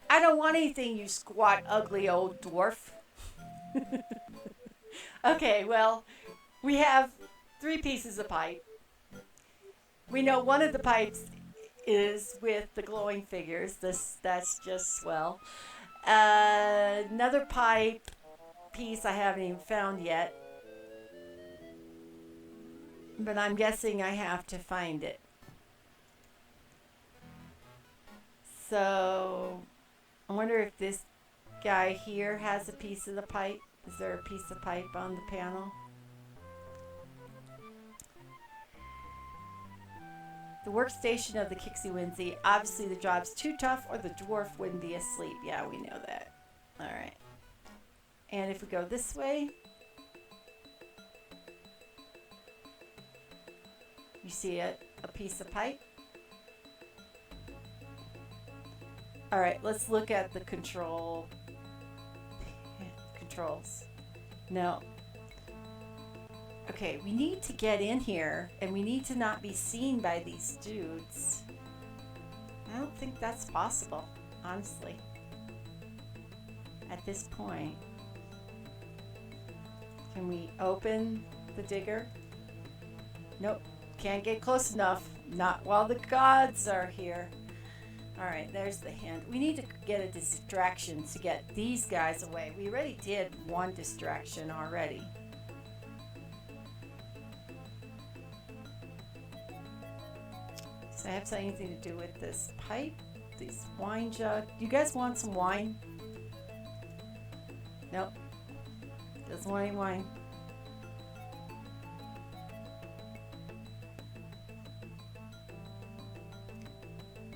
I don't want anything, you squat, ugly old dwarf. Okay, well, we have 3 pieces of pipe. We know one of the pipes is with the glowing figures. That's just swell. Another pipe piece I haven't even found yet. But I'm guessing I have to find it. So, I wonder if this guy here has a piece of the pipe. Is there a piece of pipe on the panel? The workstation of the Kixie Winsy. Obviously the job's too tough or the dwarf wouldn't be asleep. Yeah, we know that. Alright. And if we go this way, you see a piece of pipe. Alright, let's look at the controls. No. Okay, we need to get in here, and we need to not be seen by these dudes. I don't think that's possible, honestly. At this point. Can we open the digger? Nope, can't get close enough. Not while the gods are here. Alright, there's the hint. We need to get a distraction to get these guys away. We already did one distraction already. Does that have anything to do with this pipe? This wine jug? Do you guys want some wine? Nope. Doesn't want any wine.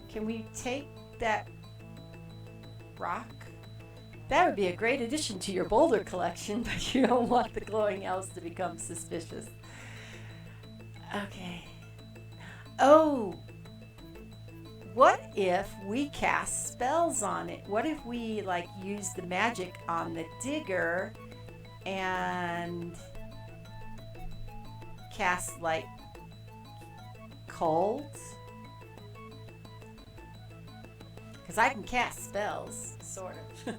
Can we take that rock? That would be a great addition to your boulder collection, but you don't want the glowing elves to become suspicious. Okay. Oh! What if we cast spells on it? What if we, like, use the magic on the digger and cast, like, cold? Because I can cast spells, sort of.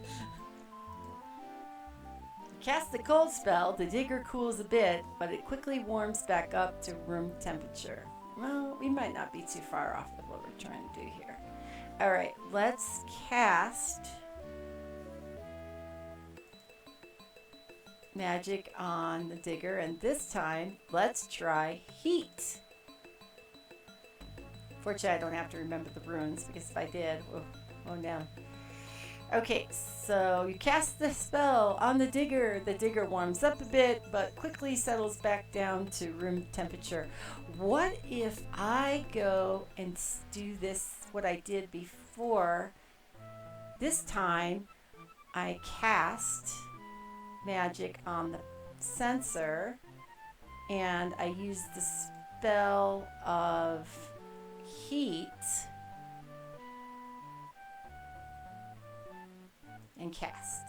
Cast the cold spell, the digger cools a bit, but it quickly warms back up to room temperature. Well, we might not be too far off with what we're trying to do here. Alright, let's cast magic on the digger, and this time, let's try heat. Fortunately, I don't have to remember the runes, because if I did, oh no. Okay, so you cast the spell on the digger. The digger warms up a bit, but quickly settles back down to room temperature. What if I go and do this, what I did before? This time, I cast magic on the sensor, and I use the spell of heat and cast.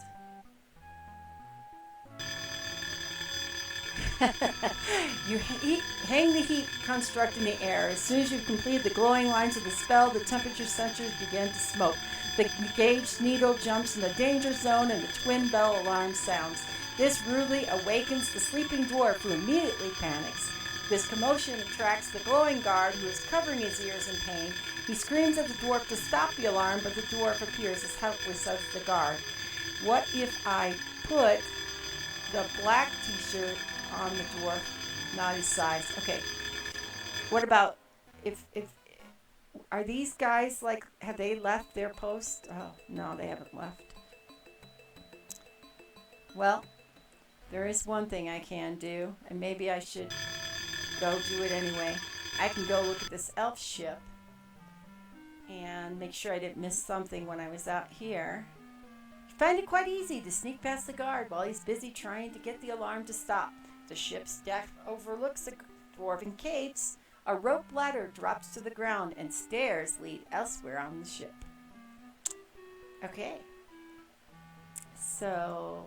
You hang the heat construct in the air. As soon as you've completed the glowing lines of the spell, the temperature sensors begin to smoke. The engaged needle jumps in the danger zone and the twin bell alarm sounds. This rudely awakens the sleeping dwarf, who immediately panics. This commotion attracts the glowing guard, who is covering his ears in pain. He screams at the dwarf to stop the alarm, but the dwarf appears as helpless as the guard. What if I put the black t-shirt on the dwarf, not his size? Okay. What about if are these guys, like, have they left their post? Oh, no, they haven't left. Well, there is one thing I can do, and maybe I should go do it anyway. I can go look at this elf ship and make sure I didn't miss something when I was out here. I find it quite easy to sneak past the guard while he's busy trying to get the alarm to stop. The ship's deck overlooks the dwarven caves. A rope ladder drops to the ground and stairs lead elsewhere on the ship. Okay. So,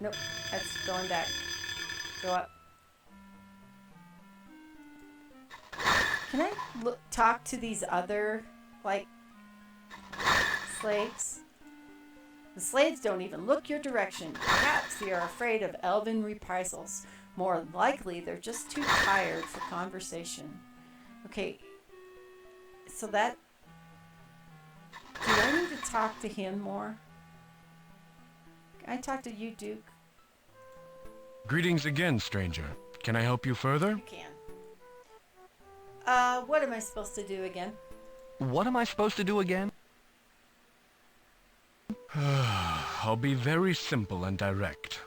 nope, that's going back. Go up. Can I talk to these other, like, slaves? The slaves don't even look your direction. Perhaps they are afraid of elven reprisals. More likely, they're just too tired for conversation. Okay, so that... Do I need to talk to him more? Can I talk to you, Duke? Greetings again, stranger. Can I help you further? You can. What am I supposed to do again? What am I supposed to do again? I'll be very simple and direct.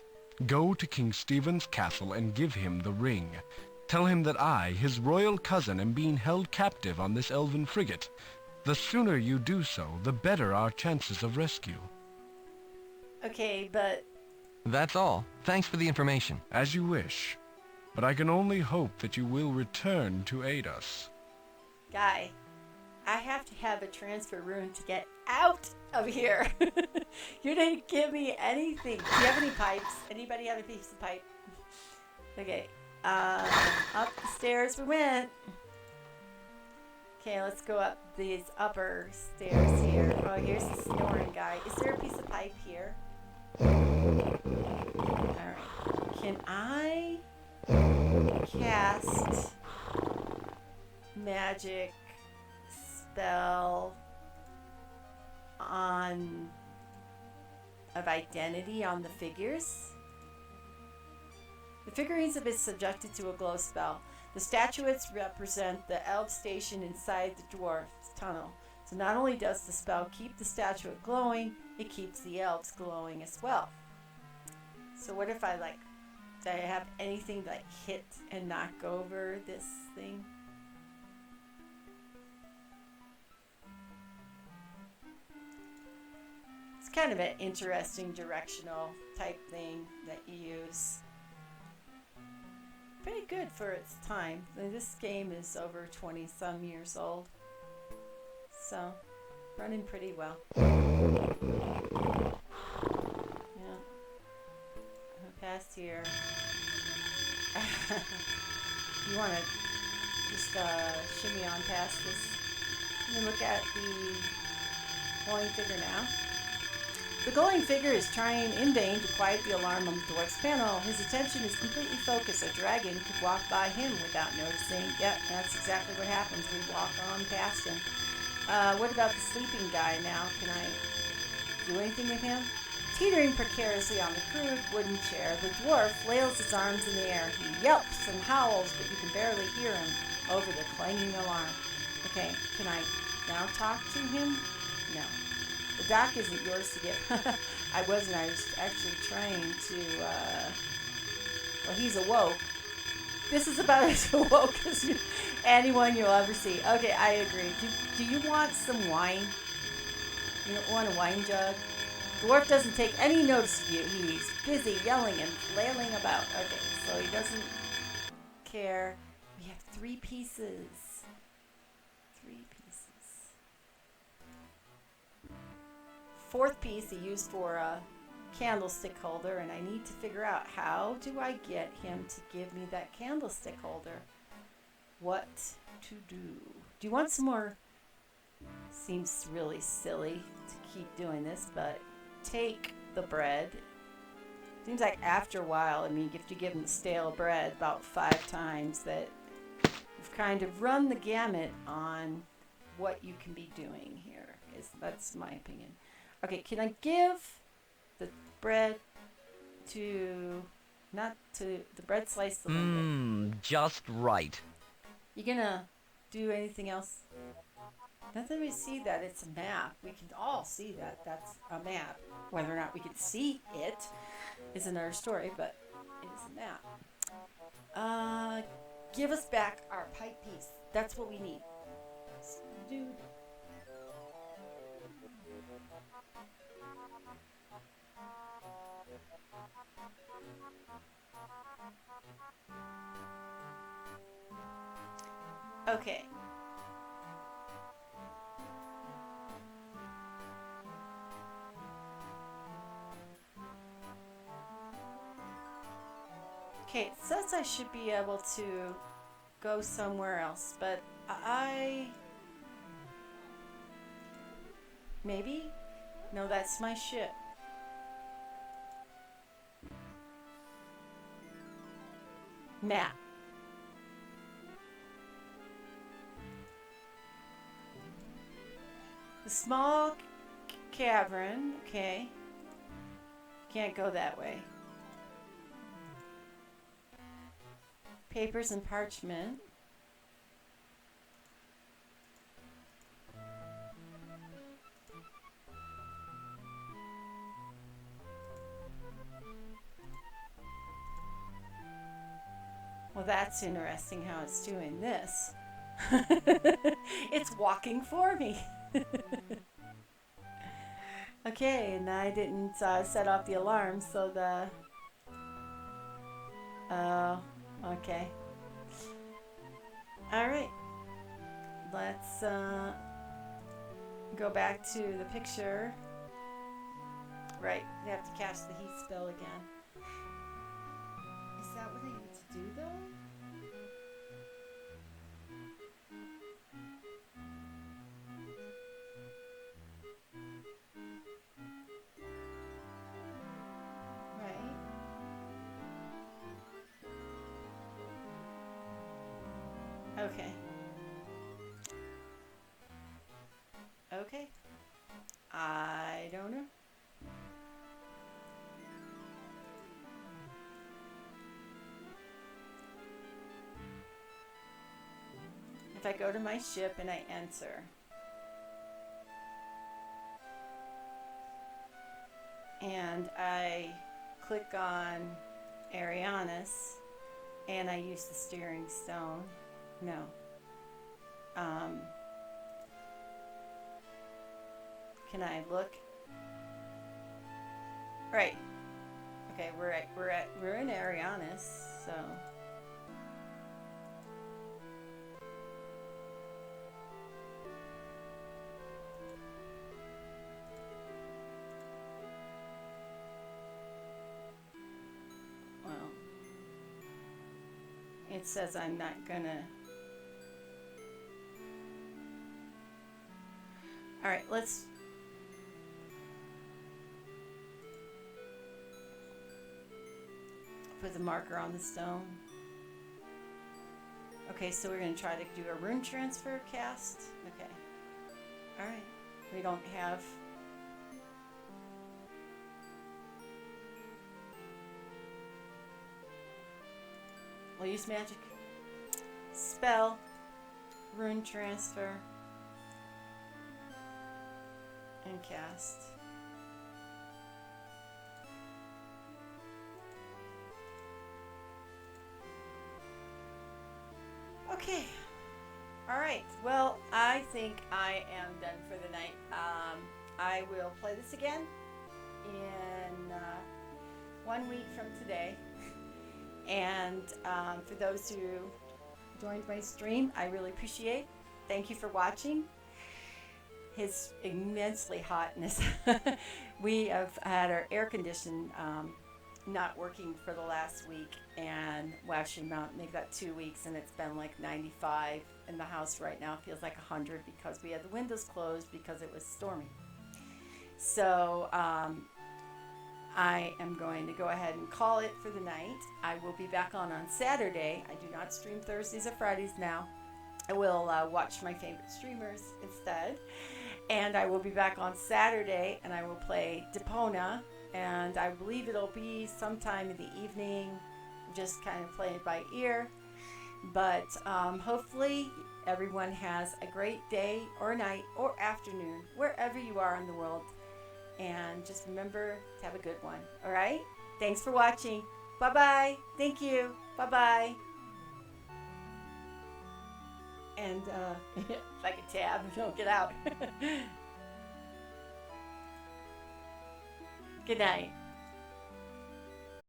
Go to King Stephen's castle and give him the ring. Tell him that I, his royal cousin, am being held captive on this elven frigate. The sooner you do so, the better our chances of rescue. Okay, but... That's all. Thanks for the information. As you wish. But I can only hope that you will return to aid us. Guy, I have to have a transfer rune to get out of here. You didn't give me anything. Do you have any pipes? Anybody have a piece of pipe? Okay. Up the stairs we went. Okay, let's go up these upper stairs here. Oh, here's the snoring guy. Is there a piece of pipe here? Alright. Can I cast magic spell on of identity on the figures? The figurines have been subjected to a glow spell. The statuettes represent the elf station inside the dwarf's tunnel. So not only does the spell keep the statuette glowing, it keeps the elves glowing as well. So what if I do I have anything to hit and knock over this thing? It's kind of an interesting directional type thing that you use. Pretty good for its time. This game is over 20 some years old. So, running pretty well. Yeah. Past here. You want to just shimmy on past this. I'm going to look at the glowing figure now. The glowing figure is trying in vain to quiet the alarm on the dwarf's panel. His attention is completely focused. A dragon could walk by him without noticing. Yep, that's exactly what happens. We walk on past him. What about the sleeping guy now? Can I do anything with him? Teetering precariously on the crude wooden chair, the dwarf flails his arms in the air. He yelps and howls, but you can barely hear him over the clanging alarm. Okay, can I now talk to him? No. The dock isn't yours to give. I wasn't. I was actually trying to, well, he's awoke. This is about as awoke as anyone you'll ever see. Okay, I agree. Do you want some wine? You don't want a wine jug? The dwarf doesn't take any notice of you. He's busy yelling and flailing about. Okay, so he doesn't care. We have 3 pieces. 3 pieces. 4th piece he used for a candlestick holder, and I need to figure out how do I get him to give me that candlestick holder. What to do? Do you want some more? Seems really silly to keep doing this, but take the bread. Seems like after a while, I mean, if you give him the stale bread about 5 times, that you've kind of run the gamut on what you can be doing here. That's my opinion. Okay, can I give the bread to, not to, the bread slice the window? Just right. You gonna do anything else? Nothing we see that it's a map. We can all see that that's a map. Whether or not we can see it is another story, but it is a map. Give us back our pipe piece. That's what we need. Dude. Okay. Okay, it says I should be able to go somewhere else, but maybe? No, that's my ship. Map. The small cavern, okay. Can't go that way. Papers and parchment. Well, that's interesting how it's doing this. It's walking for me. Okay, and I didn't set off the alarm, so the... Oh, okay. Alright. Let's go back to the picture. Right, they have to cast the heat spell again. Is that what they need to do, though? Okay. Okay. I don't know. If I go to my ship and I enter, and I click on Arianis, and I use the steering stone. No. Can I look? Right. Okay, we're in Arianis, so. Well, it says I'm not gonna. All right, let's put the marker on the stone. Okay, so we're going to try to do a rune transfer cast. Okay. All right. We don't have... We'll use magic. Spell. Rune transfer. And cast. Okay. All right. Well, I think I am done for the night. I will play this again in 1 week from today. And for those who joined my stream, I really appreciate. Thank you for watching. His immensely hotness. We have had our air condition not working for the last week, and well, actually maybe about 2 weeks, and it's been like 95 in the house right now. It feels like 100 because we had the windows closed because it was stormy. So I am going to go ahead and call it for the night. I will be back on Saturday. I do not stream Thursdays or Fridays now. I will watch my favorite streamers instead. And I will be back on Saturday, and I will play Depona, and I believe it'll be sometime in the evening, just kind of playing it by ear. But hopefully everyone has a great day or night or afternoon, wherever you are in the world. And just remember to have a good one, all right? Thanks for watching. Bye-bye. Thank you. Bye-bye. And like a tab, don't get out. Good night.